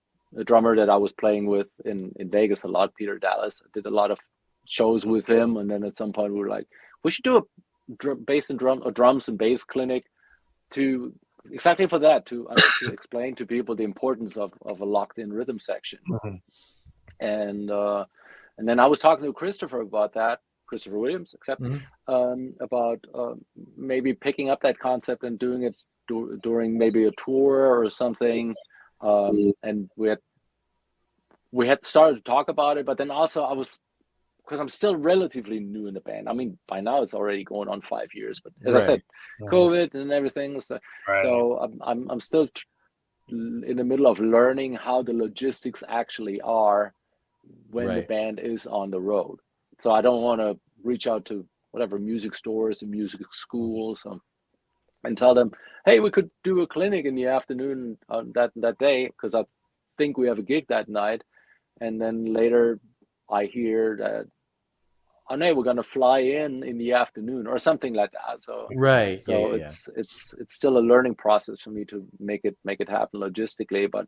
C: drummer that I was playing with in Vegas a lot, Peter Dallas. I did a lot of shows with him, and then at some point we were like, we should do a drums and bass clinic to exactly for that, to explain to people the importance of a locked in rhythm section.
B: Mm-hmm.
C: And then I was talking to Christopher about that, Christopher Williams, about maybe picking up that concept and doing it during maybe a tour or something. And we had started to talk about it, but then also because I'm still relatively new in the band. I mean, by now it's already going on 5 years, but as I said, COVID and everything. So I'm still in the middle of learning how the logistics actually are when the band is on the road. So I don't want to reach out to whatever music stores and music schools and tell them, hey, we could do a clinic in the afternoon on that day, because I think we have a gig that night. And then later I hear that, oh no, we're going to fly in the afternoon or something like that. So it's still a learning process for me to make it happen logistically. But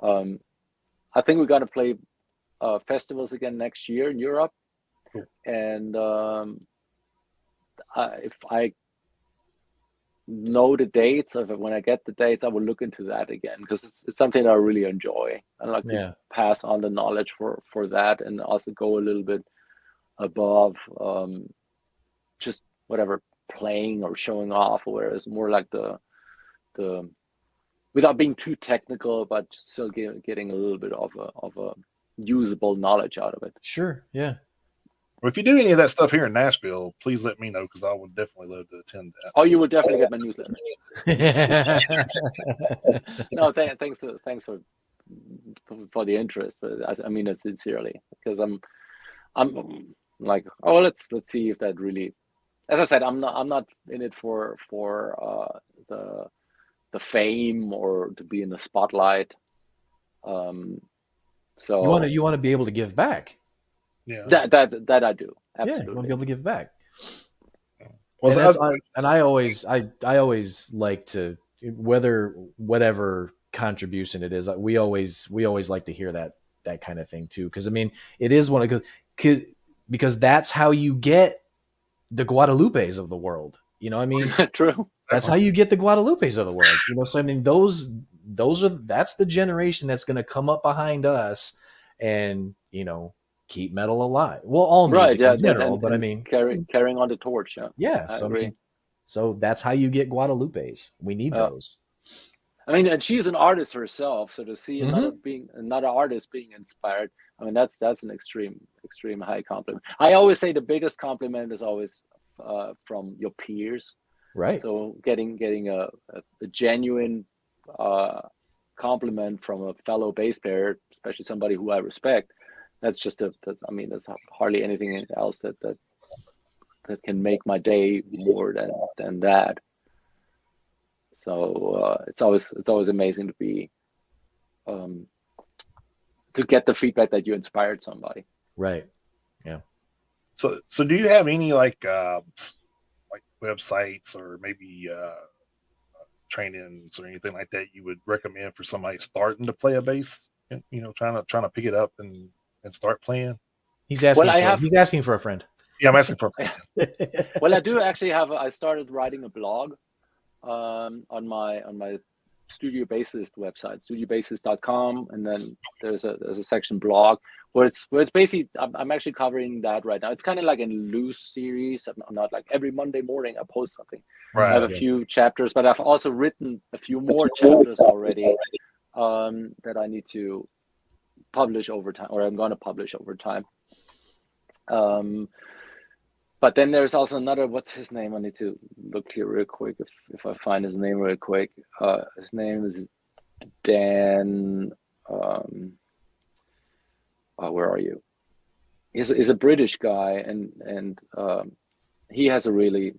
C: I think we're going to play festivals again next year in Europe. Cool. And if I know the dates of it. When I get the dates, I will look into that again, because it's something that I really enjoy. I like to pass on the knowledge for that, and also go a little bit above just whatever playing or showing off, whereas more like the without being too technical, but still getting a little bit of a usable knowledge out of it.
A: Sure, yeah.
B: Well, if you do any of that stuff here in Nashville, please let me know, because I would definitely love to attend that.
C: Oh, you will definitely get my newsletter. No, thanks for the interest, but I mean it sincerely, because I'm like, oh, let's see if that really. As I said, I'm not in it for the fame or to be in the spotlight. So
A: you want to be able to give back.
C: Yeah, that I do. Absolutely.
A: Yeah, you want to be able to give back.
B: Well,
A: and I always like to, whatever contribution it is, we always like to hear that kind of thing too, because I mean it is one of, because that's how you get the Guadalupes of the world. You know what I mean?
C: True.
A: That's how you get the Guadalupes of the world. You know, so I mean that's the generation that's going to come up behind us and, you know, keep metal alive. Well, all music in general, but I mean
C: carrying on the torch.
A: Yeah, so I mean, so that's how you get Guadalupes. We need those.
C: I mean, and she's an artist herself, so to see another artist being inspired, I mean, that's an extreme high compliment. I always say the biggest compliment is always from your peers.
A: Right.
C: So getting a genuine compliment from a fellow bass player, especially somebody who I respect, that's there's hardly anything else that can make my day more than that. So it's always amazing to be to get the feedback that you inspired somebody.
A: Right. Yeah.
B: So do you have any like websites or maybe trainings or anything like that you would recommend for somebody starting to play a bass, and, you know, trying to pick it up and start playing?
A: He's asking for a friend.
B: Yeah, I'm asking for a friend.
C: Well, I do actually I started writing a blog on my Studio Bassist website, studiobassist.com, and then there's a section blog where it's basically I'm actually covering that right now. It's kind of like a loose series. I'm not like every Monday morning I post something.
B: Right.
C: I have a few chapters, but I've also written a few more chapters already that I need to publish over time, or I'm going to publish over time. But then there's also another, what's his name? I need to look here real quick if I find his name real quick. His name is Dan. Where are you? He's a British guy, and he has a really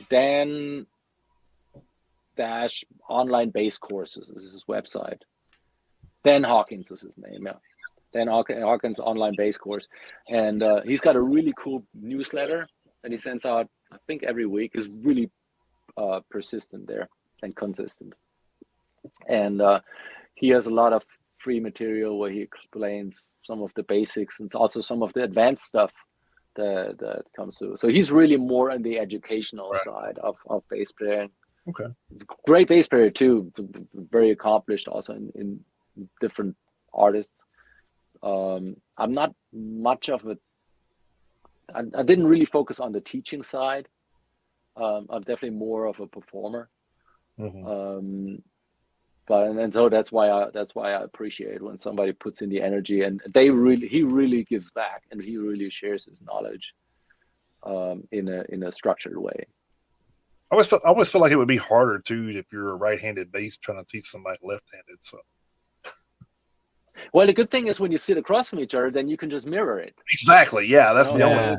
C: Dan - online bass courses. This is his website. Dan Hawkins is his name. Yeah. Dan Hawkins online bass course, and he's got a really cool newsletter that he sends out, I think every week. Is really persistent there and consistent, and he has a lot of free material where he explains some of the basics and also some of the advanced stuff that comes through. So he's really more on the educational side of bass playing.
B: Okay,
C: great bass player too, very accomplished also in different artists. I'm not much of a. I didn't really focus on the teaching side. I'm definitely more of a performer.
B: Mm-hmm.
C: And so that's why I appreciate when somebody puts in the energy, and he really gives back, and he really shares his knowledge in a structured way.
B: I always feel like it would be harder too if you're a right-handed bass trying to teach somebody left-handed. So.
C: Well, the good thing is when you sit across from each other, then you can just mirror it.
B: Exactly. Yeah, that's the only.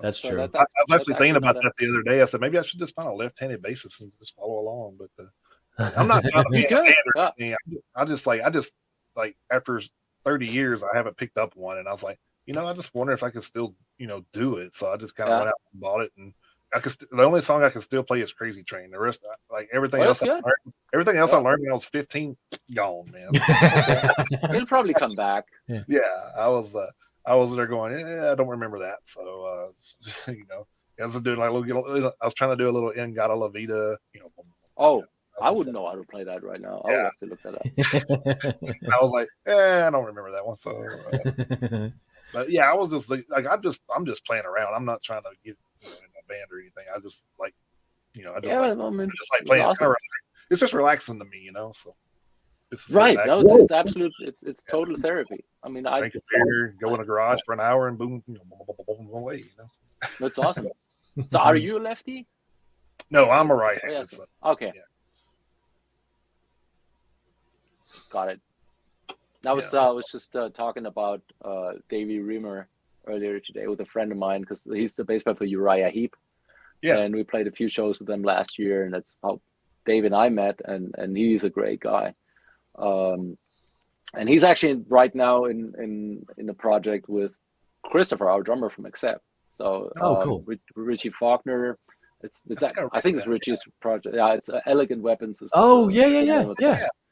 A: That's true.
B: I was actually thinking about that the other day. I said maybe I should just find a left-handed bassist and just follow along. But I'm not trying to be a band or anything. I just after 30 years, I haven't picked up one, and I was like, I just wonder if I could still, do it. So I just kind of went out and bought it, and the only song I can still play is Crazy Train. The rest, everything else, I learned when I was 15, gone, man.
C: It'll probably come back.
B: Yeah, I was there going, I don't remember that. So, I was doing like I was trying to do a little In Gata La Vida,
C: Oh, I wouldn't know how to play that right now. I would have to look that up.
B: I was like, I don't remember that one. So, but yeah, I was just like, I'm just playing around. I'm not trying to get in a band or anything. I just like, I just like playing. Awesome. It's just relaxing to me, So.
C: Right. No, it's absolute. It's total therapy. I mean,
B: drink a beer, go in a garage for an hour, and boom, away.
C: That's awesome. So, are you a lefty?
B: No, I'm a right-handed.
C: Oh, yes. Okay. Yeah. Got it. I was just talking about Davey Reamer earlier today with a friend of mine because he's the bass player for Uriah Heep. Yeah. And we played a few shows with them last year, and that's how Dave and I met. And he's a great guy. And he's actually right now in a project with Christopher, our drummer from Accept. So
A: cool.
C: Richie Faulkner. I think it's Richie's project. Yeah, it's Elegant Weapons.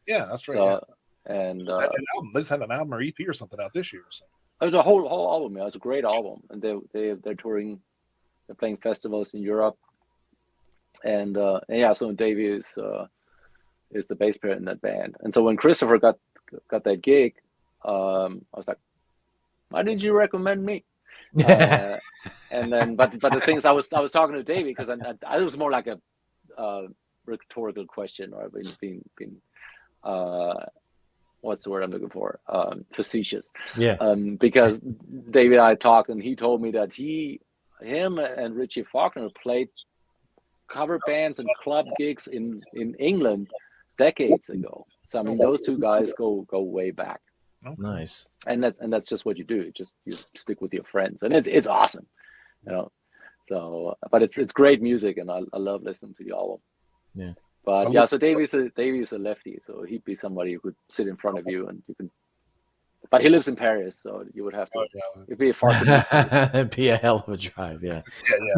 B: Yeah, that's right. So,
C: and
B: they just had an album or EP or something out this year. So.
C: It was a whole album. Yeah, it's a great album, and they're touring. They're playing festivals in Europe, and so Davey is the bass player in that band. And so when Christopher got that gig, I was like, why didn't you recommend me? And then, but the thing is, I was talking to Davey because I was more like a rhetorical question, or being what's the word I'm looking for? Facetious.
A: Yeah.
C: Because Davey and I talked, and he told me that him and Richie Faulkner played cover bands and club gigs in England decades ago. So I mean, those two guys go way back.
A: Nice.
C: And that's just what you do. You stick with your friends, and it's awesome, So, but it's great music, and I love listening to the album.
A: Yeah.
C: But so Davey's a lefty, so he'd be somebody who could sit in front of you, and you can. But he lives in Paris, so you would have to. It'd be a far.
A: It'd be a hell of a drive, yeah.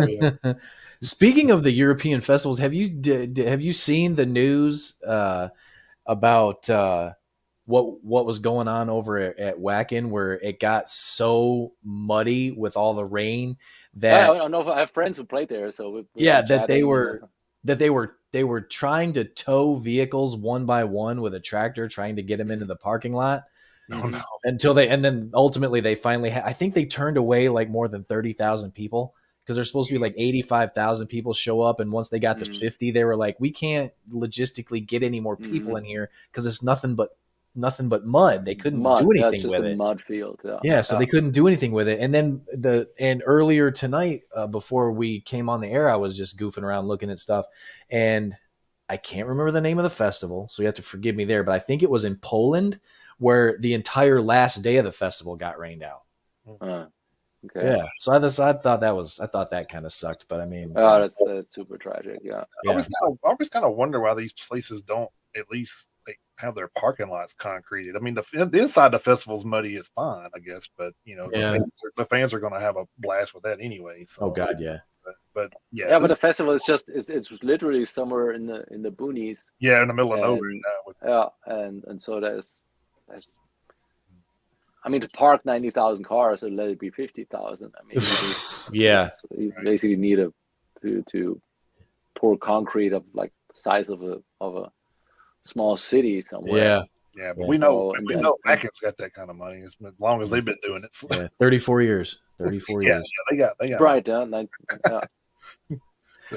A: Yeah. Speaking of the European festivals, have you seen the news about what was going on over at Wacken, where it got so muddy with all the rain that
C: I don't know if I have friends who played there, so
A: they were trying to tow vehicles one by one with a tractor, trying to get them into the parking lot.
B: Oh, no.
A: And then ultimately they finally I think they turned away like more than 30,000 people, because there's supposed to be like 85,000 people show up. And once they got to 50, they were like, we can't logistically get any more people in here because it's nothing but mud. They couldn't do anything with it.
C: Mud field.
A: Yeah. So they couldn't do anything with it. And then earlier tonight, before we came on the air, I was just goofing around looking at stuff, and I can't remember the name of the festival, so you have to forgive me there, but I think it was in Poland, where the entire last day of the festival got rained out.
C: Okay.
A: Yeah. So I thought that kind of sucked, but I mean,
C: that's super tragic. Yeah.
B: I always kind of wonder why these places don't at least have their parking lots concreted. I mean, the inside of the festival's muddy is fine, I guess, but the fans are going to have a blast with that anyway. So.
A: Oh God, yeah.
B: But
C: but the festival is it's literally somewhere in the boonies.
B: Yeah, in the middle of nowhere.
C: And so there's. I mean, to park 90,000 cars and let it be 50,000. I mean, you basically need to pour concrete of like the size of a small city somewhere.
B: Yeah, but we know Wacken's got that kind of money. As long as they've been doing it. So.
A: Yeah, 34 years. 34 years.
B: Yeah, they got
C: right.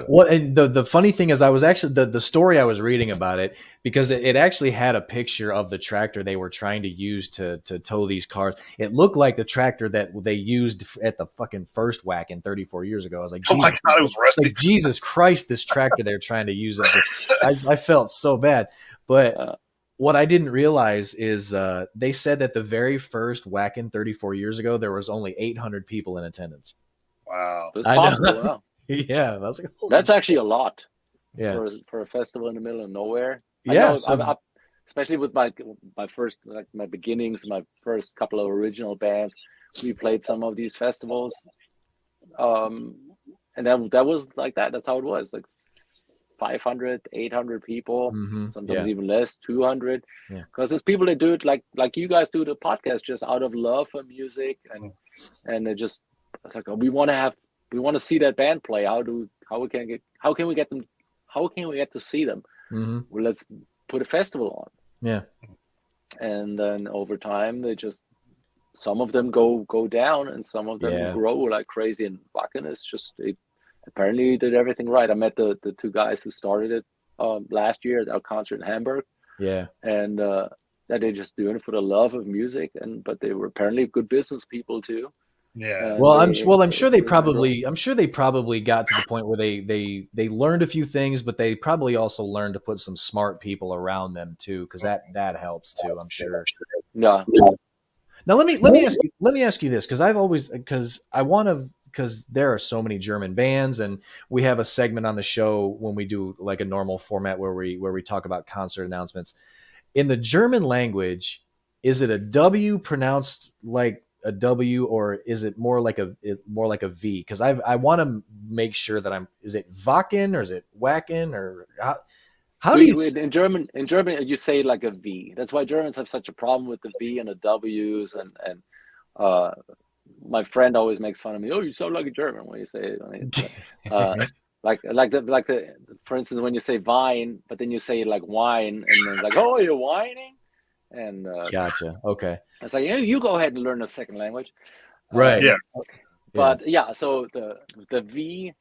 A: What, and the funny thing is, I was actually the story I was reading about it, because it actually had a picture of the tractor they were trying to use to tow these cars. It looked like the tractor that they used at the fucking first Wacken 34 years ago. I was like,
B: oh my God, it was rusty.
A: Like, Jesus Christ, this tractor they're trying to use. I felt so bad. But what I didn't realize is they said that the very first Wacken 34 years ago, there was only 800 people in attendance.
B: Wow.
C: It's possible, wow.
A: Yeah, I was like,
C: that's actually a lot.
A: Yeah,
C: for a festival in the middle of nowhere.
A: Yes,
C: especially with my first, like my beginnings, my first couple of original bands, we played some of these festivals, and that was like that. That's how it was, like 500, 800 people, sometimes even less, 200. Because there's people that do it like you guys do the podcast just out of love for music, and they just, it's like, we want to have we want to see that band play. How can we get to see them?
A: Mm-hmm.
C: Well, let's put a festival on.
A: Yeah.
C: And then over time, some of them go down, and some of them grow like crazy. And Wacken is just apparently did everything right. I met the two guys who started it last year at our concert in Hamburg.
A: Yeah.
C: And that they're just doing it for the love of music, but they were apparently good business people too.
B: Yeah.
A: Well, I'm sure they probably got to the point where they learned a few things, but they probably also learned to put some smart people around them too, because that helps too. I'm sure.
C: Yeah.
A: Now let me ask you this, because there are so many German bands, and we have a segment on the show when we do like a normal format where we talk about concert announcements. In the German language, is it a W pronounced like a W, or is it more like a V? Because I want to make sure that is it Wacken or is it Wacken, or how do you
C: in German you say like a V. That's why Germans have such a problem with the V and the W's, and my friend always makes fun of me. Oh, you sound like a German when you say it. Like for instance, when you say vine, but then you say like wine, and then it's like, oh, you're whining, and
A: gotcha. Okay,
C: it's like, you go ahead and learn a second language,
A: right?
C: But so the V,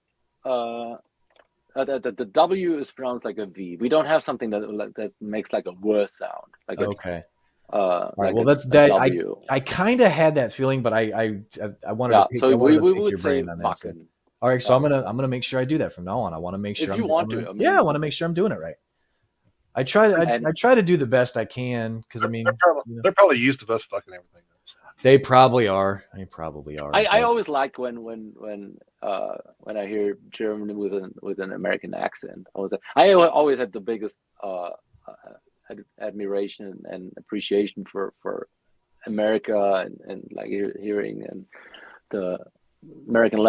C: the W is pronounced like a V. We don't have something that makes like a word sound. Like
A: okay.
C: All
A: right. Well, that's that. I kind of had that feeling, but I wanted to pick,
C: so we would
A: your
C: say
A: brain on that. So. All right, so I'm gonna make sure I do that from now on. I want to make sure
C: I want
A: to make sure I'm doing it right. I try to do the best I can, because I mean
B: they're probably used to us fucking everything else.
A: They probably are.
C: I always like when I hear German with an American accent. I always had the biggest admiration and appreciation for America, and like hearing and the American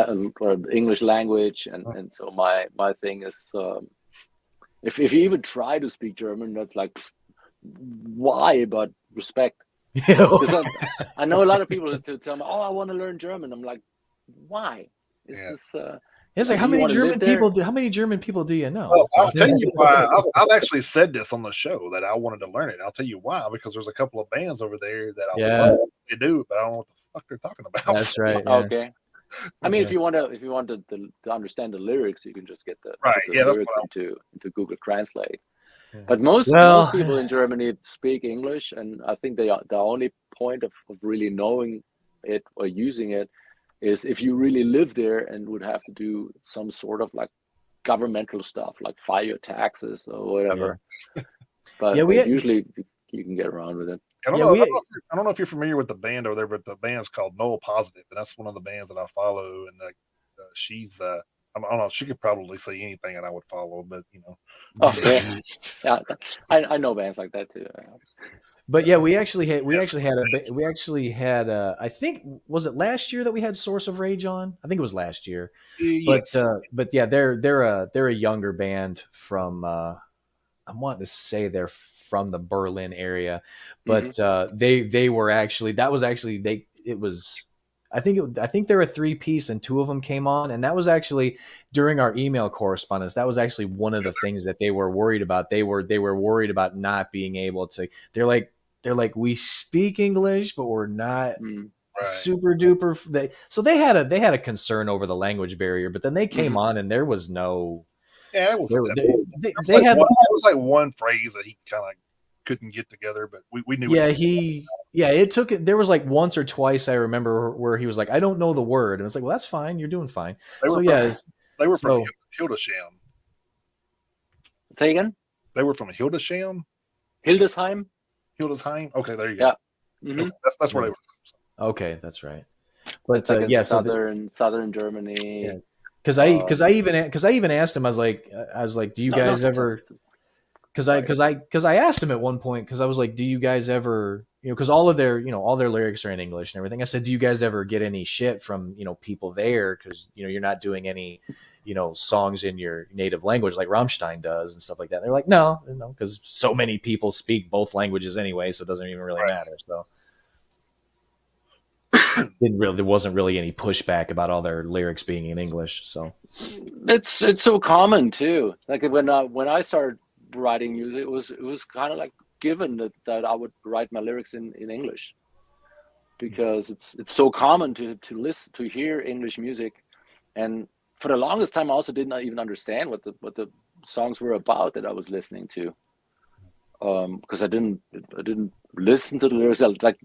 C: or the English language, and so my thing is, if you even try to speak German, that's like, why? But respect. I know a lot of people who tell me, "Oh, I want to learn German." I'm like, why?
A: It's like, how many German people do you know?
B: Well, I'll tell you why. I've actually said this on the show that I wanted to learn it. I'll tell you why, because there's a couple of bands over there that I love what they do, but I don't know what the fuck they're talking about.
A: That's right. Yeah.
C: Okay. I mean, if you want to understand the lyrics, you can just get the lyrics into Google Translate. Yeah. But most people in Germany speak English, and I think the only point of really knowing it or using it is if you really live there and would have to do some sort of like governmental stuff, like file your taxes or whatever. Yeah. But usually you can get around with it.
B: I don't know if you're familiar with the band over there, but the band's called Null Positive, and that's one of the bands that I follow. And she's, I don't know, she could probably say anything, and I would follow. But
C: yeah, I know bands like that too.
A: But yeah, we actually had I think, was it last year that we had Source of Rage on? I think it was last year.
B: Yes.
A: But yeah, they're a younger band from I'm wanting to say they're from the Berlin area, but they were actually, I think they're a 3-piece, and 2 of them came on, and that was actually during our email correspondence. That was actually one of the things that they were worried about. They were worried about not being able to. They're like, we speak English, but we're not super duper. So they had a concern over the language barrier, but then they came on, and there was no.
B: Yeah, it was. It was like one phrase that he kind of couldn't get together, but we knew.
A: There was like once or twice I remember where he was like, I don't know the word, and it's like, well, that's fine, you're doing fine.
B: They were from Hildesheim.
C: Say again.
B: They were from Hildesheim.
C: Hildesheim.
B: Okay, there you go. Yeah, that's where they were from.
A: Okay, that's right. But
C: southern Germany.
A: Yeah. Because I even asked him, I was like, do you guys ever? Because I asked him at one point, because I was like, do you guys ever, because all their lyrics are in English and everything. I said, do you guys ever get any shit from people there, because you're not doing any songs in your native language like Rammstein does and stuff like that. And they're like, no, because so many people speak both languages anyway, so it doesn't even really matter. So there wasn't really any pushback about all their lyrics being in English. So
C: it's so common too. Like when I started writing music, it was kind of like given that I would write my lyrics in English, because it's so common to listen to hear English music. And for the longest time, I also did not even understand what the songs were about that I was listening to, because I didn't listen to the lyrics. Like,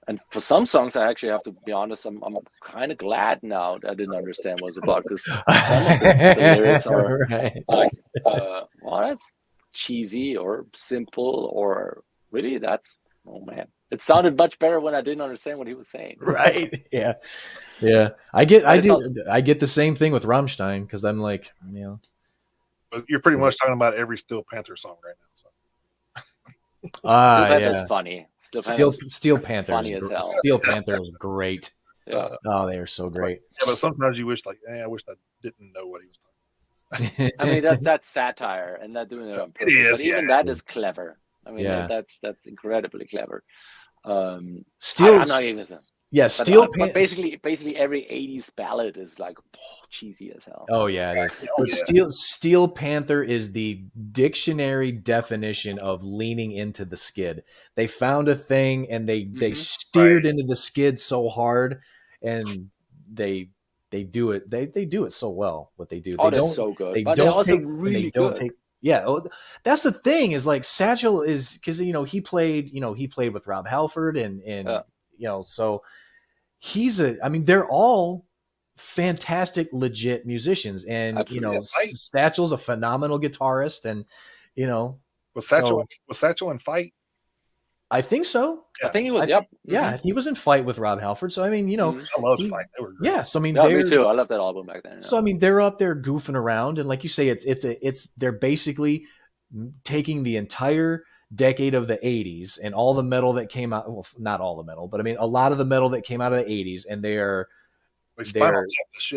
C: and for some songs, I actually have to be honest, I'm kind of glad now that I didn't understand what it was about, because some of the lyrics are
A: right.
C: like, well, that's cheesy or simple, or really that's, oh man, it sounded much better when I didn't understand what he was saying.
A: Right. Yeah. Yeah. I get the same thing with Rammstein, because I'm like,
B: But you're pretty much talking about every Steel Panther song right now. So.
C: Steel Panther's funny.
A: Steel Panther
C: funny as hell.
A: Steel Panther is great.
C: Yeah.
A: Oh, they are so great.
B: Yeah, but sometimes you wish, like, I wish I didn't know what he was talking about.
C: I mean, that's satire, and not doing it on purpose. It is, but even that is clever. I mean, that's incredibly clever.
A: Steel.
C: I'm not even.
A: Yeah,
C: Steel Panther. But basically, every '80s ballad is like cheesy as hell.
A: Oh yeah, it is. But Steel Panther is the dictionary definition of leaning into the skid. They found a thing and they steered into the skid so hard, and they do it. They do it so well. What they do.
C: Oh, they're so good.
A: They
C: but
A: don't
C: they're also
A: take.
C: Really
A: they don't
C: good.
A: take. Yeah, that's the thing. Is like Satchel is, because he played with Rob Halford and so he's I mean, they're all fantastic, legit musicians, and
C: Absolutely.
A: Satchel's a phenomenal guitarist, and
B: was Satchel in Fight?
A: I think so.
C: Yeah. I think he was.
A: Yeah, he was in Fight with Rob Halford. So I mean,
B: I love Fight. They were great.
A: Yeah, so I mean,
C: me too. I love that album back then.
A: So I mean, they're up there goofing around, and like you say, they're basically taking the entire decade of the 80s and all the metal that came out. Well, not all the metal, but I mean, a lot of the metal that came out of the 80s, and they're
B: the shit out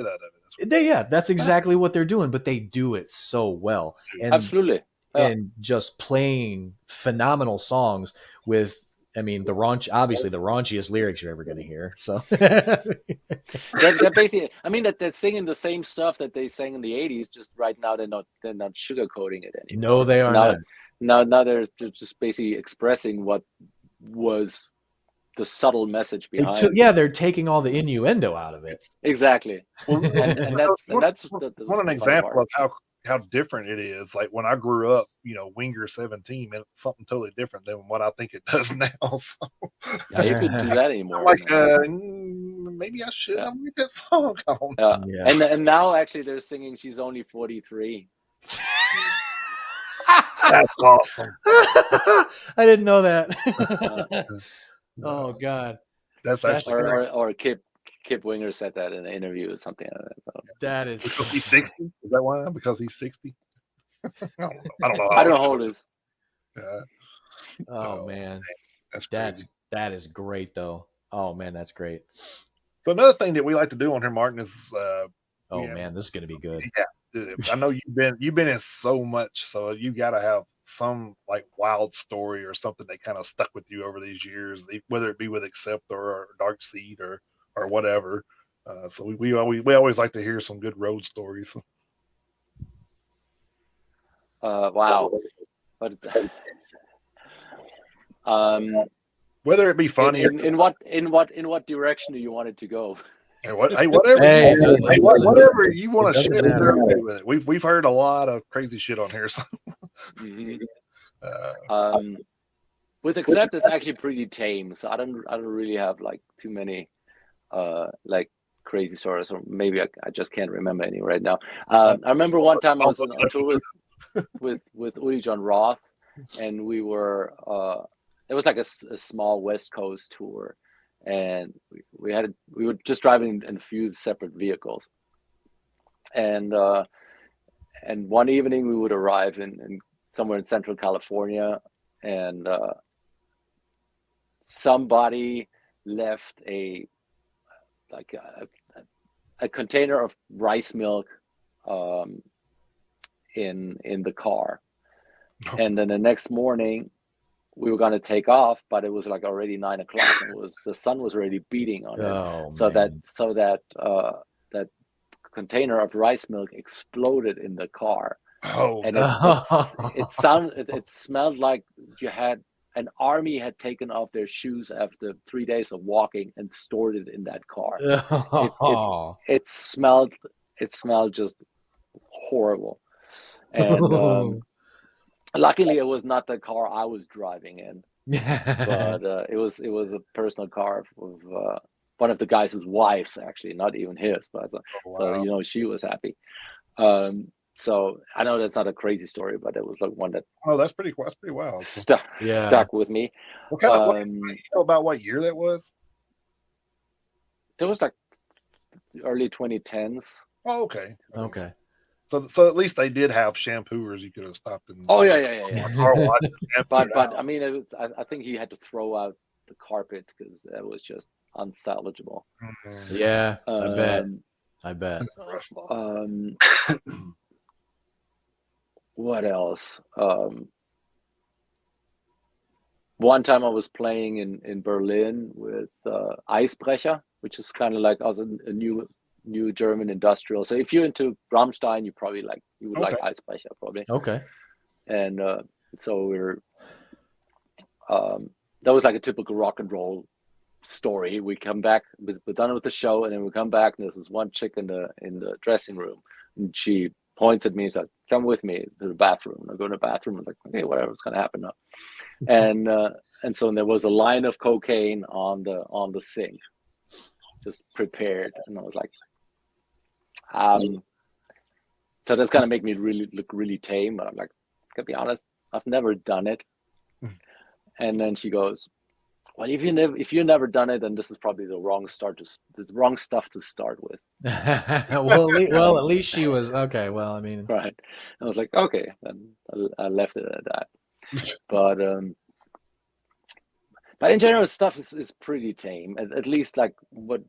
B: of it.
A: That's exactly what they're doing, but they do it so well. And,
C: absolutely.
A: And just playing phenomenal songs with, I mean, obviously the raunchiest lyrics you're ever going to hear. So
C: they're basically, I mean, that they're singing the same stuff that they sang in the 80s. Just right now, they're not sugarcoating it anymore.
A: No, they are not.
C: Now they're just basically expressing what was the subtle message behind.
A: They're taking all the innuendo out of it.
C: Exactly. Well, and that's
B: one example of how different it is. Like when I grew up, Winger 17 meant something totally different than what I think it does now. So.
C: Yeah, you couldn't do that anymore.
B: Like maybe I should have made that song.
C: And now actually they're singing "She's Only 43."
B: That's awesome.
A: I didn't know that. Oh God,
B: that's actually
C: or Kip Winger said that in an interview or something like that. So.
A: That is.
B: Because he's 60. Is that why? Because he's 60. I don't know.
C: I don't know how old he is.
B: Yeah.
A: Oh man,
B: that's crazy.
A: That is great though. Oh man, that's great.
B: So another thing that we like to do on here, Martin, is
A: man, this is gonna be good.
B: Yeah, I know you've been in so much, so you got to have some like wild story or something that kind of stuck with you over these years, whether it be with Accept or Dark Seed or whatever. So we always like to hear some good road stories.
C: Wow. But
B: whether it be funny
C: in what direction do you want it to go?
B: Whatever you want to share with it. We've heard a lot of crazy shit on here. So.
C: With Accept, it's actually pretty tame. So I don't really have like too many like crazy stories, or maybe I just can't remember any right now. I remember one time I was on tour with Uli John Roth, and we were it was like a small West Coast tour. And we were just driving in a few separate vehicles, and one evening we would arrive in somewhere in Central California, and somebody left a container of rice milk in the car, and then the next morning we were gonna take off, but it was like already 9 o'clock, and the sun was already beating on it. So that container of rice milk exploded in the car.
B: Oh,
C: and it smelled like an army had taken off their shoes after 3 days of walking and stored it in that car. It smelled just horrible. And luckily it was not the car I was driving in, but it was a personal car of one of the guys' wives, actually, not even his, but so she was happy. So I know that's not a crazy story, but it was like one that
B: that's pretty wild.
C: Stuck with me.
B: What kind of you know about what year that was?
C: It was like early 2010s.
B: Oh, okay. So at least they did have shampooers you could have stopped in.
C: Oh yeah. but I mean, it was. I think he had to throw out the carpet because that was just unsalvageable.
A: Mm-hmm. Yeah, I bet.
C: What else? One time I was playing in Berlin with Eisbrecher, which is kind of like a new German industrial. So if you're into Rammstein, you would like Eisbrecher probably.
A: Okay.
C: And so that was like a typical rock and roll story. We come back, we're done with the show, and then we come back, and there's this one chick in the dressing room, and she points at me and says, "Come with me to the bathroom." And I go to the bathroom. I was like, "Okay, whatever's gonna happen now." And so there was a line of cocaine on the sink, just prepared, and I was like, so that's gonna make me look really tame. But I'm like, to be honest, I've never done it. And then she goes, "Well, if you've never done it, then this is probably the wrong stuff to start with."
A: well, at least she was okay. Well, I mean,
C: right. I was like, okay, then I left it at that. But in general, stuff is pretty tame. At least like what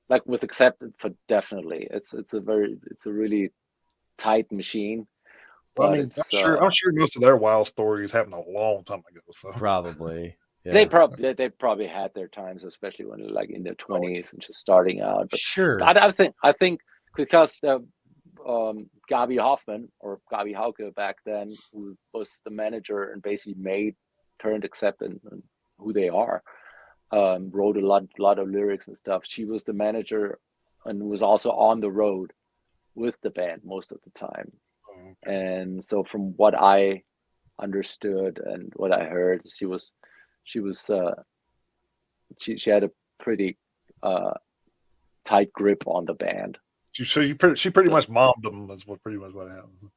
C: like with Accepted, for definitely, it's a really tight machine.
B: Well, I mean, I'm sure most of their wild stories happened a long time ago. So
A: probably. Yeah.
C: They probably had their times, especially when they're like in their 20s and just starting out. But
A: sure.
C: I think because Gabi Hoffman or Gabi Hauke back then, who was the manager and basically turned Accepted and who they are, wrote a lot of lyrics and stuff. She was the manager and was also on the road with the band most of the time. And so from what I understood and what I heard, she had a pretty tight grip on the band.
B: She pretty much mommed them. Is pretty much what happened.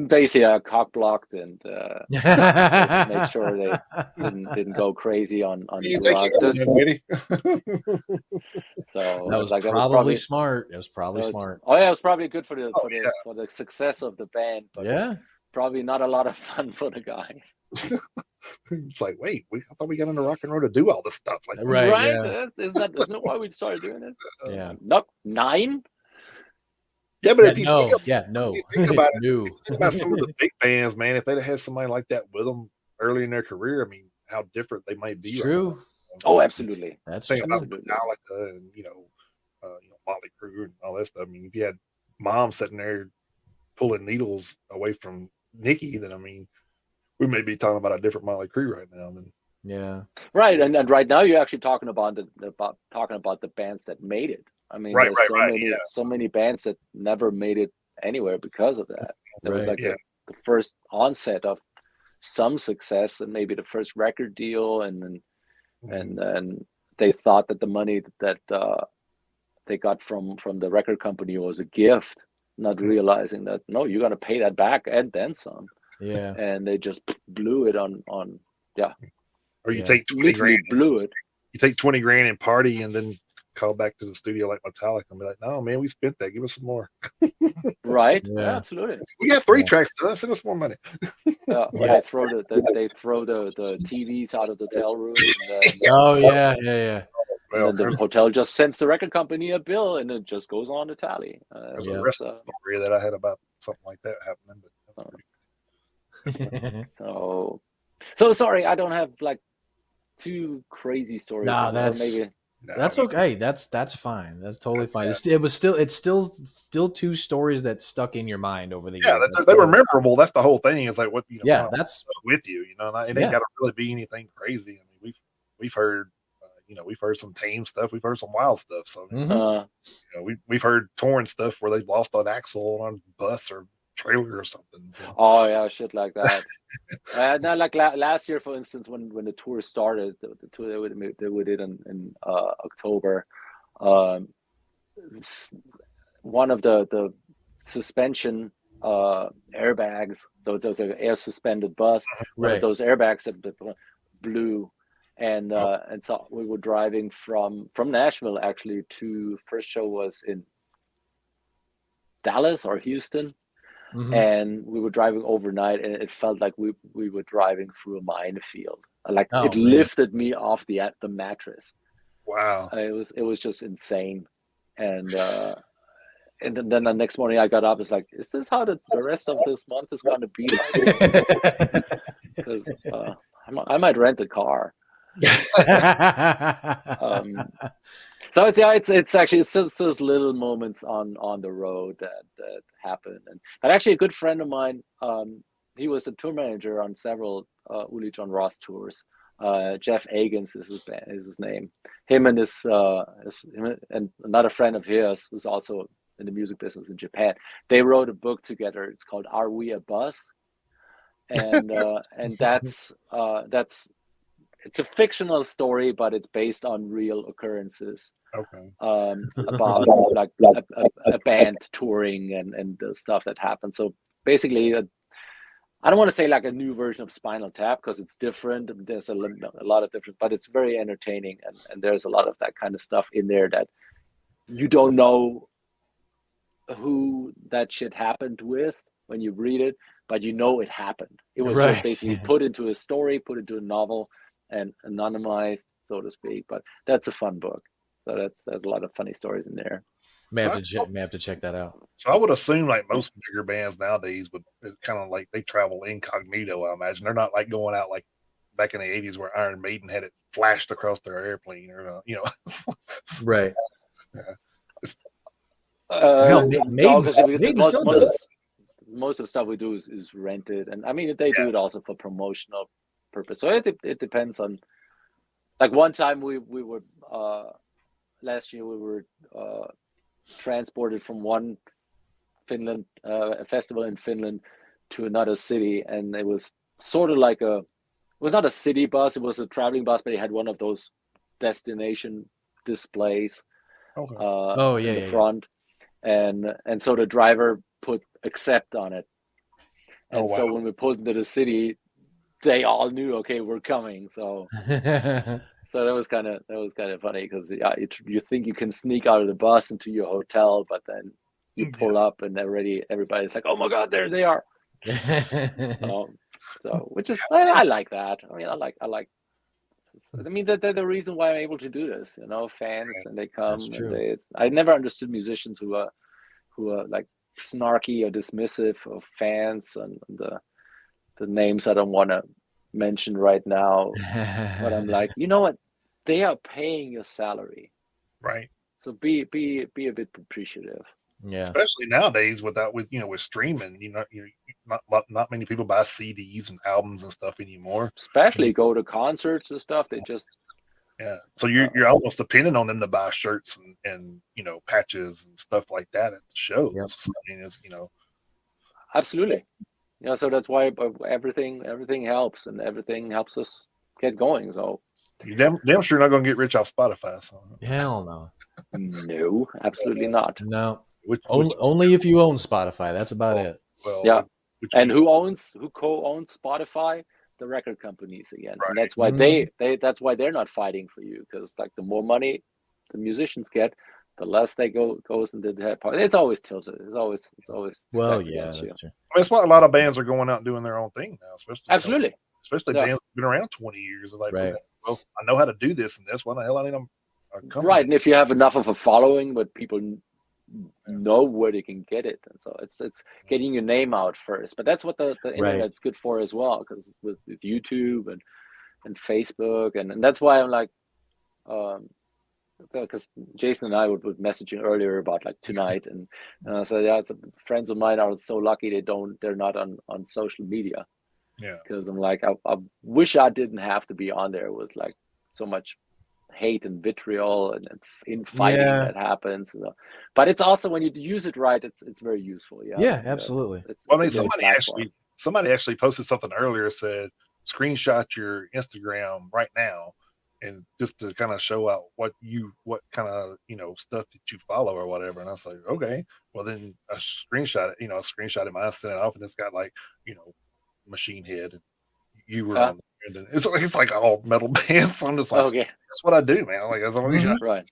C: Basically, cock blocked and made sure they didn't go crazy on drugs. So
A: that was probably smart. It was probably smart.
C: Oh yeah, it was probably good for the success of the band. But probably not a lot of fun for the guys.
B: It's like, wait, I thought we got into rock and roll to do all this stuff. Like,
C: right? Yeah. Isn't that why we started doing it?
A: Yeah.
C: Nope. 9.
B: Yeah, but if you
A: think
B: about it, you think about some of the big bands, man, if they'd have had somebody like that with them early in their career, I mean, how different they might be.
A: True.
C: Oh, absolutely.
A: That's
B: true. About Metallica and Motley Crue and all that stuff. I mean, if you had Mom sitting there pulling needles away from Nikki, then I mean, we may be talking about a different Motley Crue right now. Then
A: yeah,
C: right. And right now you're actually talking about the bands that made it. I mean, there's so many bands that never made it anywhere because of that. There was like the first onset of some success and maybe the first record deal, and then they thought that the money that they got from the record company was a gift, not realizing that no, you got to pay that back and then some.
A: Yeah,
C: and they just blew it on.
B: Or you take 20 grand,
C: blew it.
B: You take 20 grand and party, and then call back to the studio like Metallica and be like, "No, man, we spent that. Give us some more."
C: Right? Yeah, absolutely.
B: We got 3 tracks done. Send us more money.
C: They throw the TVs out of the hotel room.
A: Yeah.
C: Well, and the hotel just sends the record company a bill, and it just goes on the tally.
B: There's a rest of the story that I had about something like that happening. But
C: so So sorry, I don't have like too crazy stories.
A: Nah, that's okay. That's fine. That's totally fine. It's still two stories that stuck in your mind over the years.
B: They were memorable. That's the whole thing. It's like what
A: that's
B: with you. It ain't got to really be anything crazy. I mean, we've heard we've heard some tame stuff. We've heard some wild stuff. So we've heard torn stuff where they've lost an axle on a bus or trailer or something. So.
C: Oh yeah, shit like that. Now, like last year, for instance, when the tour started, the tour they did in October, one of the suspension airbags, those an air suspended bus, one of those airbags that blew, and so we were driving from Nashville actually to first show was in Dallas or Houston. Mm-hmm. And we were driving overnight, and it felt like we were driving through a minefield. Like it lifted me off the mattress.
B: Wow!
C: It was just insane. And then the next morning I got up. It's like, is this how the rest of this month is going to be like? Because I might rent a car. So it's actually those little moments on the road that happen. But actually, a good friend of mine, he was a tour manager on several Uli John Roth tours. Jeff Agans is his name. Him and and another friend of his who's also in the music business in Japan. They wrote a book together. It's called "Are We a Bus?" And that's it's a fictional story, but it's based on real occurrences.
B: Okay.
C: About like a band touring and the stuff that happened. So basically, I don't want to say like a new version of Spinal Tap because it's different. There's a lot of different, but it's very entertaining, and there's a lot of that kind of stuff in there that you don't know who that shit happened with when you read it, but you know it happened. It was just basically put into a story, put into a novel, and anonymized, so to speak. But that's a fun book. So there's a lot of funny stories in there.
A: May have to check that out.
B: So I would assume like most bigger bands nowadays would kind of like they travel incognito. I imagine they're not like going out like back in the 80s where Iron Maiden had it flashed across their airplane or
A: right.
C: Most of the stuff we do is rented, and I mean they do it also for promotional purpose. So it depends on. Like one time we were last year we were transported from one Finland a festival in Finland to another city, and it was sort of like it was not a city bus, it was a traveling bus, but it had one of those destination displays in the front, and so the driver put accept on it, and so when we pulled into the city, they all knew, okay, we're coming. So so that was kind of funny because you think you can sneak out of the bus into your hotel, but then you pull up and everybody's like, oh my god, there they are. So which is I like that. I mean, I like. I mean, they're the reason why I'm able to do this. Fans and they come.
A: That's true.
C: And I never understood musicians who are like snarky or dismissive of fans and the names I don't want to mention right now, but I'm like, you know what? They are paying your salary,
B: right?
C: So be a bit appreciative.
A: Yeah,
B: especially nowadays with streaming. Not many people buy CDs and albums and stuff anymore.
C: Especially go to concerts and stuff. They just
B: So you're almost dependent on them to buy shirts and patches and stuff like that at the shows. Yep. So, I mean, it's
C: absolutely. So that's why everything helps, and everything helps us get going. So
B: you're damn sure not going to get rich off Spotify. So.
A: Hell no.
C: No, absolutely not.
A: No. Only if you own Spotify. That's about it.
B: Well,
C: yeah. And who co-owns Spotify? The record companies again. Right. And that's why that's why they're not fighting for you, because like the more money the musicians get, the less they goes into the part. It's always tilted. It's always.
A: Well, yeah, that's true.
B: I mean, that's why a lot of bands are going out and doing their own thing now, especially
C: absolutely.
B: Especially bands that have been around 20 years. Like, well, I know how to do this and this. Why the hell I need them?
C: Right, and if you have enough of a following, but people nobody can get it, and so it's getting your name out first. But that's what the internet's good for as well, because with YouTube and Facebook, and that's why I'm like, because Jason and I were messaging earlier about like tonight, and I said, yeah, friends of mine are so lucky they're not on social media.
B: Yeah,
C: because I'm like, I wish I didn't have to be on there with like so much hate and vitriol and infighting that happens. But it's also, when you use it right, it's very useful.
A: Yeah, absolutely.
B: Well, I mean, somebody actually posted something earlier, said screenshot your Instagram right now, and just to kind of show out what kind of stuff that you follow or whatever. And I was like, okay, well then I screenshot it, I screenshot it, I sent it off, and it's got like Machine Head, and you were on the, and it's like all metal bands. So I'm just like, okay, that's what I do, man. Like, that's
C: right.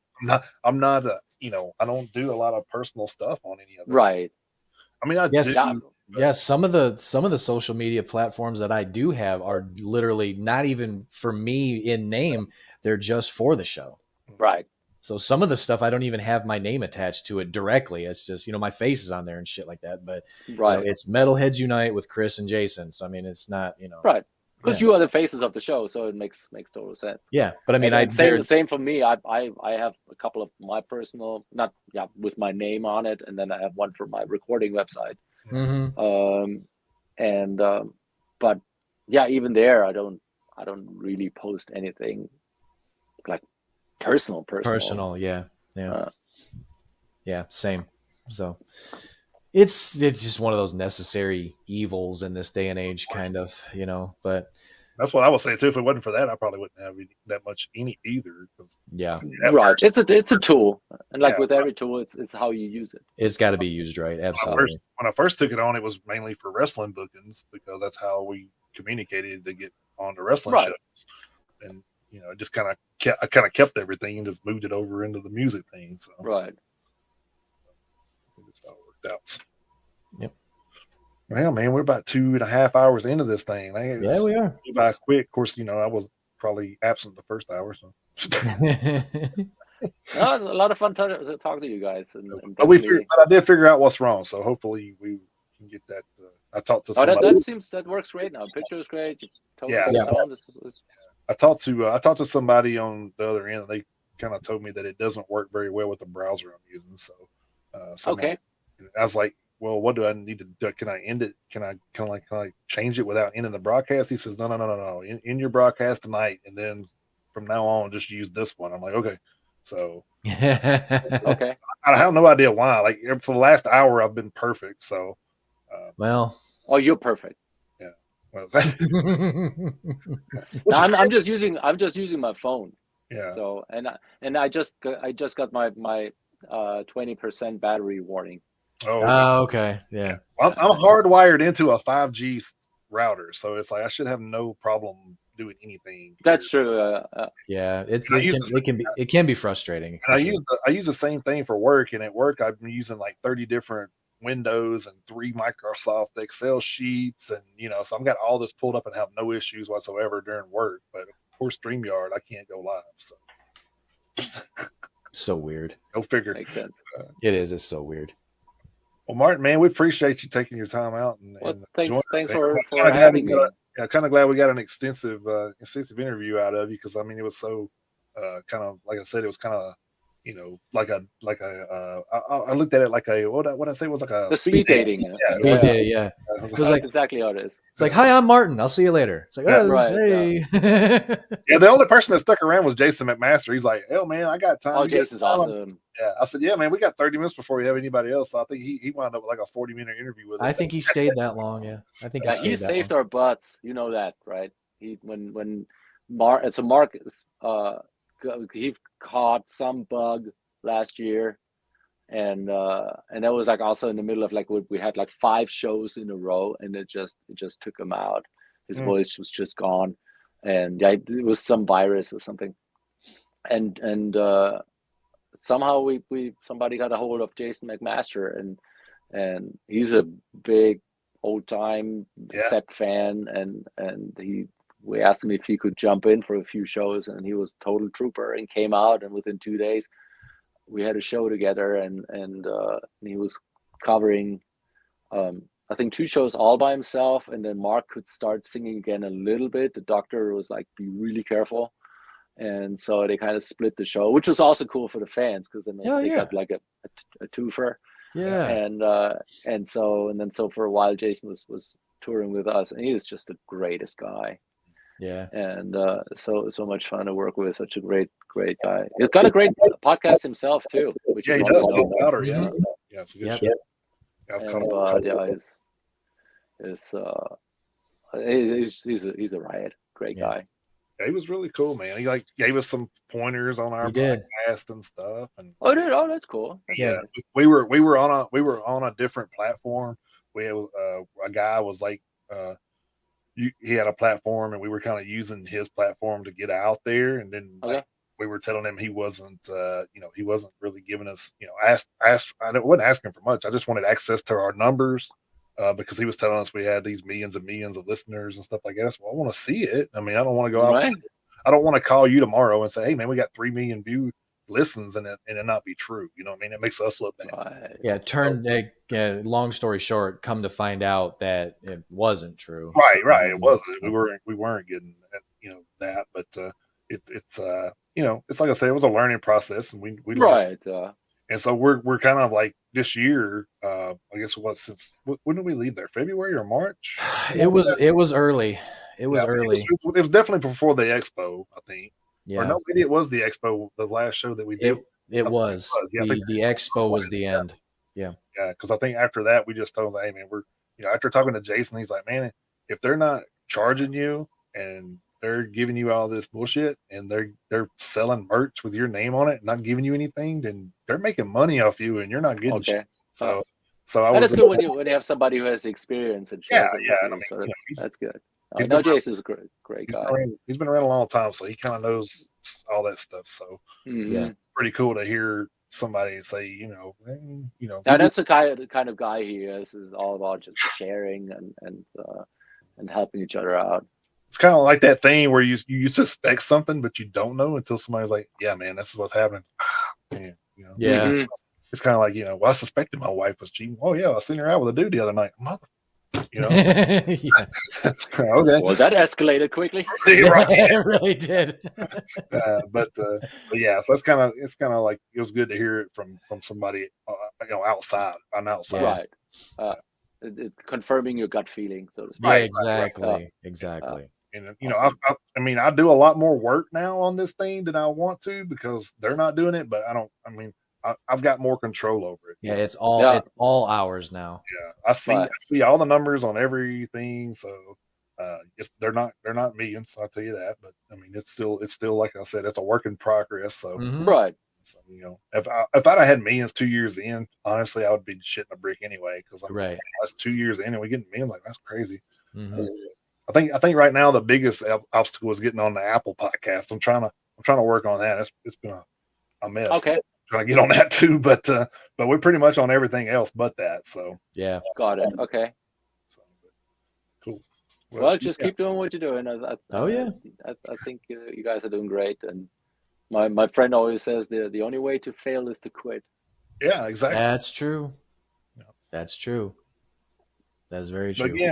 B: I'm not I don't do a lot of personal stuff on any of it.
C: Right.
B: I mean, I do.
A: Yeah, some of the social media platforms that I do have are literally not even for me in name; they're just for the show.
C: Right.
A: So some of the stuff I don't even have my name attached to it directly. It's just my face is on there and shit like that. But it's Metalheads Unite with Chris and Jason. So I mean, it's not
C: right, because you are the faces of the show, so it makes total sense.
A: Yeah, but I mean,
C: same for me. I have a couple of my personal, with my name on it, and then I have one for my recording website.
A: Mm-hmm.
C: But yeah, even there, I don't really post anything like personal.
A: Yeah, same. So it's just one of those necessary evils in this day and age, kind of, but
B: that's what I would say too. If it wasn't for that, I probably wouldn't have that much either.
C: Right. It's a tool, and like with every tool, it's how you use it.
A: It's got to be used right. Absolutely.
B: When I first took it on, it was mainly for wrestling bookings, because that's how we communicated to get on the wrestling shows, and it just kind of kept everything and just moved it over into the music thing. So
C: right.
B: It just all worked out.
A: Yep.
B: Well, man, we're about 2.5 hours into this thing.
A: Yeah, we are.
B: By quick. Of course, I was probably absent the first hour. So
C: a lot of fun to talk to you guys. And
B: but I did figure out what's wrong. So hopefully we can get that. I talked to somebody.
C: That works great now. Picture is great.
B: I talked to somebody on the other end. They kind of told me that it doesn't work very well with the browser I'm using. So,
C: okay.
B: I was like, well, what do I need to do? Can I end it? Can I change it without ending the broadcast? He says, no. In your broadcast tonight, and then from now on, just use this one. I'm like, okay. So,
C: okay.
B: I have no idea why. Like, for the last hour, I've been perfect. So,
C: oh, you're perfect.
B: Yeah. Well,
C: I'm just using my phone.
B: Yeah.
C: So and I just got my 20% battery warning.
A: Oh, okay. Yeah.
B: I'm hardwired into a 5G router, so it's like I should have no problem doing anything.
C: That's true.
A: Yeah, it can be frustrating.
B: And I use the same thing for work, and at work I've been using like 30 different Windows and 3 Microsoft Excel sheets, and so I've got all this pulled up and have no issues whatsoever during work. But of course, StreamYard, I can't go live. So
A: so weird.
B: Go figure.
C: Makes sense.
A: It is. It's so weird.
B: Well, Martin, man, we appreciate you taking your time out and
C: thanks for having me.
B: Kind of glad we got an extensive interview out of you, because I mean it was so kind of, like I said, it was kind of I looked at it like what I say was like a
C: speed dating.
A: Speed dating, yeah.
C: It was like exactly how it is.
A: It's like, hi, I'm Martin. I'll see you later. It's like, hey.
B: Yeah, the only person that stuck around was Jason McMaster. He's like, hell, man, I got time.
C: Oh, Jason's awesome.
B: Yeah, I said, yeah, man, we got 30 minutes before we have anybody else. So I think he wound up with like a 40-minute interview with us.
A: I think he stayed that long. Yeah, I think
C: he saved our butts. You know that, right? Mark he caught some bug last year, and that was like also in the middle of like we had like 5 shows in a row, and it just took him out. His voice was just gone, and it was some virus or something, and somehow somebody got a hold of Jason McMaster, and he's a big old time Sept fan, and we asked him if he could jump in for a few shows, and he was total trooper and came out, and within 2 days we had a show together, and he was covering I think 2 shows all by himself, and then Mark could start singing again a little bit. The doctor was like, be really careful. And so they kind of split the show, which was also cool for the fans, because then they got like a twofer.
A: Yeah.
C: And so for a while Jason was touring with us, and he was just the greatest guy.
A: Yeah.
C: And so much fun to work with, such a great guy. He's got a great podcast himself too, which
B: he does. Louder, yeah. Yeah, it's a good show.
C: He's a riot. Great guy.
B: Yeah, he was really cool, man. He like gave us some pointers on our podcast and stuff. And
C: that's cool.
B: Yeah, we were on a different platform. We had a guy was like he had a platform, and we were kind of using his platform to get out there. And then like, we were telling him he wasn't really giving us, I wasn't asking for much. I just wanted access to our numbers. Because he was telling us we had these millions and millions of listeners and stuff like that. So I want to see it. I mean, I don't want to go out. I don't want to call you tomorrow and say, "Hey, man, we got 3 million listens," and it not be true. You know what I mean? It makes us look bad.
A: Yeah. Long story short, come to find out that it wasn't true.
B: Right. It wasn't. We weren't getting that, but it's it's like I said, it was a learning process, and we
C: right.
B: And so we're kind of like this year. I guess it was since when did we leave there? February or March?
A: It was early. It was early.
B: It was definitely before the expo, I think.
A: Yeah.
B: Or no, maybe it was the expo, the last show that we did.
A: It was. The expo was the end. Yeah.
B: Yeah, because I think after that we just told them, hey man, we're after talking to Jason, he's like, man, if they're not charging you and they're giving you all this bullshit and they're selling merch with your name on it and not giving you anything, then they're making money off you and you're not getting shit. So
C: that's good when you have somebody who has experience and
B: yeah.
C: That's good. Jason's a great guy.
B: He's been around a long time, so he kind of knows all that stuff. So it's pretty cool to hear somebody say,
C: Now that's the kind of guy he is all about just sharing and helping each other out.
B: It's kind of like that thing where you suspect something, but you don't know until somebody's like, "Yeah, man, this is what's happening." Man,
A: Yeah.
B: It's kind of like well, I suspected my wife was cheating. Oh yeah, I seen her out with a dude the other night. Mother, Okay.
C: Well, that escalated quickly.
B: Right.
A: It really did.
B: But yeah, so it's kind of like it was good to hear it from somebody outside.
C: Right. Confirming your gut feeling, so to speak.
A: Yeah, exactly. Exactly.
B: And I do a lot more work now on this thing than I want to because they're not doing it. But I've got more control over it.
A: Yeah, it's all ours now.
B: Yeah, I see all the numbers on everything. So they're not millions. I'll tell you that. But it's still like I said, it's a work in progress. So
C: right.
B: So, if I'd have had millions 2 years in, honestly, I would be shitting a brick anyway. Because that's 2 years in, and we getting millions. Like that's crazy.
A: Mm-hmm.
B: I think right now the biggest obstacle is getting on the Apple podcast. I'm trying to work on that. It's been a mess.
C: Okay.
B: Trying to get on that too, but we're pretty much on everything else but that. So
A: yeah,
C: got it. Okay.
B: So, cool.
C: Well, just keep doing what you're doing. I think you guys are doing great. And my friend always says the only way to fail is to quit.
B: Yeah, exactly.
A: That's true. Yeah. That's true. That's very true.
B: But yeah,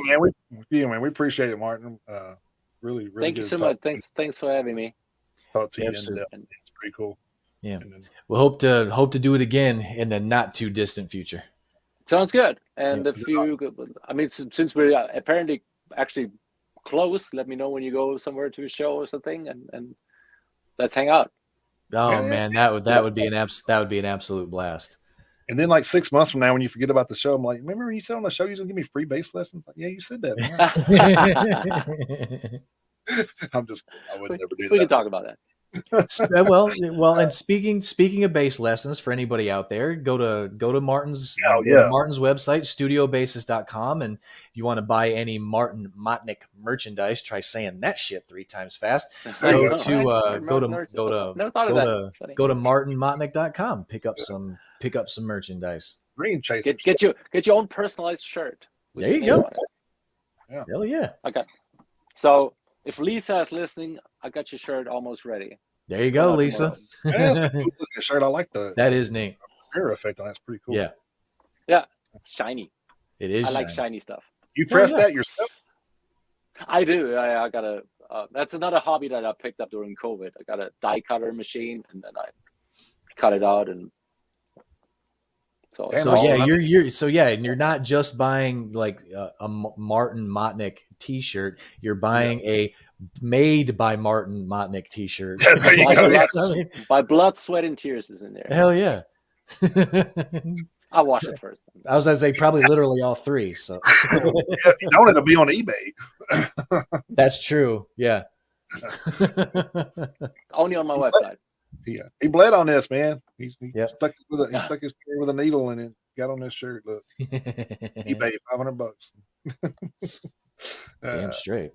B: man, we appreciate it, Martin. Really, really.
C: Thank you so much. Thanks for having me.
B: Talk to you. It's pretty cool.
A: Yeah, we'll hope to do it again in the not too distant future.
C: Sounds good. And since we're apparently actually close, let me know when you go somewhere to a show or something, and let's hang out.
A: Oh man, that would be an absolute blast.
B: And then like 6 months from now, when you forget about the show, I'm like, remember when you said on the show you're gonna give me free bass lessons? Like, yeah, you said that. I would never do that.
C: We can talk about that.
A: well, and speaking of bass lessons for anybody out there, go to Martin's website, studiobassist.com, and if you want to buy any Martin Motnik merchandise, try saying that shit 3 times fast. Go to martinmotnik.com, pick up some merchandise.
B: Green chase.
C: Get your own personalized shirt.
A: There you go.
B: Yeah.
A: Hell yeah.
C: Okay. So if Lisa is listening, I got your shirt almost ready.
A: There you go, Lisa.
B: That's a cool looking shirt. I like the.
A: That is neat.
B: Hair effect on that's pretty cool.
C: Yeah, it's shiny.
A: It is.
C: I like shiny stuff.
B: You press that yourself?
C: I do. I got a. That's another hobby that I picked up during COVID. I got a die cutter machine, and then I cut it out and.
A: You're not just buying like a Martin Motnik T-shirt. You're buying a made by Martin Motnik T-shirt.
C: My blood, sweat, and tears is in there.
A: Hell yeah!
C: I'll wash it first.
A: I was gonna say probably literally all three. So
B: don't it'll be on eBay.
A: That's true. Yeah.
C: Only on my website.
B: Yeah, he bled on this, man. He stuck his finger with a needle and it got on this shirt. Look, eBay $500.
A: Damn straight.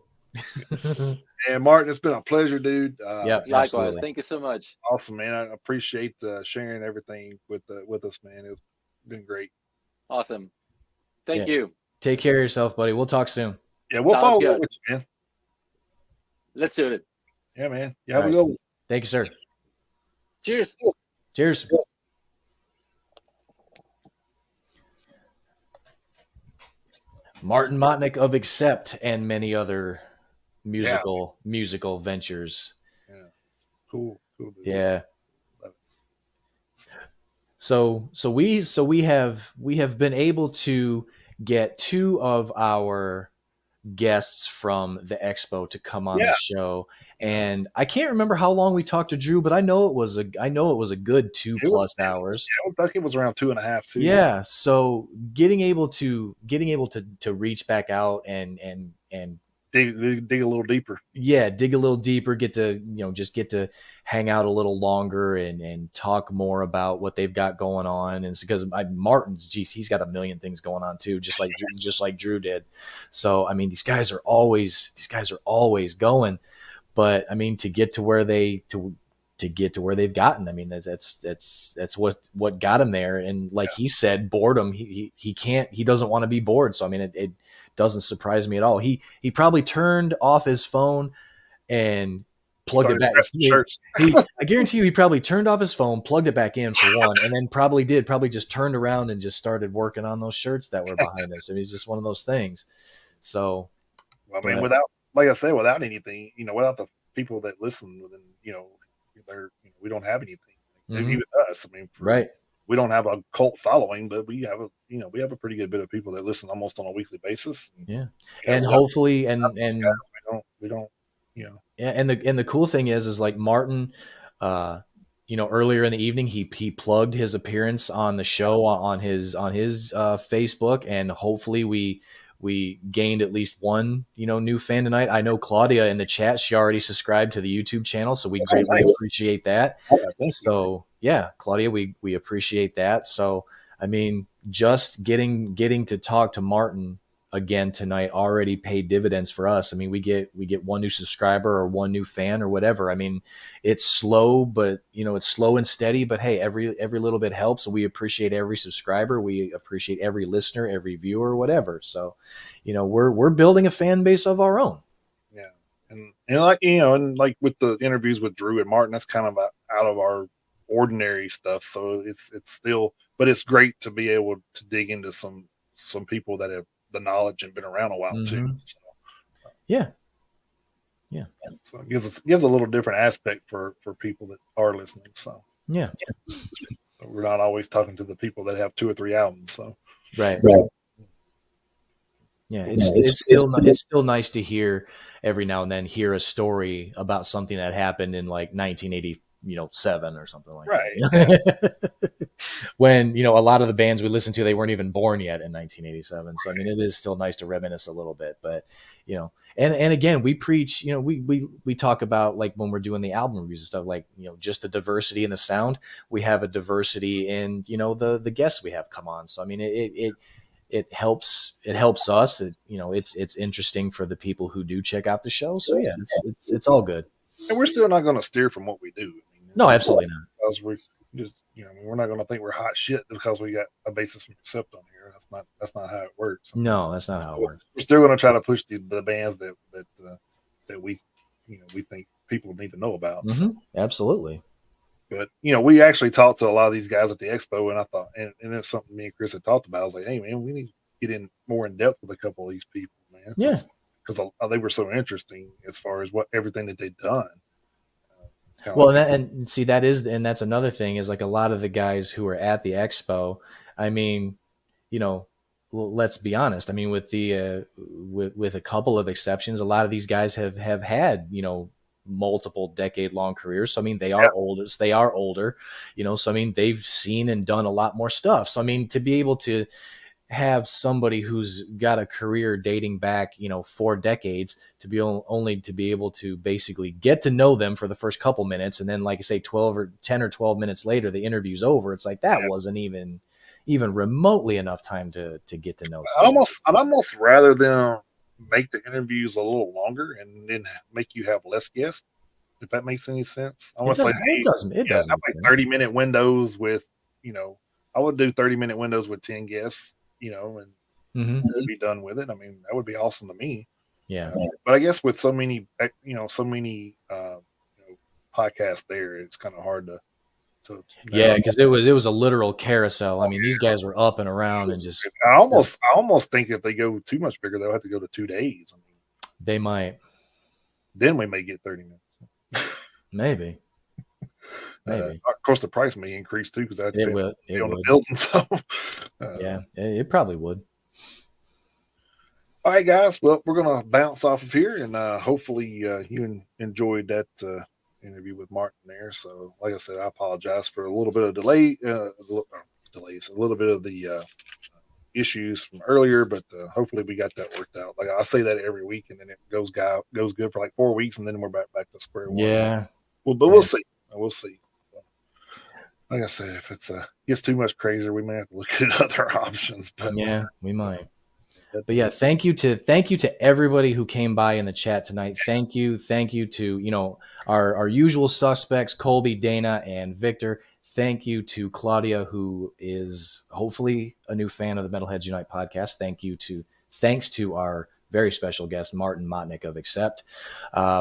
B: And Martin, it's been a pleasure, dude.
C: Likewise. Absolutely. Thank you so much.
B: Awesome, man. I appreciate sharing everything with us, man. It's been great.
C: Awesome. Thank you.
A: Take care of yourself, buddy. We'll talk soon.
B: Yeah, we'll follow up with you, man.
C: Let's do it.
B: Yeah, man. You have a good one.
A: Thank you, sir.
C: Cheers.
A: Cheers. Martin Motnik of Accept and many other musical ventures.
B: Yeah, it's cool.
A: Yeah. So we have been able to get two of our guests from the expo to come on the show, and I can't remember how long we talked to Drew, but I know it was a good 2+ hours.
B: I think it was around 2.5 too.
A: Yeah, so getting able to reach back out and
B: dig a little deeper.
A: Yeah, dig a little deeper, get to hang out a little longer and talk more about what they've got going on. And it's because Martin's, he's got a million things going on too, just like Drew did. So I mean, these guys are always going, but I mean, to get to where they've gotten, I mean, that's what got him there. And like he said, boredom, he doesn't want to be bored. So I mean, it doesn't surprise me at all. He probably turned off his phone and plugged it back. I guarantee you, he probably turned off his phone, plugged it back in for one, and then probably just turned around and just started working on those shirts that were behind us. I mean, it's just one of those things. So,
B: I mean, without anything, without the people that listen, we don't have anything. Even us, I mean,
A: right.
B: We don't have a cult following, but we have a pretty good bit of people that listen almost on a weekly basis.
A: And hopefully,
B: guys, we don't.
A: Yeah, and the cool thing is like Martin, earlier in the evening he plugged his appearance on the show on his Facebook, and hopefully we gained at least one new fan tonight. I know Claudia in the chat, she already subscribed to the YouTube channel, so we greatly appreciate that. So yeah, Claudia, we appreciate that. So I mean, just getting to talk to Martin again tonight already paid dividends for us. I mean, we get one new subscriber or one new fan or whatever. I mean, it's slow, but it's slow and steady, but hey, every little bit helps. We appreciate every subscriber. We appreciate every listener, every viewer, whatever. So, we're building a fan base of our own.
B: Yeah. And like with the interviews with Drew and Martin, that's kind of out of our ordinary stuff. So it's still, but it's great to be able to dig into some people that have the knowledge and been around a while too. So,
A: yeah.
B: So it gives a little different aspect for people that are listening. So
A: yeah.
B: So we're not always talking to the people that have 2 or 3 albums. So
A: right. Yeah, it's still nice to hear every now and then hear a story about something that happened in like 1987 or something like that. When a lot of the bands we listened to, they weren't even born yet in 1987. So I mean, it is still nice to reminisce a little bit. But and again, we preach. We talk about, like, when we're doing the album reviews and stuff, like, just the diversity in the sound. We have a diversity in the guests we have come on. So I mean, it helps us. It's interesting for the people who do check out the show. So yeah, it's all good.
B: And we're still not going to steer from what we do. I mean,
A: no, absolutely not.
B: Because we're just, we're not going to think we're hot shit because we got a bassist from Accept on here. That's not how it works.
A: No, that's not how it works.
B: We're still going to try to push the bands that we we think people need to know about.
A: Mm-hmm. So. Absolutely.
B: But we actually talked to a lot of these guys at the expo, and I thought, and it's something me and Chris had talked about. I was like, hey man, we need to get in more in depth with a couple of these people, man.
A: Yeah,
B: because they were so interesting as far as everything that they'd done.
A: Well, and see, that's another thing is like a lot of the guys who were at the expo. I mean, let's be honest. I mean, with the with a couple of exceptions, a lot of these guys have had multiple decade long careers. So I mean, they are older. So they are older. So I mean, they've seen and done a lot more stuff. So I mean, to be able to have somebody who's got a career dating back 4 decades to be only to be able to basically get to know them for the first couple minutes, and then like I say 12 or 10 or 12 minutes later the interview's over. It's like that wasn't even remotely enough time to get to know somebody.
B: I'd almost rather them make the interviews a little longer and then make you have less guests, if that makes any sense. I want to say
A: it does.
B: Like 30-minute windows with I would do 30-minute windows with 10 guests, and be done with it. I mean, that would be awesome to me.
A: Yeah.
B: But I guess with so many podcasts there, it's kind of hard to
A: because it was a literal carousel. I mean, these guys were up and around and just.
B: I almost think if they go too much bigger, they'll have to go to 2 days. I mean,
A: they might.
B: Then we may get 30 minutes.
A: Maybe.
B: Of course, the price may increase too because
A: it will
B: be on the building. So
A: yeah, it probably would.
B: All right, guys. Well, we're gonna bounce off of here, and hopefully you enjoyed that interview with Martin there. So, like I said, I apologize for a little bit of delays, a little bit of the issues from earlier, but hopefully we got that worked out. Like I say that every week, and then it goes good for like 4 weeks, and then we're back to square one.
A: Yeah.
B: So, we'll see. We'll see. So, like I said, if it gets too much crazier, we may have to look at other options. But
A: yeah, we might. But yeah, thank you to everybody who came by in the chat tonight. Thank you to our usual suspects, Colby, Dana, and Victor. Thank you to Claudia, who is hopefully a new fan of the Metalheads Unite podcast. Thanks to our very special guest, Martin Motnik of Accept.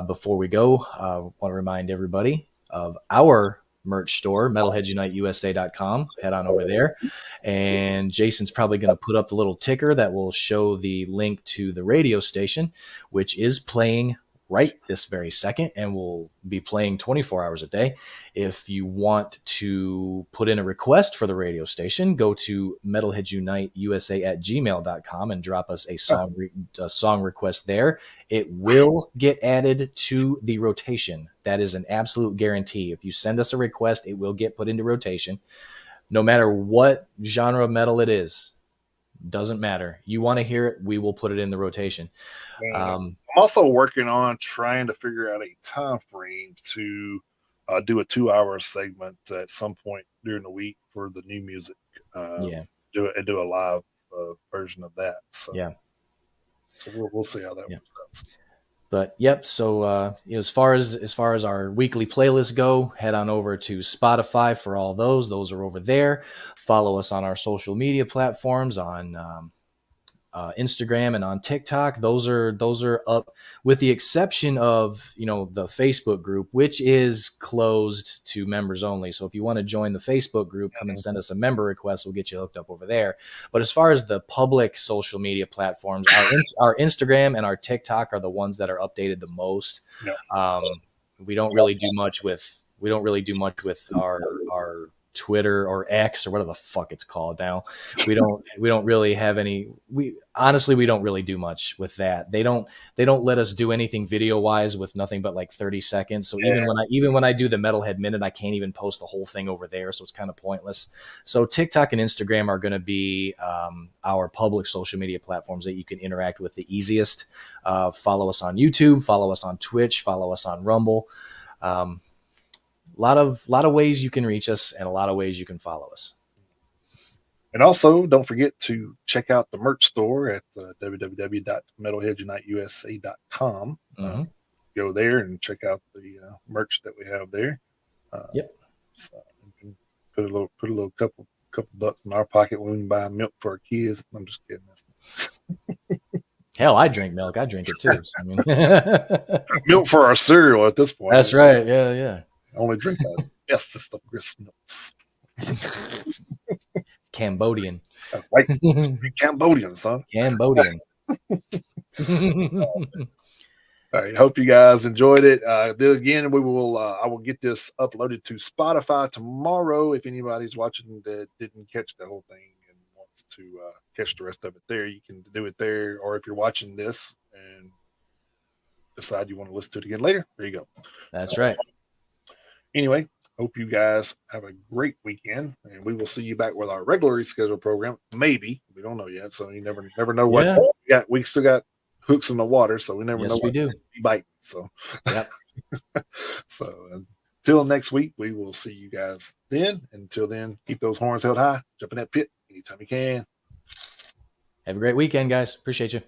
A: Before we go, I want to remind everybody of our merch store, metalheadsuniteusa.com. Head on over there. And Jason's probably going to put up the little ticker that will show the link to the radio station, which is playing right this very second and will be playing 24 hours a day. If you want to put in a request for the radio station, go to metalheadsuniteusa@gmail.com and drop us a song request there. It will get added to the rotation. That is an absolute guarantee. If you send us a request, it will get put into rotation. No matter what genre of metal it is, doesn't matter. You want to hear it, we will put it in the rotation.
B: I'm also working on trying to figure out a time frame to do a 2-hour segment at some point during the week for the new music. Do a live version of that. So
A: yeah.
B: So we'll see how that works out.
A: But yep, so as far as our weekly playlists go, head on over to Spotify for all those. Those are over there. Follow us on our social media platforms on Instagram and on TikTok. Those are up, with the exception of the Facebook group, which is closed to members only. So if you want to join the Facebook group, come and send us a member request. We'll get you hooked up over there. But as far as the public social media platforms, our Instagram and our TikTok are the ones that are updated the most. Yeah. We don't really do much with our Twitter or X or whatever the fuck it's called now. We don't really have any. We don't really do much with that. They don't let us do anything video wise with nothing but like 30 seconds. So even when I do the Metalhead Minute, I can't even post the whole thing over there. So it's kind of pointless. So TikTok and Instagram are going to be our public social media platforms that you can interact with the easiest. Follow us on YouTube, follow us on Twitch, follow us on Rumble. A lot of ways you can reach us and a lot of ways you can follow us.
B: And also, don't forget to check out the merch store at www.metalheadsuniteusa.com. Go there and check out the merch that we have there.
A: Yep.
B: So you can put a little couple bucks in our pocket when we can buy milk for our kids. I'm just kidding.
A: Hell, I drink milk. I drink it too. I mean,
B: milk for our cereal at this point.
A: That's right. Yeah, yeah.
B: I only drink the bestest of grist milks.
A: Cambodian.
B: Right. Cambodian, son.
A: Cambodian.
B: All right. Hope you guys enjoyed it. Again, we will. I will get this uploaded to Spotify tomorrow. If anybody's watching that didn't catch the whole thing and wants to catch the rest of it there, you can do it there. Or if you're watching this and decide you want to listen to it again later, there you go.
A: That's right.
B: Anyway, hope you guys have a great weekend, and we will see you back with our regularly scheduled program. Maybe we don't know yet, so you never know what we got. We still got hooks in the water, so we never know what we bite. So,
A: yep.
B: So until next week, we will see you guys then. Until then, keep those horns held high. Jump in that pit anytime you can.
A: Have a great weekend, guys. Appreciate you.